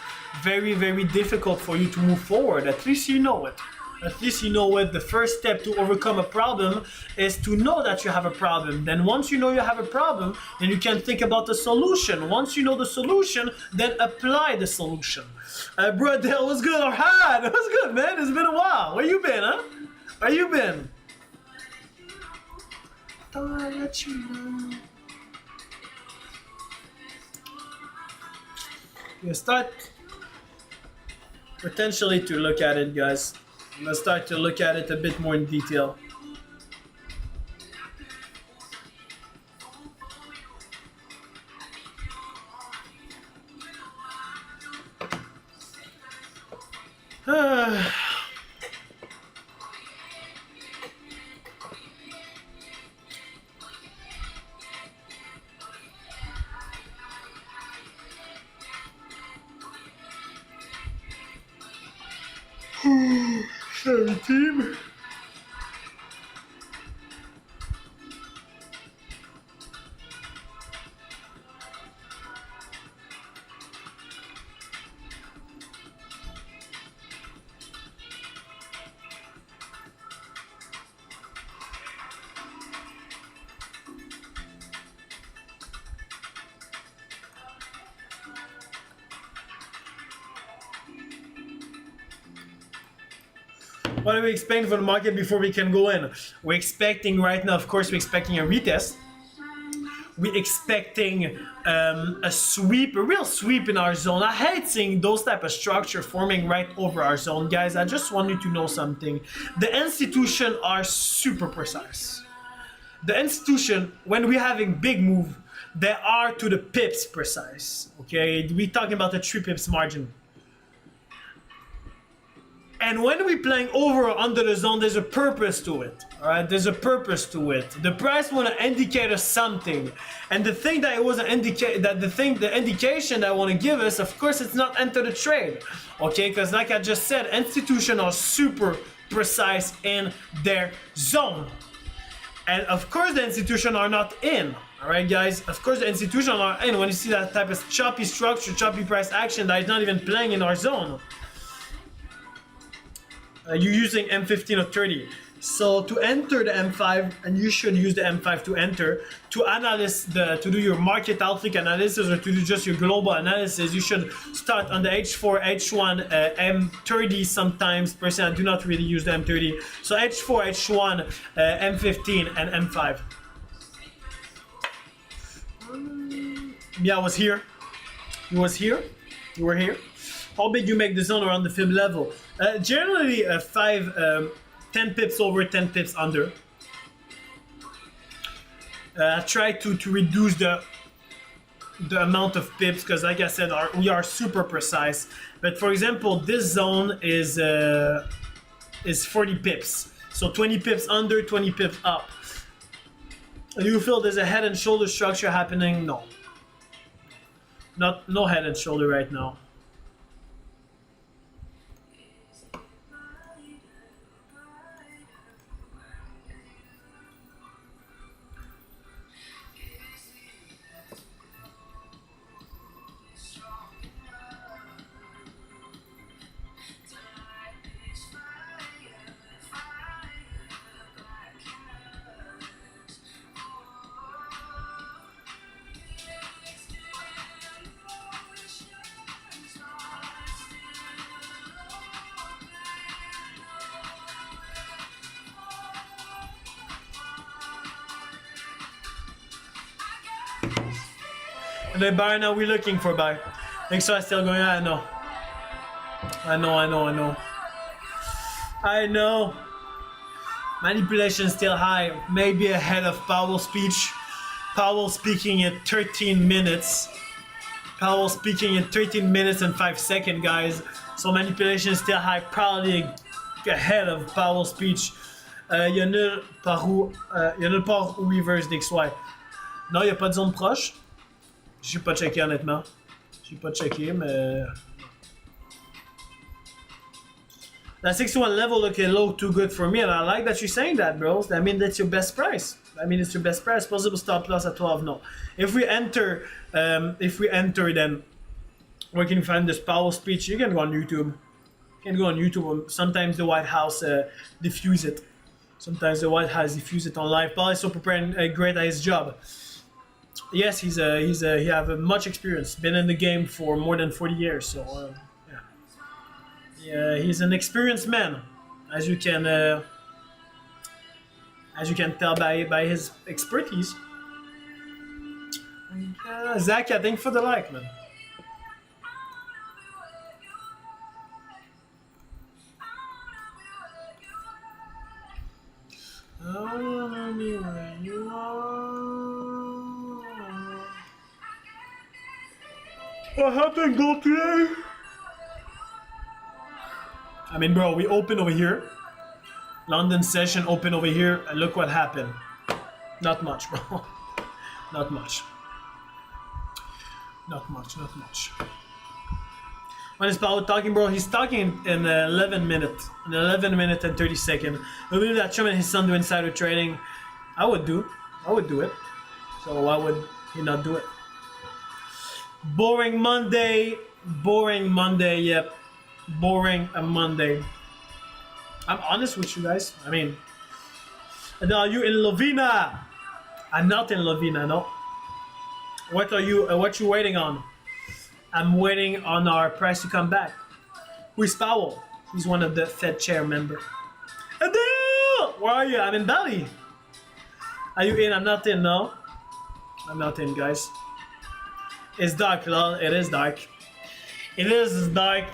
Speaker 1: Very, very difficult for you to move forward. At least you know it. At least you know it. The first step to overcome a problem is to know that you have a problem. Then once you know you have a problem, then you can think about the solution. Once you know the solution, then apply the solution. Bro, that was good. Alright, that was good, man. It's been a while. Where you been, huh? Where you been? Thought I'd let you know. You start potentially to look at it, guys. Let's start to look at it a bit more in detail. Sorry, team. What are we expecting for the market before we can go in? We're expecting right now, of course, we're expecting a retest. We're expecting a sweep, a real sweep in our zone. I hate seeing those type of structure forming right over our zone. Guys, I just want you to know something. The institution are super precise. The institution, when we're having big move, they are to the pips precise. Okay, we're talking about the 3 pips margin. And when we're playing over or under the zone, there's a purpose to it. All right, there's a purpose to it. The price want to indicate us something, and the thing that it was the indication that I want to give us, of course, it's not enter the trade. Okay, because like I just said, institutions are super precise in their zone, and of course the institutions are not in. All right, guys. Of course the institutions are in. When you see that type of choppy structure, choppy price action that is not even playing in our zone. You're using M15 or 30. So to enter the M5, and you should use the M5 to enter, to do your market outlook analysis or to do just your global analysis, you should start on the H4, H1, M30 sometimes. Personally, I do not really use the M30. So H4, H1, M15, and M5. Yeah, I was here. You was here. You were here. How big you make the zone around the fib level? Generally 10 pips over, 10 pips under. I try to reduce the amount of pips because, like I said, we are super precise. But for example, this zone is 40 pips. So 20 pips under, 20 pips up. Do you feel there's a head and shoulder structure happening? No. No head and shoulder right now. And the buy now we're looking for buy. Think so I still going, I know. I know. Manipulation still high, maybe ahead of Powell speech. Powell speaking at 13 minutes. Powell speaking in 13 minutes and 5 seconds, guys. So manipulation is still high, probably ahead of Powell speech. Il y a nulle part où reverse d'XY. Non, il n'y a pas de zone proche. Je n'ai pas checké honnêtement. Je n'ai pas checké, mais. That 61 level looking low too good for me, and I like that you're saying that, bro. I mean, that's your best price. I mean, it's your best price. Possible stop loss at 12. No. If we enter, then where can you find this Powell speech? You can go on YouTube. You can go on YouTube. Sometimes the White House diffuse it. Sometimes the White House diffuse it on live. Powell is so prepared and great at his job. Yes, he have much experience. Been in the game for more than 40 years. So. Yeah, he's an experienced man, as you can tell by his expertise. Zach, I think for the like, man. What happened, gold today? I mean, bro, we open over here. London session open over here, and look what happened. Not much, bro. Not much. Not much. When is Powell talking, bro? He's talking in 11 minutes. In 11 minutes and 30 seconds. I believe that Trump and his son do insider trading. I would do it. So why would he not do it? Boring Monday, yep. Boring a Monday. I'm honest with you guys. I mean, are you in Lovina? I'm not in Lovina, no. What you waiting on? I'm waiting on our price to come back. Who is Powell? He's one of the Fed chair member. Adele! Where are you? I'm in Bali. Are you in? I'm not in, no. I'm not in, guys. It's dark, lol. It is dark. It is dark.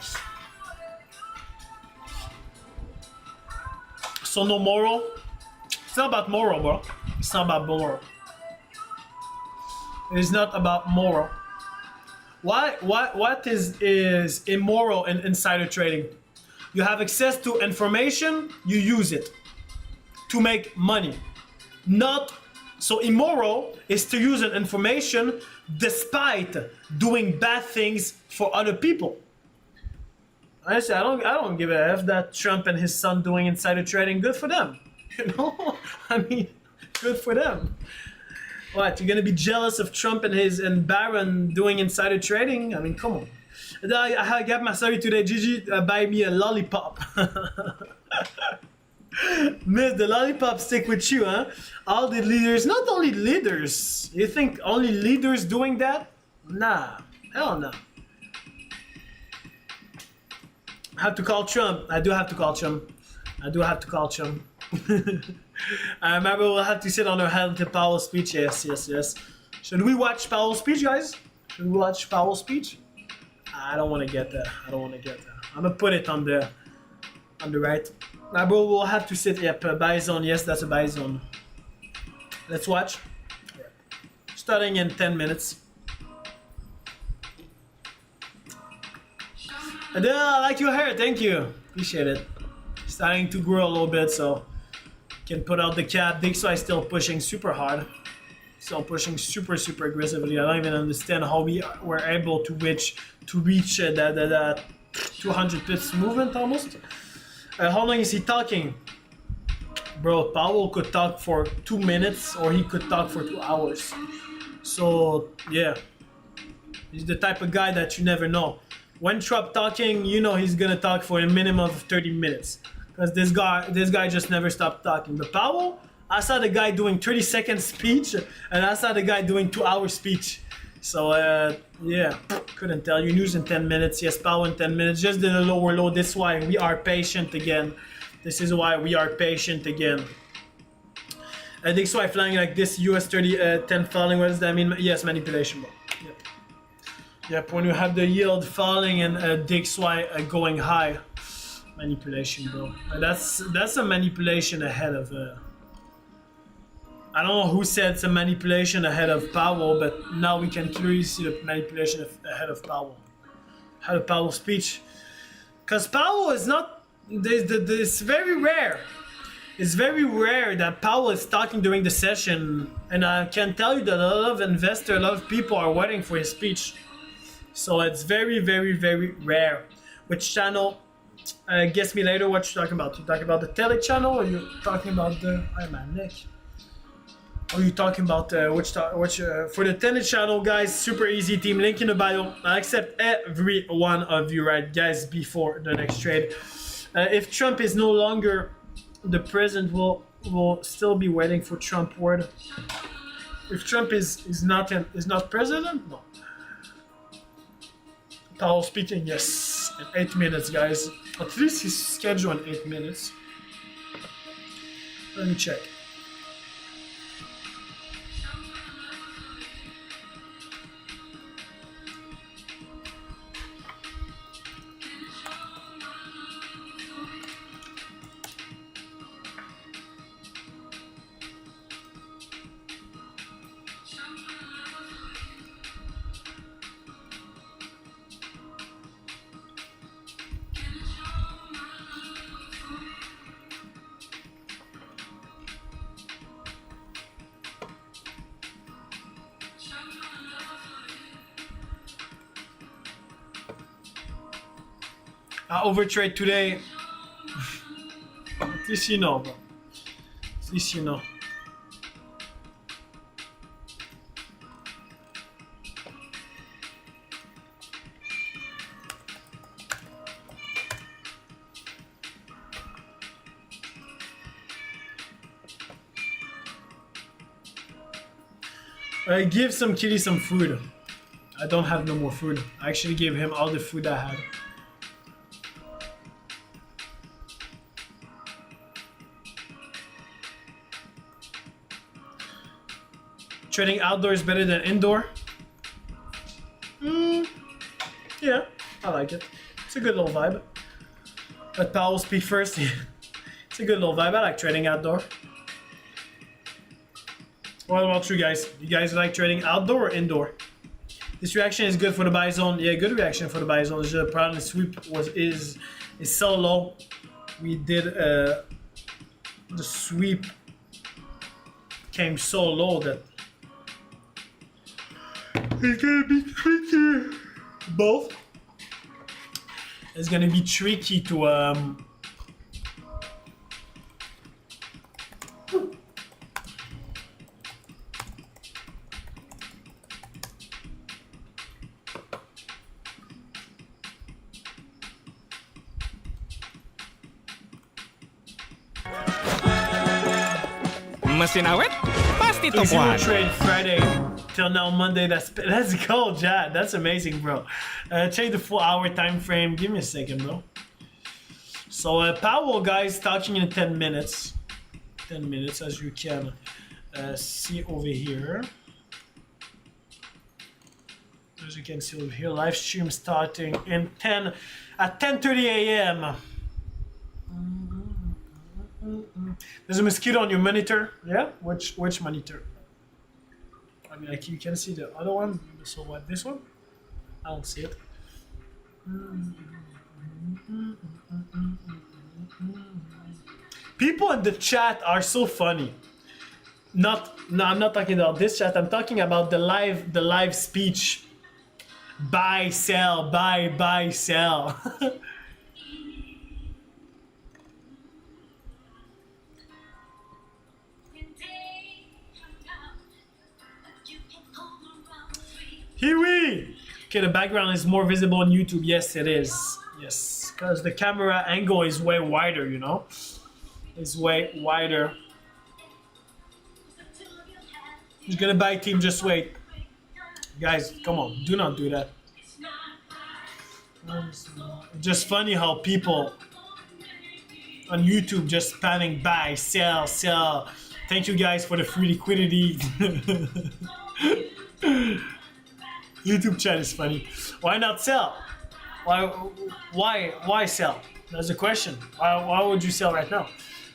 Speaker 1: So no moral. It's not about moral, bro. It's not about moral. It is not about moral. What is immoral in insider trading? You have access to information, you use it to make money. Not so immoral is to use an information despite doing bad things for other people. Honestly, I don't give a F that Trump and his son doing insider trading. Good for them. You know? I mean, good for them. What, you're gonna be jealous of Trump and Barron doing insider trading? I mean, come on. I got my salary today. Gigi, buy me a lollipop. Miss, the lollipop stick with you, huh? All the leaders, not only leaders. You think only leaders doing that? Nah, hell no. I have to call Trump. I do have to call Trump. I remember we'll have to sit on our head to Powell's speech. Yes. Should we watch Powell's speech, guys? Should we watch Powell's speech? I don't want to get that. I'm gonna put it on the right. My bro will have to sit. Yep, buy zone. Yes, that's a buy zone. Let's watch. Starting in 10 minutes. Adele, I like your hair. Thank you. Appreciate it. Starting to grow a little bit, so can put out the cap. Dixo is still pushing super hard. Still pushing super aggressively. I don't even understand how we were able to reach that 200 pips movement almost. How long is he talking? Bro, Powell could talk for 2 minutes or he could talk for 2 hours. So yeah, he's the type of guy that you never know. When Trump talking, you know he's gonna talk for a minimum of 30 minutes. Because this guy just never stopped talking. But Powell, I saw the guy doing 30-second speech, and I saw the guy doing 2-hour speech. So yeah, couldn't tell you. News in 10 minutes. Yes, Powell in 10 minutes. Just did a lower low. That's why we are patient again. This is why we are patient again. I think so. I flying like this US 30 10 falling. What does that mean? Yes, manipulation, bro. Yep. Yep, when you have the yield falling and DXY going high. Manipulation, bro. That's a manipulation ahead of... I don't know who said it's a manipulation ahead of Powell, but now we can clearly see the manipulation ahead of Powell. Ahead of Powell's speech. Because Powell is not... It's very rare. It's very rare that Powell is talking during the session, and I can tell you that a lot of investors, a lot of people are waiting for his speech. So it's very, very, very rare. Which channel? Guess me later what you're talking about. You talking about the tele channel, or you talking about the... Hi, man, Nick. Or you talking about which for the tele channel, guys? Super easy team. Link in the bio. I accept every one of you, right, guys? Before the next trade. If Trump is no longer the president, will still be waiting for Trump word. If Trump is not president, no. Powell speaking, yes, in 8 minutes, guys. At least he's scheduled in 8 minutes. Let me check. I overtrade today. At least you know, bro. At least you know. I give some kitty some food. I don't have no more food. I actually gave him all the food I had. Trading outdoor is better than indoor. Yeah, I like it. It's a good little vibe. Let Powell speak first. It's a good little vibe. I like trading outdoor. What about you guys? You guys like trading outdoor or indoor? This reaction is good for the buy zone. Yeah, good reaction for the buy zone. The problem sweep is so low. We did the sweep came so low that it's gonna be tricky. Both. It's gonna be tricky to
Speaker 3: Mesin awet pasti
Speaker 1: Easy
Speaker 3: topoan.
Speaker 1: trade Friday till now Monday. Let's go, Jad. That's amazing, bro. Change the 4 hour time frame. Give me a second, bro. So Powell, guys, talking in 10 minutes. 10 minutes, as you can see over here. As you can see over here, live stream starting in at 10:30 a.m. There's a mosquito on your monitor. Yeah? Which monitor? I mean, like, you can see the other one. So what? This one? I don't see it. People in the chat are so funny. No, I'm not talking about this chat. I'm talking about the live speech. Buy, sell, buy, sell. Here. Okay, the background is more visible on YouTube. Yes, it is. Yes, because the camera angle is way wider, you know? It's way wider. Who's gonna buy team? Just wait. Guys, come on. Do not do that. Just funny how people on YouTube just spamming buy, sell, sell. Thank you guys for the free liquidity. YouTube chat is funny. Why not sell? Why sell? That's the question. Why would you sell right now?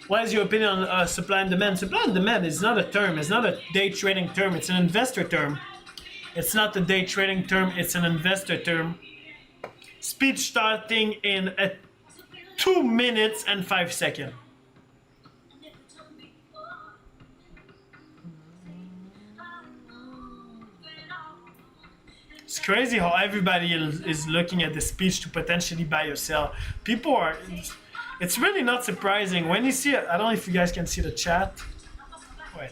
Speaker 1: What is your opinion on supply and demand? Supply and demand is not a term. It's not a day trading term. It's an investor term. It's not a day trading term. It's an investor term. Speech starting in 2 minutes and 5 seconds. It's crazy how everybody is looking at the speech to potentially buy or sell. People are... It's really not surprising. When you see it, I don't know if you guys can see the chat. Wait.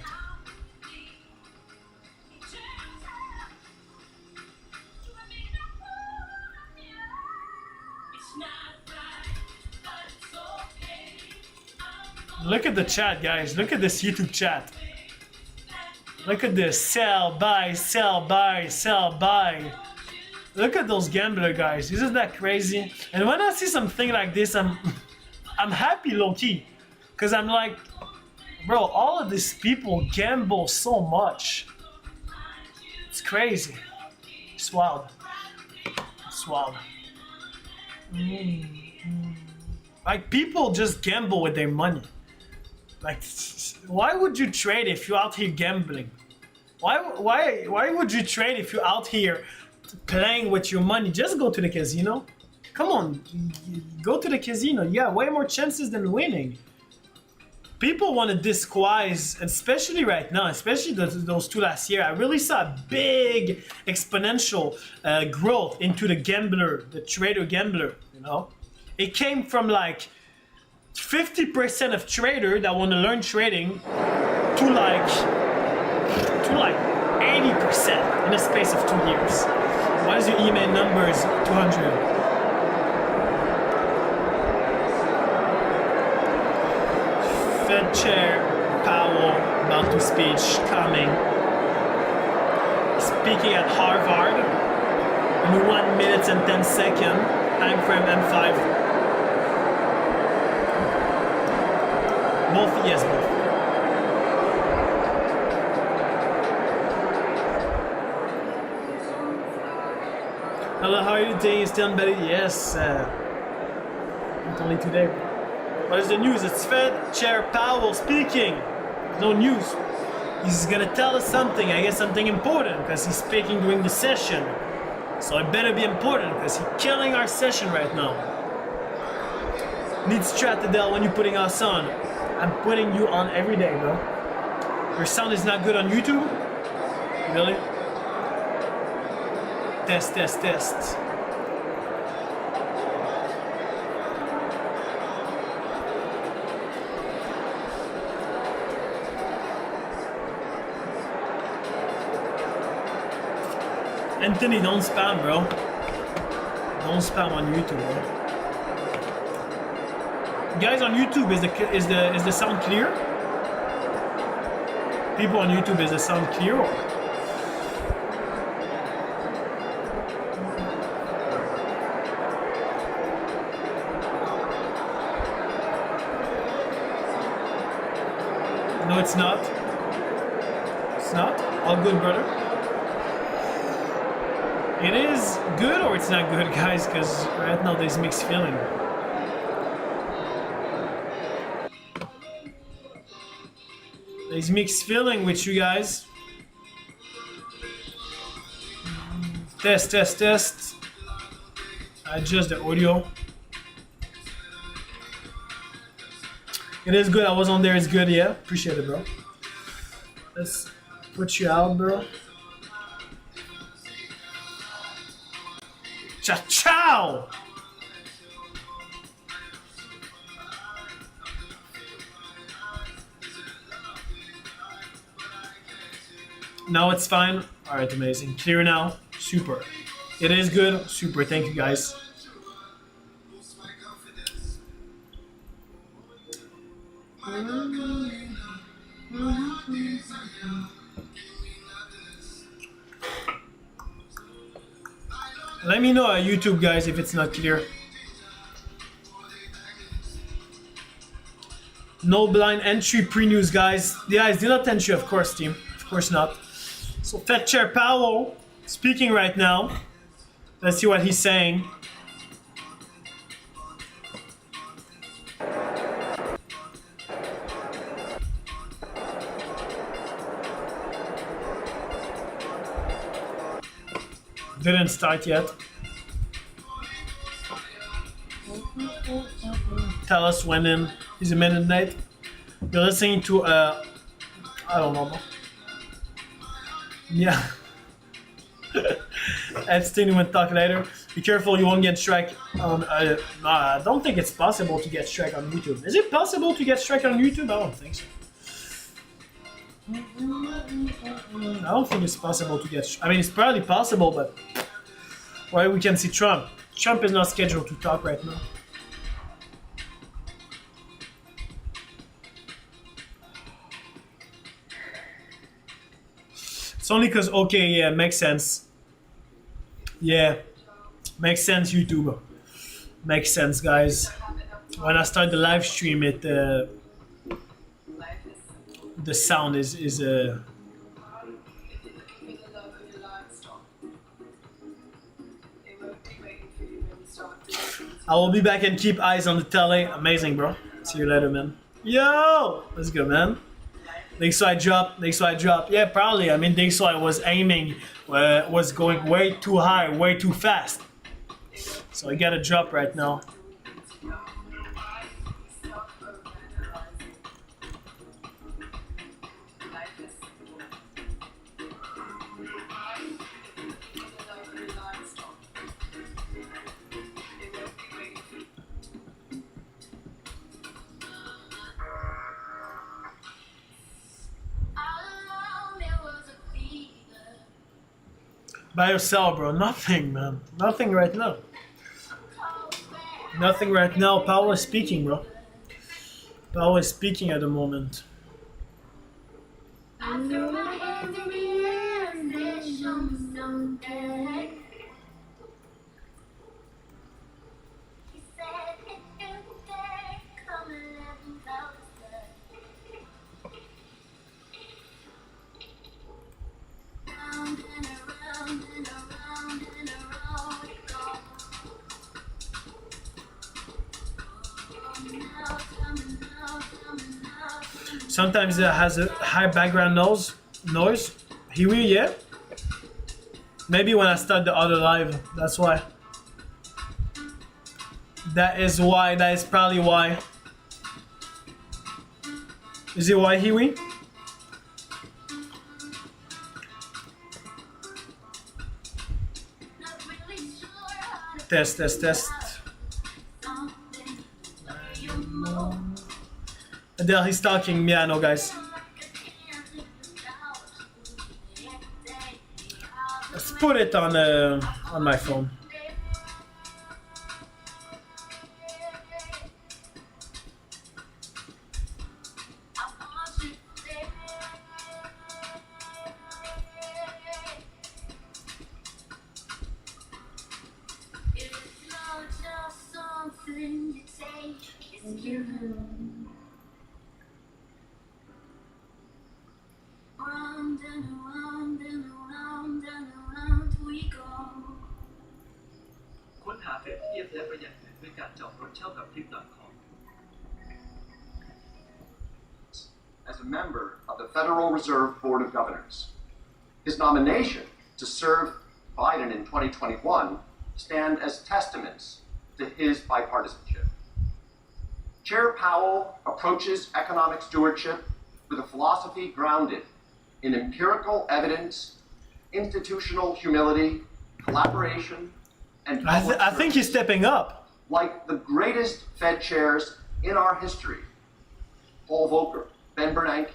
Speaker 1: Look at the chat, guys. Look at this YouTube chat. Look at this. Sell, buy, sell, buy, sell, buy. Look at those gambler guys. Isn't that crazy? And when I see something like this, I'm happy low-key. Because I'm like, bro, all of these people gamble so much. It's crazy. It's wild. It's wild. Like, people just gamble with their money. Like, why would you trade if you're out here gambling? Why would you trade if you're out here playing with your money? Just go to the casino. Come on, go to the casino. You have way more chances than winning. People want to disguise, especially right now, especially those two last year. I really saw a big exponential growth into the gambler, the trader gambler, you know? It came from like 50% of trader that want to learn trading to like 80% in the space of 2 years. What is your email numbers? 200. Fed Chair Powell about to speech coming. Speaking at Harvard in 1 minute and 10 seconds. Time frame M5. Both, yes, both. Hello, how are you doing? Still better? Yes. Not only today. What is the news? It's Fed Chair Powell speaking. No news. He's gonna tell us something. I guess something important because he's speaking during the session. So it better be important because he's killing our session right now. Need strat, Adele, when you're putting us on. I'm putting you on every day, bro. Your sound is not good on YouTube? Really? Test, test, test. Anthony, don't spam, bro. Don't spam on YouTube, bro. Guys on YouTube, is the sound clear? People on YouTube, is the sound clear? Or? No, it's not. It's not. All good, brother. It is good or it's not good, guys, because right now there's mixed feeling. There's mixed feeling with you guys. Test, test, test. Adjust the audio. It is good. I was on there. It's good. Yeah. Appreciate it, bro. Let's put you out, bro. Ciao, ciao. Now it's fine. All right, amazing. Clear now. Super. It is good. Super. Thank you, guys. Let me know on YouTube, guys, if it's not clear. No blind entry pre-news, guys. The guys did not entry, of course, team. Of course not. So Fed Chair Powell speaking right now. Let's see what he's saying. Didn't start yet. Tell us when in. He's a minute late. You're listening to I don't know. Yeah. Epstein will talk later. Be careful, you won't get strike on. I don't think it's possible to get strike on YouTube. Is it possible to get strike on YouTube? I don't think so. I don't think it's possible to get. I mean, it's probably possible, but well, we can see Trump. Trump is not scheduled to talk right now. It's only because, okay, yeah, makes sense. Yeah, makes sense, YouTube. Makes sense, guys. When I start the live stream, the sound is I will be back and keep eyes on the tele. Amazing, bro. See you later, man. Yo! Let's go, man. Lakeside drop, Lakeside drop. Yeah, probably. I mean, Lakeside was aiming, was going way too high, way too fast. So I got a drop right now. Buy or sell, bro? Nothing, man. Nothing right now. Nothing right now. Powell is speaking, bro. Powell is speaking at the moment. Sometimes it has a high background noise. Here we, yeah. Maybe when I start the other live, that's why. That is why. That is probably why. Is it why, Hiwi? Test, test, test. Adele, he's talking. Yeah, no, guys. Let's put it on my phone.
Speaker 4: As a member of the Federal Reserve Board of Governors. His nomination to serve Biden in 2021 stand as testaments to his bipartisanship. Chair Powell approaches economic stewardship with a philosophy grounded in empirical evidence, institutional humility, collaboration, and
Speaker 1: I think he's stepping up.
Speaker 4: Like the greatest Fed chairs in our history, Paul Volcker, Ben Bernanke,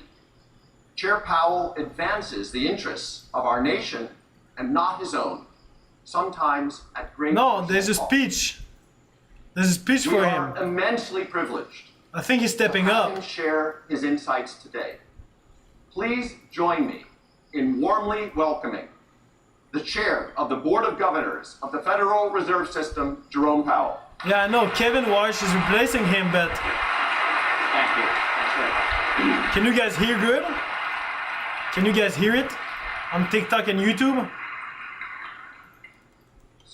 Speaker 4: Chair Powell advances the interests of our nation and not his own, sometimes at great
Speaker 1: No, there's a speech. There's a speech for him.
Speaker 4: We are immensely privileged.
Speaker 1: I think he's stepping
Speaker 4: to have
Speaker 1: up.
Speaker 4: him share his insights today. Please join me in warmly welcoming the chair of the Board of Governors of the Federal Reserve System, Jerome Powell.
Speaker 1: Yeah, I know Kevin Walsh is replacing him, but
Speaker 4: Thank you. That's right.
Speaker 1: can you guys hear good? Can you guys hear it on TikTok and YouTube?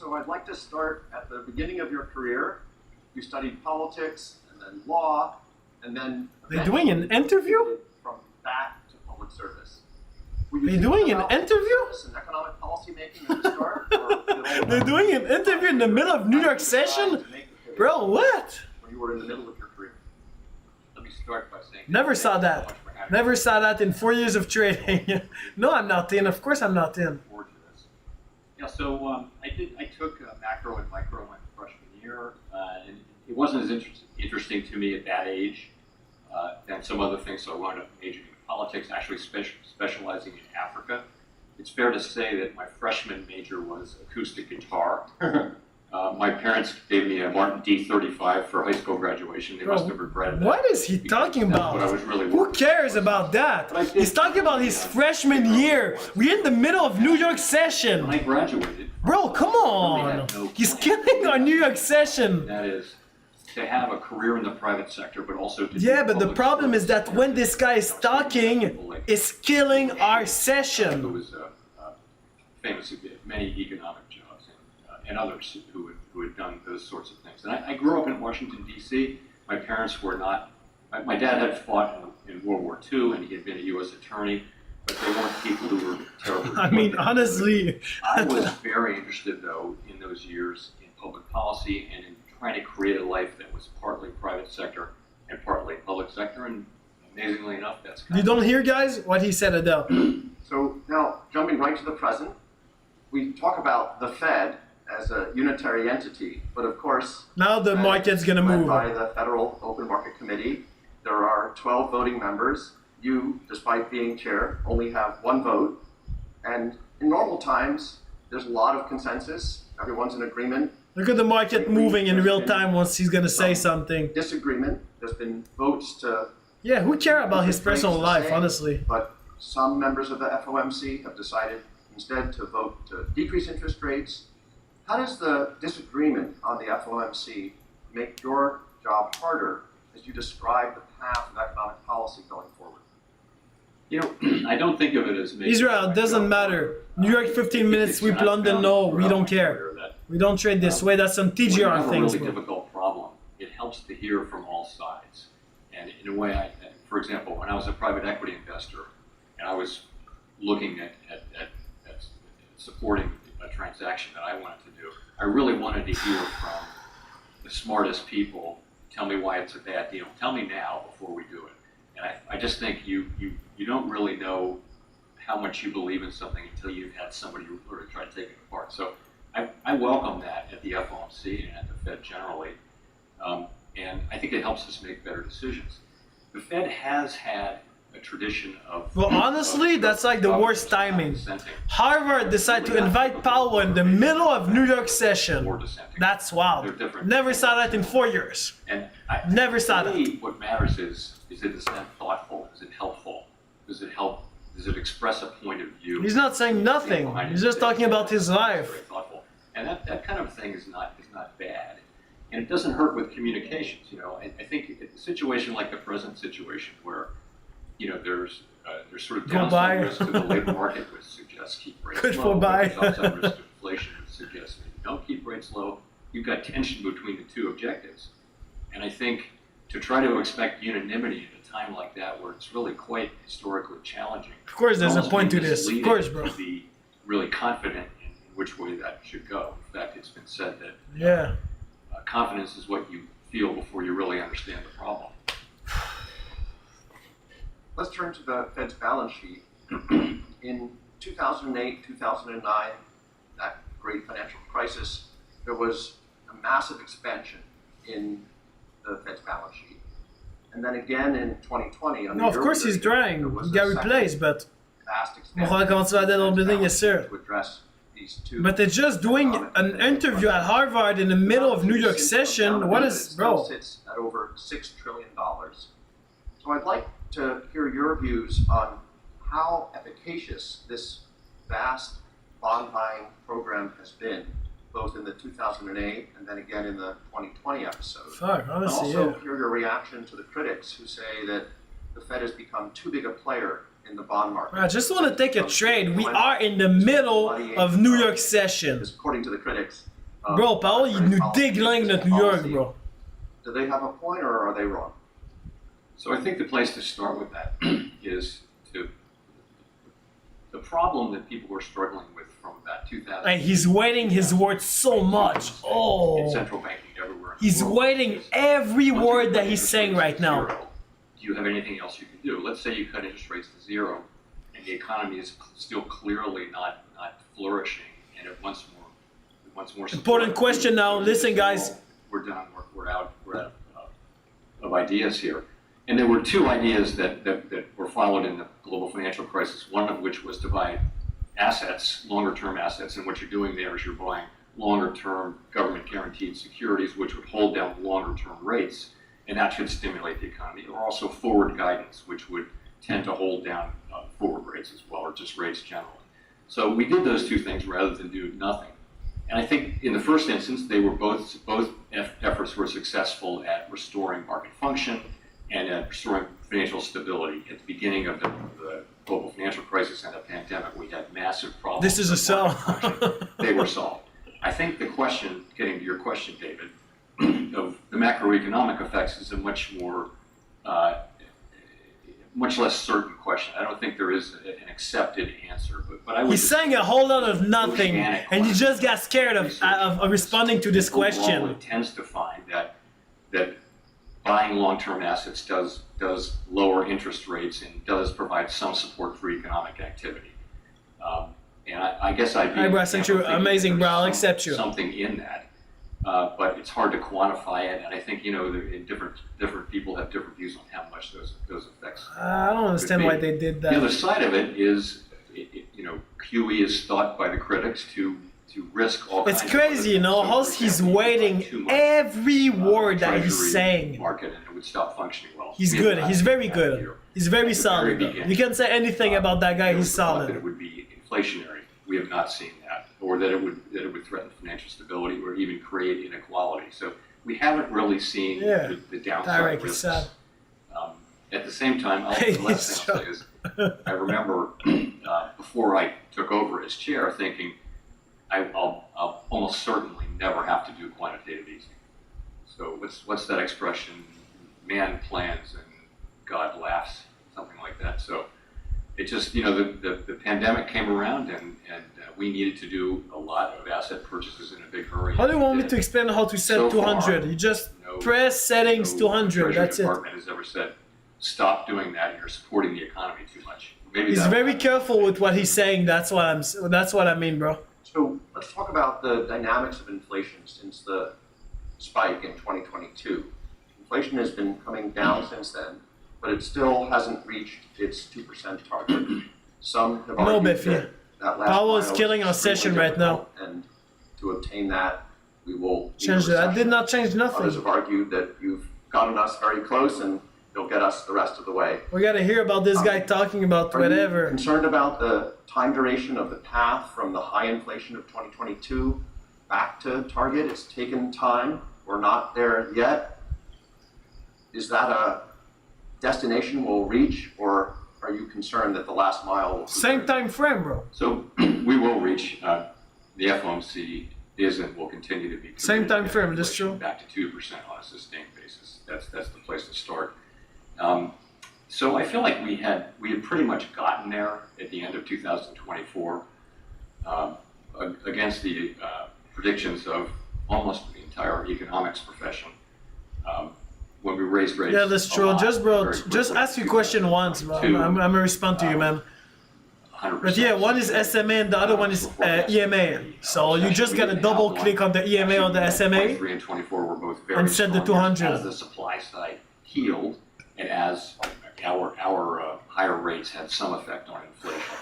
Speaker 4: So I'd like to start at the beginning of your career. You studied politics and then law, and then
Speaker 1: They're doing an interview?
Speaker 4: from that to public service.
Speaker 1: They're doing an interview?
Speaker 4: And economic policy making at the start? Or
Speaker 1: They're doing an interview in the middle of New York session? Bro, what?
Speaker 4: When you were in the middle of your career. Let me start by saying.
Speaker 1: Never saw that. Never saw that in 4 years of trading. No, I'm not in. Of course I'm not in.
Speaker 5: Yeah, so I took macro and micro my freshman year, and it wasn't as interesting to me at that age than some other things. So I wound up majoring in politics, actually specializing in Africa. It's fair to say that my freshman major was acoustic guitar. My parents gave me a Martin D35 for high school graduation. They must have regretted that.
Speaker 1: What is he talking about?
Speaker 5: What I was really
Speaker 1: Who cares about that? He's talking about his freshman year. We're in the middle of New York session.
Speaker 5: When I graduated,
Speaker 1: Bro, come on. He's killing our New York session.
Speaker 5: that is to have a career in the private sector, but also to
Speaker 1: Yeah,
Speaker 5: do
Speaker 1: but the
Speaker 5: public
Speaker 1: problem is
Speaker 5: service.
Speaker 1: that when this guy is talking, it's killing our
Speaker 5: Who
Speaker 1: session.
Speaker 5: was famous, many economic jobs, and others who had done those sorts of things. And I grew up in Washington, D.C. My parents were not, my dad had fought in World War II, and he had been a U.S. attorney, but they weren't people who were terribly.
Speaker 1: I mean, honestly.
Speaker 5: I was very interested, though, in those years in public policy and in trying to create a life that was partly private sector and partly public sector, and amazingly enough, that's kind
Speaker 1: You don't hear, guys, what he said, Adele.
Speaker 4: So now, jumping right to the present, we talk about the Fed as a unitary entity, but of course,
Speaker 1: Now the market's gonna
Speaker 4: led
Speaker 1: move.
Speaker 4: by the Federal Open Market Committee, there are 12 voting members. You, despite being chair, only have one vote. And in normal times, there's a lot of consensus. Everyone's in agreement.
Speaker 1: Look at the market moving in real time once he's gonna say something.
Speaker 4: Disagreement. There's been votes to.
Speaker 1: Yeah, who care about his personal life,
Speaker 4: Same,
Speaker 1: honestly?
Speaker 4: But some members of the FOMC have decided instead to vote to decrease interest rates. How does the disagreement on the FOMC make your job harder as you describe the path of economic policy going forward?
Speaker 5: You know, I don't think of it as making
Speaker 1: Israel, doesn't matter. New York 15 minutes sweep London, no, we don't care. We don't trade this way, that's some
Speaker 5: When you have
Speaker 1: TGR
Speaker 5: a
Speaker 1: things.
Speaker 5: really difficult problem, it helps to hear from all sides. And in a way, for example, when I was a private equity investor and I was looking at supporting a transaction that I wanted to do, I really wanted to hear from the smartest people. Tell me why it's a bad deal. Tell me now before we do it. And I just think you don't really know how much you believe in something until you've had somebody really try to take it apart. So I welcome that at the FOMC and at the Fed generally. And I think it helps us make better decisions. The Fed has had a tradition of.
Speaker 1: Well, honestly, that's like the worst timing. Harvard decided to invite Powell in the middle of New York session. That's wild. Never saw that in 4 years.
Speaker 5: And
Speaker 1: Never saw
Speaker 5: to
Speaker 1: that.
Speaker 5: me, what matters is it dissent thoughtful? Is it helpful? Does it help? Does it express a point of view?
Speaker 1: He's not saying nothing. He's just talking about his
Speaker 5: Very
Speaker 1: life.
Speaker 5: thoughtful. And that kind of thing is not bad. And it doesn't hurt with communications. You know, I think a situation like the present situation where, you know, there's sort of
Speaker 1: Goodbye.
Speaker 5: downside risk to the labor market, which suggests keep rates
Speaker 1: Good
Speaker 5: low.
Speaker 1: goodbye.
Speaker 5: There's upside risk to inflation, which suggests maybe don't keep rates low. You've got tension between the two objectives. And I think to try to expect unanimity at a time like that, where it's really quite historically challenging.
Speaker 1: Of course, there's a
Speaker 5: almost
Speaker 1: point to this. Of
Speaker 5: misleading
Speaker 1: course, bro.
Speaker 5: To be really confident in which way that should go. In fact, it's been said that
Speaker 1: Yeah.
Speaker 5: confidence is what you feel before you really understand the problem.
Speaker 4: Let's turn to the Fed's balance sheet. In 2008, 2009, that great financial crisis, there was a massive expansion in the Fed's balance sheet. And then again in 2020, under
Speaker 1: No, of
Speaker 4: your
Speaker 1: course he's
Speaker 4: leadership,
Speaker 1: trying.
Speaker 4: there was
Speaker 1: He got
Speaker 4: a second
Speaker 1: replaced, but
Speaker 4: vast
Speaker 1: on
Speaker 4: expansion
Speaker 1: va continuer à dans le
Speaker 4: of the
Speaker 1: building,
Speaker 4: Fed's
Speaker 1: yes
Speaker 4: balance
Speaker 1: sir.
Speaker 4: sheet to address these two.
Speaker 1: But they're just doing an interview at Harvard in the middle of New York session. What is, bro?
Speaker 4: It sits at over $6 trillion. So I'd like to hear your views on how efficacious this vast bond buying program has been, both in the 2008 and then again in the 2020 episode.
Speaker 1: Fuck,
Speaker 4: And
Speaker 1: honestly,
Speaker 4: also
Speaker 1: yeah.
Speaker 4: hear your reaction to the critics who say that the Fed has become too big a player in the bond market.
Speaker 1: I just want to take a trade. We are in the middle of New York session.
Speaker 4: According to the critics.
Speaker 1: Bro, Paul, il nous déglingue notre New York, bro.
Speaker 4: Do they have a point or are they wrong?
Speaker 5: So I think the place to start with that is the problem that people were struggling with from about 2000.
Speaker 1: And he's weighting his words so much.
Speaker 5: In
Speaker 1: Oh.
Speaker 5: central banking everywhere.
Speaker 1: He's weighting every word that he's saying right now.
Speaker 5: Do you have anything else you can do? Let's say you cut interest rates to zero, and the economy is still clearly not flourishing, and it wants more.
Speaker 1: Important question now. Listen, guys.
Speaker 5: We're done. We're out of ideas here. And there were two ideas that were followed in the global financial crisis, one of which was to buy assets, longer-term assets, and what you're doing there is you're buying longer-term government-guaranteed securities, which would hold down longer-term rates, and that should stimulate the economy. Or also forward guidance, which would tend to hold down forward rates as well, or just rates generally. So we did those two things rather than do nothing. And I think in the first instance, they were both efforts were successful at restoring market function and at restoring financial stability. At the beginning of the global financial crisis and the pandemic, we had massive problems.
Speaker 1: This is a sell.
Speaker 5: They were solved. I think the question, getting to your question, David, of the macroeconomic effects is a much less certain question. I don't think there is an accepted answer, but I would.
Speaker 1: He's saying a whole lot of nothing, and you just got scared of responding to this question.
Speaker 5: Overall, it tends to find that buying long-term assets does lower interest rates and does provide some support for economic activity. And I guess I'd be.
Speaker 1: Hey, bro, I think you're amazing, bro. I'll accept you.
Speaker 5: Something in that. But it's hard to quantify it, and I think different people have different views on how much those effects.
Speaker 1: I don't understand why they did that.
Speaker 5: The other side of it is, QE is thought by the critics to risk all.
Speaker 1: It's crazy, how he's weighting every word that he's saying.
Speaker 5: Market, and it would stop functioning well.
Speaker 1: He's good. He's very good. He's very solid. You can't say anything about that guy. He's solid.
Speaker 5: That it would be inflationary. We have not seen that, or that it would threaten financial stability, or even create inequality. So we haven't really seen the downside risks. At the same time, the last thing I'll say is, I remember before I took over as chair, thinking I'll almost certainly never have to do quantitative easing. So what's that expression? Man plans and God laughs, something like that. So. It just, the pandemic came around and we needed to do a lot of asset purchases in a big hurry.
Speaker 1: How do you want me to explain how to set 200? You just press settings 200, that's it.
Speaker 5: The Department has ever said, stop doing that, you're supporting the economy too much. Maybe
Speaker 1: he's very careful with what he's saying, that's what I mean, bro.
Speaker 4: So let's talk about the dynamics of inflation since the spike in 2022. Inflation has been coming down since then, but it still hasn't reached its 2% target. Some have argued that last
Speaker 1: Powell is killing our session right now.
Speaker 4: And to obtain that, we will
Speaker 1: change that. I did not change nothing.
Speaker 4: Others have argued that you've gotten us very close and you'll get us the rest of the way.
Speaker 1: We got to hear about this guy talking about whatever.
Speaker 4: Are you concerned about the time duration of the path from the high inflation of 2022 back to target? It's taken time. We're not there yet. Is that a destination we'll reach, or are you concerned that the last mile will...
Speaker 1: Same time frame, bro.
Speaker 5: So we will reach, the FOMC is and will continue to be...
Speaker 1: Same time frame, that's true.
Speaker 5: Back to 2% on a sustained basis. That's the place to start. So I feel like we had pretty much gotten there at the end of 2024 against the predictions of almost the entire economics profession. When we raised rates.
Speaker 1: Yeah, that's true. Just ask your question once, bro. I'm gonna respond to you, man.
Speaker 5: 100%.
Speaker 1: But yeah, one is SMA and the other one is EMA. So you just gotta double click on the EMA or the SMA
Speaker 5: 23 and 24 were both very
Speaker 1: and set the
Speaker 5: strong
Speaker 1: 200.
Speaker 5: as the supply side healed and as our higher rates had some effect on inflation.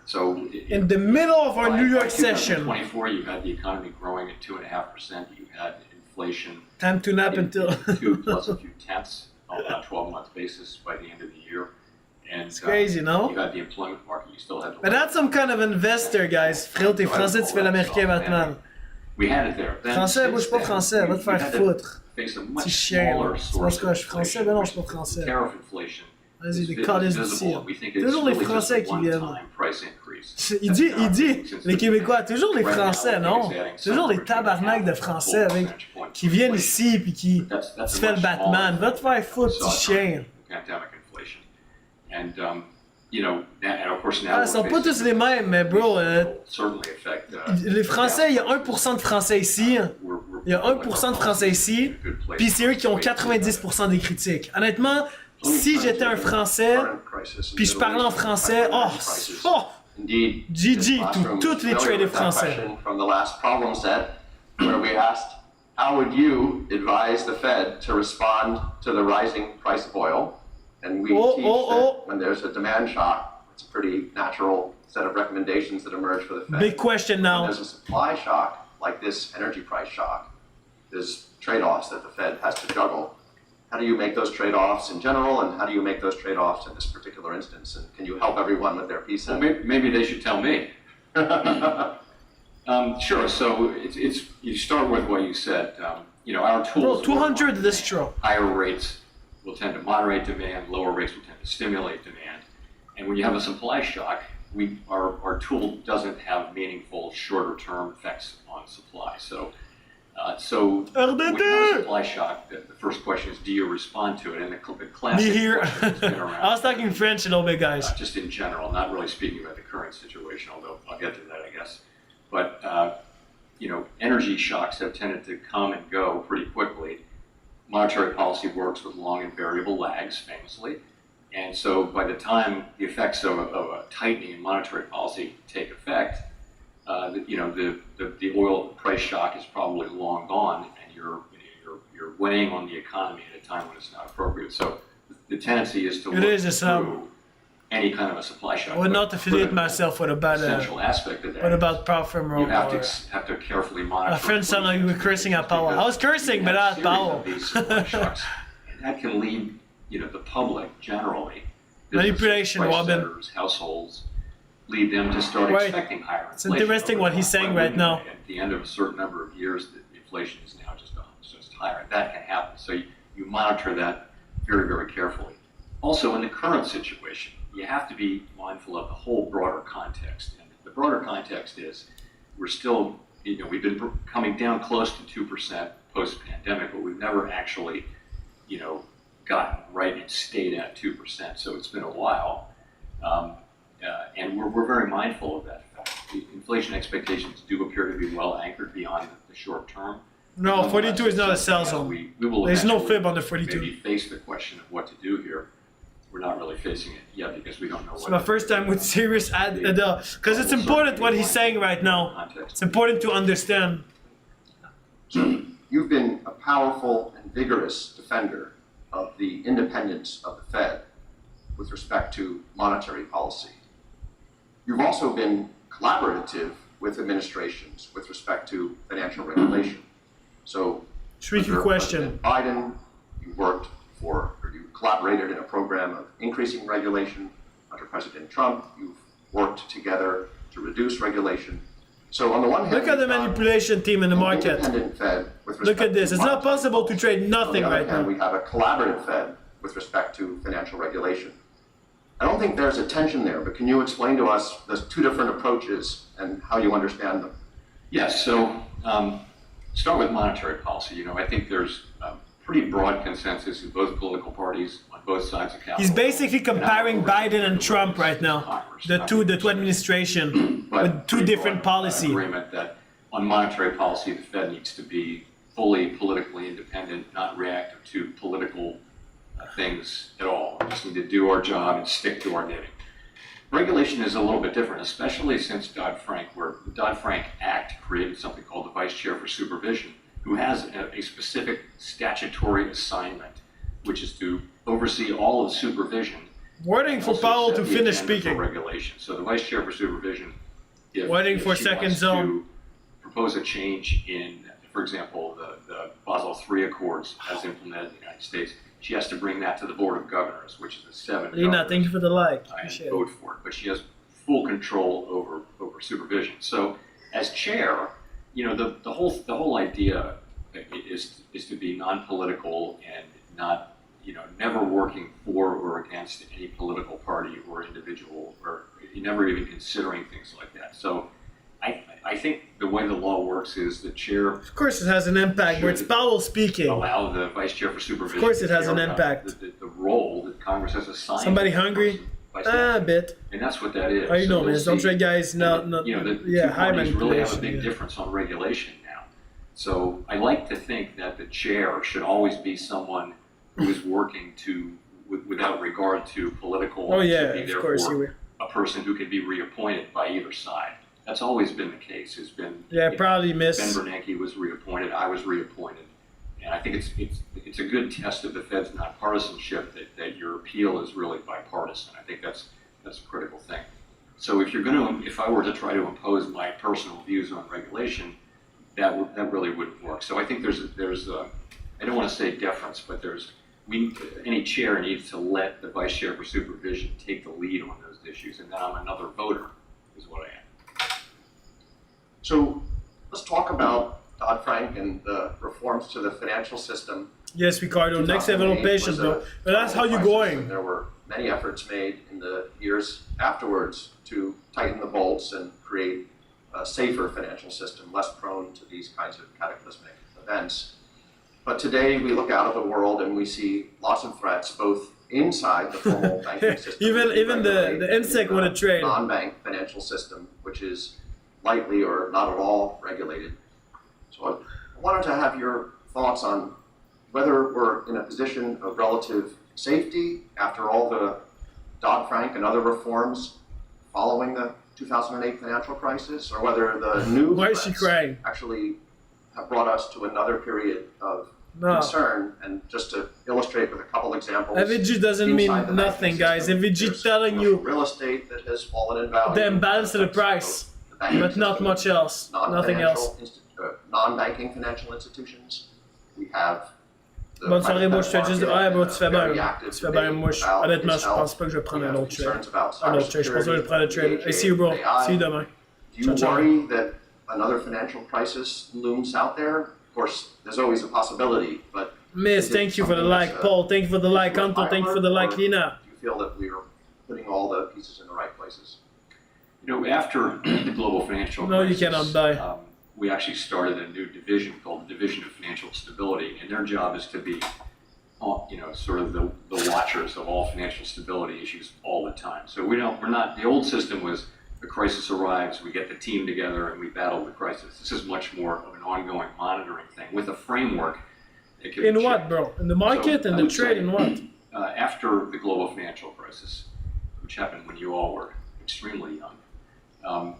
Speaker 5: So
Speaker 1: in the middle of our New York session.
Speaker 5: 2024, you had the economy growing at 2.5%. You had inflation.
Speaker 1: Time to nap until
Speaker 5: 2 plus a few tenths on a 12-month basis by the end of the year. And
Speaker 1: it's crazy, no?
Speaker 5: You had the employment market. You still had.
Speaker 1: But that's some kind of investor, guys. Frérot, t'es français, tu fais l'américain maintenant.
Speaker 5: We had it there.
Speaker 1: Français, moi je suis pas français, va te faire foutre.
Speaker 5: Face a much
Speaker 1: Petit chien,
Speaker 5: smaller
Speaker 1: là. Tu penses
Speaker 5: source
Speaker 1: que je suis français? Ben non, je suis pas français.
Speaker 5: tariff inflation
Speaker 1: Vas-y,
Speaker 5: is
Speaker 1: les câlisses d'ici.
Speaker 5: visible. We think it's
Speaker 1: Toujours les
Speaker 5: really just
Speaker 1: Français
Speaker 5: a
Speaker 1: qui viennent.
Speaker 5: one-time price increase.
Speaker 1: Il
Speaker 5: That's
Speaker 1: dit,
Speaker 5: not
Speaker 1: il dit,
Speaker 5: since
Speaker 1: les
Speaker 5: the
Speaker 1: Québécois,
Speaker 5: beginning.
Speaker 1: toujours les
Speaker 5: Right now,
Speaker 1: Français,
Speaker 5: I think
Speaker 1: non?
Speaker 5: it's adding
Speaker 1: Toujours les
Speaker 5: somewhere between
Speaker 1: tabarnak de
Speaker 5: half and a
Speaker 1: Français
Speaker 5: full
Speaker 1: avec,
Speaker 5: percentage point
Speaker 1: qui viennent
Speaker 5: inflation.
Speaker 1: ici puis qui
Speaker 5: That's
Speaker 1: se
Speaker 5: a
Speaker 1: fait le
Speaker 5: much
Speaker 1: Batman.
Speaker 5: smaller
Speaker 1: Va te faire foutre,
Speaker 5: saw
Speaker 1: petit
Speaker 5: during
Speaker 1: chien.
Speaker 5: the pandemic inflation. And, you know, and of course now
Speaker 1: Ah, ils sont pas tous les mêmes, mais bro,
Speaker 5: certainly affect,
Speaker 1: les Français, il y a 1% de Français ici. Il y a 1% de Français ici, puis c'est eux qui ont 90% des critiques. Honnêtement, si j'étais un Français, puis je parlais en français, GG, toutes les traders français.
Speaker 4: From the last problem set, where we asked, how would you advise the Fed to respond to the rising price of oil? And we teach that when there's a demand shock, it's a pretty natural set of recommendations that emerge for the Fed.
Speaker 1: Big question
Speaker 4: When
Speaker 1: now.
Speaker 4: there's a supply shock, like this energy price shock, there's trade-offs that the Fed has to juggle. How do you make those trade-offs in general, and how do you make those trade-offs in this particular instance? And can you help everyone with their piece?
Speaker 5: Well, maybe they should tell me. Sure. So it's you start with what you said. You know, our tools.
Speaker 1: Bro, 200 distro.
Speaker 5: Higher rates will tend to moderate demand. Lower rates will tend to stimulate demand. And when you have a supply shock, our tool doesn't have meaningful shorter-term effects on supply. So when you have a supply shock, the first question is, do you respond to it? And the classic
Speaker 1: Me here.
Speaker 5: question has been around.
Speaker 1: I was talking French a little bit, guys.
Speaker 5: Just in general, not really speaking about the current situation, although I'll get to that, I guess. But you know, energy shocks have tended to come and go pretty quickly. Monetary policy works with long and variable lags, famously. And so by the time the effects of a tightening in monetary policy take effect, you know, the oil price shock is probably long gone, and you're weighing on the economy at a time when it's not appropriate. So the tendency is to look through any kind of a supply shock.
Speaker 1: I would not affiliate myself with a bad
Speaker 5: essential aspect of that.
Speaker 1: what about power from
Speaker 5: You
Speaker 1: Rome?
Speaker 5: have to carefully monitor.
Speaker 1: A friend sounded like you were cursing at Powell. I was cursing, but not at Powell.
Speaker 5: These supply shocks, and that can lead, you know, the public generally,
Speaker 1: Manipulation,
Speaker 5: price
Speaker 1: Robin.
Speaker 5: setters, households, lead them to start
Speaker 1: Right.
Speaker 5: expecting higher
Speaker 1: It's
Speaker 5: inflation.
Speaker 1: interesting
Speaker 5: over
Speaker 1: what he's
Speaker 5: time.
Speaker 1: saying
Speaker 5: Why
Speaker 1: right
Speaker 5: wouldn't
Speaker 1: now.
Speaker 5: it? At the end of a certain number of years, the inflation is now just higher. And that can happen. So you monitor that very, very carefully. Also, in the current situation, you have to be mindful of the whole broader context. And the broader context is we're still, you know, we've been coming down close to 2% post-pandemic, but we've never actually, you know, gotten right and stayed at 2%. So it's been a while. And we're very mindful of that fact. The inflation expectations do appear to be well anchored beyond the short term.
Speaker 1: No, 42 is not a sell zone.
Speaker 5: We will
Speaker 1: There's no
Speaker 5: eventually
Speaker 1: fib on the 42.
Speaker 5: maybe face the question of what to do here. We're not really facing it yet because we don't know
Speaker 1: It's
Speaker 5: what.
Speaker 1: my first time with serious because it's important what he's saying right now. It's important to understand.
Speaker 4: So you've been a powerful and vigorous defender of the independence of the Fed with respect to monetary policy. You've also been collaborative with administrations with respect to financial regulation. So
Speaker 1: Tricky
Speaker 4: under
Speaker 1: question.
Speaker 4: President Biden, you worked for, or you collaborated in a program of increasing regulation. Under President Trump, you've worked together to reduce regulation. So on the one hand,
Speaker 1: Look at the
Speaker 4: you've got
Speaker 1: manipulation team in the
Speaker 4: an
Speaker 1: market.
Speaker 4: independent Fed with
Speaker 1: Look
Speaker 4: respect
Speaker 1: at this.
Speaker 4: to
Speaker 1: It's not
Speaker 4: monetary
Speaker 1: possible to trade nothing
Speaker 4: on the
Speaker 1: right
Speaker 4: other hand,
Speaker 1: now.
Speaker 4: we have a collaborative Fed with respect to financial regulation. I don't think there's a tension there, but can you explain to us the two different approaches and how you understand them?
Speaker 5: Yes. So start with monetary policy. You know, I think there's pretty broad consensus in both political parties on both sides of Capitol.
Speaker 1: He's basically comparing Biden and Trump right now. The two administration with two different policy.
Speaker 5: Agreement that on monetary policy, the Fed needs to be fully politically independent, not reactive to political things at all. We just need to do our job and stick to our knitting. Regulation is a little bit different, especially since Dodd-Frank, where the Dodd-Frank Act created something called the Vice Chair for Supervision, who has a specific statutory assignment, which is to oversee all of supervision.
Speaker 1: Waiting for
Speaker 5: Also
Speaker 1: Powell
Speaker 5: set
Speaker 1: to
Speaker 5: the
Speaker 1: finish
Speaker 5: agenda for
Speaker 1: speaking.
Speaker 5: regulation. So the Vice Chair for Supervision,
Speaker 1: Waiting for
Speaker 5: she
Speaker 1: second
Speaker 5: wants
Speaker 1: zone.
Speaker 5: to propose a change in, for example, the Basel III Accords as implemented in the United States, she has to bring that to the Board of Governors, which is the 7
Speaker 1: Lena,
Speaker 5: governors,
Speaker 1: thank you for the like.
Speaker 5: and
Speaker 1: Appreciate it.
Speaker 5: vote for it. But she has full control over supervision. So as chair, you know, the whole idea is to be non-political and not, never working for or against any political party or individual, or never even considering things like that. So I think the way the law works is the chair.
Speaker 1: Of course, it has an impact, but it's Powell speaking.
Speaker 5: Allow the vice chair for supervision.
Speaker 1: Of course, it has
Speaker 5: to
Speaker 1: an
Speaker 5: carry out
Speaker 1: impact.
Speaker 5: The role that Congress has assigned.
Speaker 1: Somebody
Speaker 5: to the
Speaker 1: hungry?
Speaker 5: person by
Speaker 1: A bit.
Speaker 5: And that's what that is.
Speaker 1: How you know,
Speaker 5: So
Speaker 1: man?
Speaker 5: we'll
Speaker 1: Don't
Speaker 5: see.
Speaker 1: try, guys. No,
Speaker 5: And,
Speaker 1: no.
Speaker 5: the
Speaker 1: Yeah,
Speaker 5: two
Speaker 1: high
Speaker 5: parties really have a
Speaker 1: manipulation.
Speaker 5: big
Speaker 1: Yeah.
Speaker 5: difference on regulation now. So I like to think that the chair should always be someone who is working without regard to political.
Speaker 1: Oh yeah,
Speaker 5: activity,
Speaker 1: of course you
Speaker 5: therefore,
Speaker 1: will.
Speaker 5: a person who can be reappointed by either side. That's always been the case. Has been.
Speaker 1: Yeah, probably
Speaker 5: Ben
Speaker 1: miss.
Speaker 5: Bernanke was reappointed. I was reappointed, and I think it's a good test of the Fed's nonpartisanship that your appeal is really bipartisan. I think that's a critical thing. So if I were to try to impose my personal views on regulation, that really wouldn't work. So I think there's I don't want to say deference, but any chair needs to let the vice chair for supervision take the lead on those issues, and then I'm another voter, is what I am.
Speaker 4: So let's talk about Dodd-Frank and the reforms to the financial system.
Speaker 1: Yes, Ricardo. Next
Speaker 4: 2008
Speaker 1: level patience,
Speaker 4: was
Speaker 1: bro.
Speaker 4: a
Speaker 1: But that's how you
Speaker 4: crisis,
Speaker 1: going.
Speaker 4: and there were many efforts made in the years afterwards to tighten the bolts and create a safer financial system, less prone to these kinds of cataclysmic events. But today we look out of the world and we see lots of threats, both inside the formal banking system.
Speaker 1: Even the insect want to trade.
Speaker 4: Non-bank financial system, which is lightly or not at all regulated. So I wanted to have your thoughts on whether we're in a position of relative safety after all the Dodd-Frank and other reforms following the 2008 financial crisis, or whether the new
Speaker 1: Why is she
Speaker 4: threats
Speaker 1: crying?
Speaker 4: actually have brought us to another period of
Speaker 1: No.
Speaker 4: concern. And just to illustrate with a couple examples,
Speaker 1: FVG doesn't mean
Speaker 4: inside the
Speaker 1: nothing,
Speaker 4: banking
Speaker 1: guys.
Speaker 4: system,
Speaker 1: FVG
Speaker 4: there's
Speaker 1: telling
Speaker 4: commercial
Speaker 1: you
Speaker 4: real estate that has fallen in value,
Speaker 1: the imbalance of the price,
Speaker 4: the banking
Speaker 1: but not
Speaker 4: system,
Speaker 1: much else. Nothing else.
Speaker 4: Non-banking financial institutions. We have the
Speaker 1: Bonne soirée,
Speaker 4: private
Speaker 1: moi je te dis,
Speaker 4: market,
Speaker 1: ouais, bro, tu fais
Speaker 4: very
Speaker 1: bien.
Speaker 4: active
Speaker 1: Tu fais bien.
Speaker 4: debate
Speaker 1: Moi,
Speaker 4: about
Speaker 1: honnêtement, je
Speaker 4: itself.
Speaker 1: pense pas que je vais prendre
Speaker 4: We
Speaker 1: un
Speaker 4: have
Speaker 1: autre trade.
Speaker 4: concerns about
Speaker 1: Un autre trade. Je pense que je vais prendre un trade. Hey, see you, bro.
Speaker 4: AI.
Speaker 1: See you demain.
Speaker 4: Do you
Speaker 1: Ciao, ciao.
Speaker 4: worry that another financial crisis looms out there? Of course, there's always a possibility, but
Speaker 1: Miss,
Speaker 4: is it
Speaker 1: thank you for the
Speaker 4: something
Speaker 1: like.
Speaker 4: that's,
Speaker 1: Paul, thank you for the like.
Speaker 4: issue of
Speaker 1: Anton, thank you for the
Speaker 4: firework,
Speaker 1: like.
Speaker 4: or
Speaker 1: Lina.
Speaker 4: do you feel that we are putting all the pieces in the right places?
Speaker 5: After the global financial
Speaker 1: No, you
Speaker 5: crisis,
Speaker 1: cannot die.
Speaker 5: We actually started a new division called the Division of Financial Stability, and their job is to be, sort of the watchers of all financial stability issues all the time. So we're not. The old system was the crisis arrives, we get the team together, and we battle the crisis. This is much more of an ongoing monitoring thing with a framework. That can be
Speaker 1: In what,
Speaker 5: checked.
Speaker 1: bro? In the market,
Speaker 5: So,
Speaker 1: in
Speaker 5: I
Speaker 1: the
Speaker 5: would
Speaker 1: trade,
Speaker 5: say,
Speaker 1: in what?
Speaker 5: After the global financial crisis, which happened when you all were extremely young,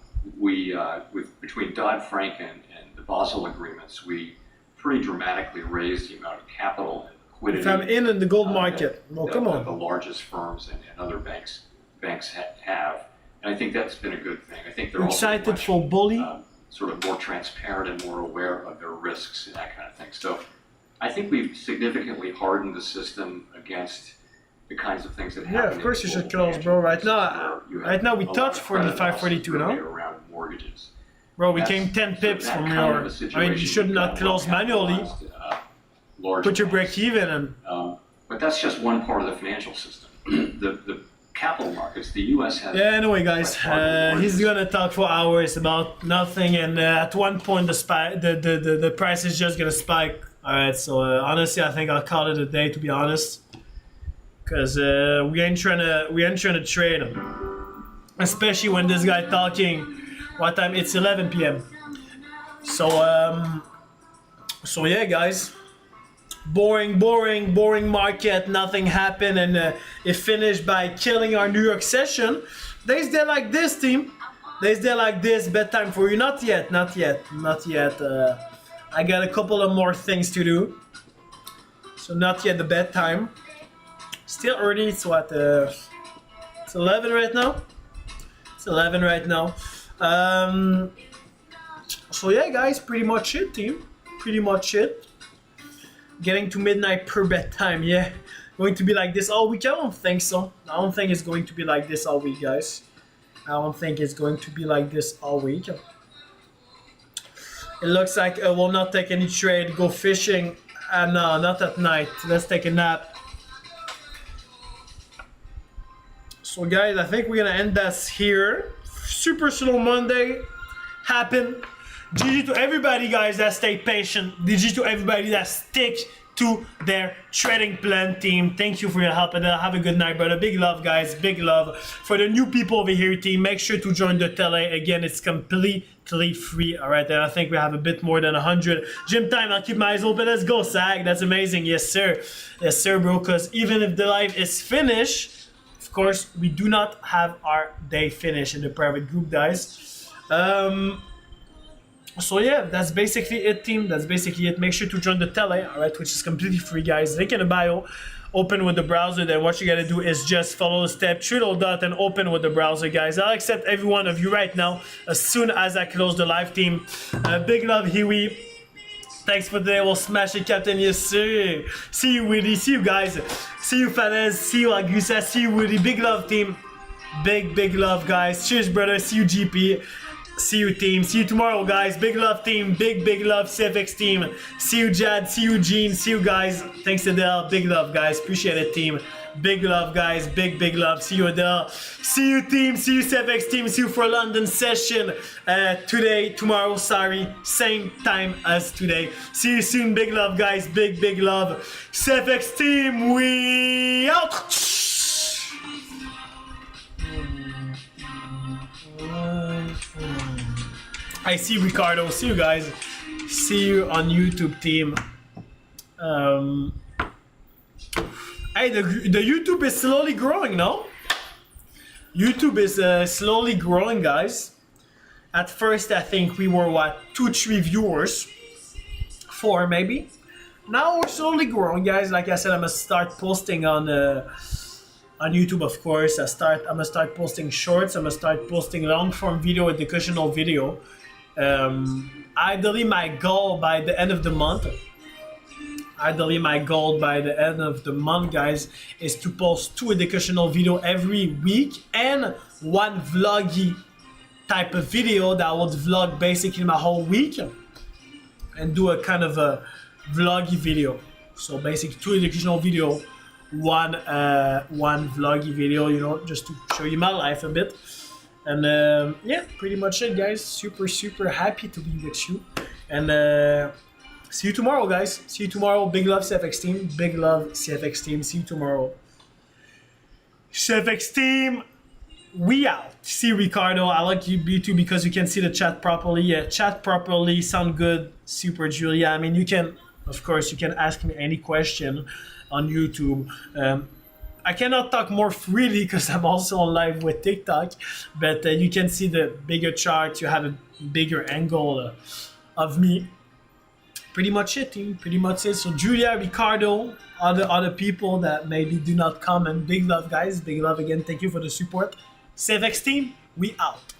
Speaker 5: between Dodd-Frank and the Basel agreements, we pretty dramatically raised the amount of capital and liquidity.
Speaker 1: If I'm in the gold
Speaker 5: uh,
Speaker 1: market, well, come
Speaker 5: the
Speaker 1: on.
Speaker 5: largest firms and other banks have, and I think that's been a good thing. I think they're also
Speaker 1: Excited
Speaker 5: much,
Speaker 1: for bully?
Speaker 5: sort of more transparent and more aware of their risks and that kind of thing. So I think we've significantly hardened the system against the kinds of things that happen.
Speaker 1: Yeah, of course you should close, bro. Right now we touch 45, 42, no?
Speaker 5: Around mortgages.
Speaker 1: Bro, we
Speaker 5: That's-
Speaker 1: came 10
Speaker 5: so
Speaker 1: pips
Speaker 5: that
Speaker 1: from
Speaker 5: kind
Speaker 1: your.
Speaker 5: of a
Speaker 1: I mean, you
Speaker 5: situation
Speaker 1: should
Speaker 5: we've
Speaker 1: not
Speaker 5: got
Speaker 1: close manually.
Speaker 5: well-capitalized, large
Speaker 1: Put your
Speaker 5: banks.
Speaker 1: break even and.
Speaker 5: But that's just one part of the financial system. The capital markets, the U.S. has.
Speaker 1: Yeah, anyway, guys,
Speaker 5: by far the
Speaker 1: he's
Speaker 5: largest-
Speaker 1: gonna talk for hours about nothing, and at one point the price is just gonna spike. All right, so honestly, I think I'll call it a day, to be honest, because we ain't trying to trade him, especially when this guy talking. What time? It's 11 p.m. So yeah, guys. Boring market, nothing happened, and it finished by killing our New York session. Days there like this, team. Days there like this, bedtime for you. Not yet. I got a couple of more things to do. So not yet the bedtime. Still early, it's what? It's 11 right now? It's 11 right now. So yeah, guys, pretty much it, team. Pretty much it. Getting to midnight per bedtime, yeah. Going to be like this all week? I don't think so. I don't think it's going to be like this all week, guys. I don't think it's going to be like this all week. It looks like we'll not take any trade, go fishing. No, not at night. Let's take a nap. So guys, I think we're gonna end this here. Super slow Monday happened. GG to everybody, guys, that stay patient. GG to everybody that stick to their trading plan team. Thank you for your help, and have a good night, brother. Big love, guys. Big love. For the new people over here, team, make sure to join the tele. Again, it's completely free. All right, and I think we have a bit more than 100. Gym time, I'll keep my eyes open. Let's go, Sag. That's amazing. Yes, sir. Yes, sir, bro. Because even if the live is finished, of course, we do not have our day finished in the private group, guys. So yeah, that's basically it, team. That's basically it. Make sure to join the tele, all right, which is completely free, guys. Link in the bio. Open with the browser. Then what you gotta do is just follow the step, triple dot, and open with the browser, guys. I'll accept every one of you right now as soon as I close the live, team. Big love, Huey. Thanks for today. We'll smash it, Captain. Yes, sir. See you, Woody. See you, guys. See you, Fanez. See you, Agusa. See you, Woody. Big love, team. Big love, guys. Cheers, brother. See you, GP. See you, team. See you tomorrow, guys. Big love, team. Big love, CFX team. See you, Jad. See you, Gene. See you, guys. Thanks, Adele. Big love, guys. Appreciate it, team. Big love, guys. Big love. See you, Adele. See you, team. See you, CFX team. See you for London session tomorrow. Sorry, same time as today. See you soon. Big love, guys. Big love. CFX team. We out. I see Ricardo. See you, guys. See you on YouTube, team. Hey, the YouTube is slowly growing, no? YouTube is slowly growing, guys. At first, I think we were, what, 2-3 viewers? 4, maybe? Now we're slowly growing, guys. Like I said, I'm gonna start posting on YouTube, of course. I'm gonna start posting shorts. I'm gonna start posting long-form video, educational video. Ideally, my goal by the end of the month. Guys, is to post 2 educational video every week and 1 vloggy type of video that would vlog basically my whole week and do a kind of a vloggy video. So basically 2 educational video, one vloggy video, you know, just to show you my life a bit. And yeah, pretty much it, guys. Super happy to be with you. And see you tomorrow, guys. See you tomorrow. Big love, CFX team. Big love, CFX team. See you tomorrow. CFX team, we out. See Ricardo. I like you too because you can see the chat properly. Yeah, chat properly. Sound good. Super Julia. I mean, you can, of course, you can ask me any question on YouTube. I cannot talk more freely because I'm also on live with TikTok, but you can see the bigger chart. You have a bigger angle of me. Pretty much it, team. Pretty much it. So Julia, Ricardo, other people that maybe do not comment. Big love, guys. Big love again. Thank you for the support. CFX team, we out.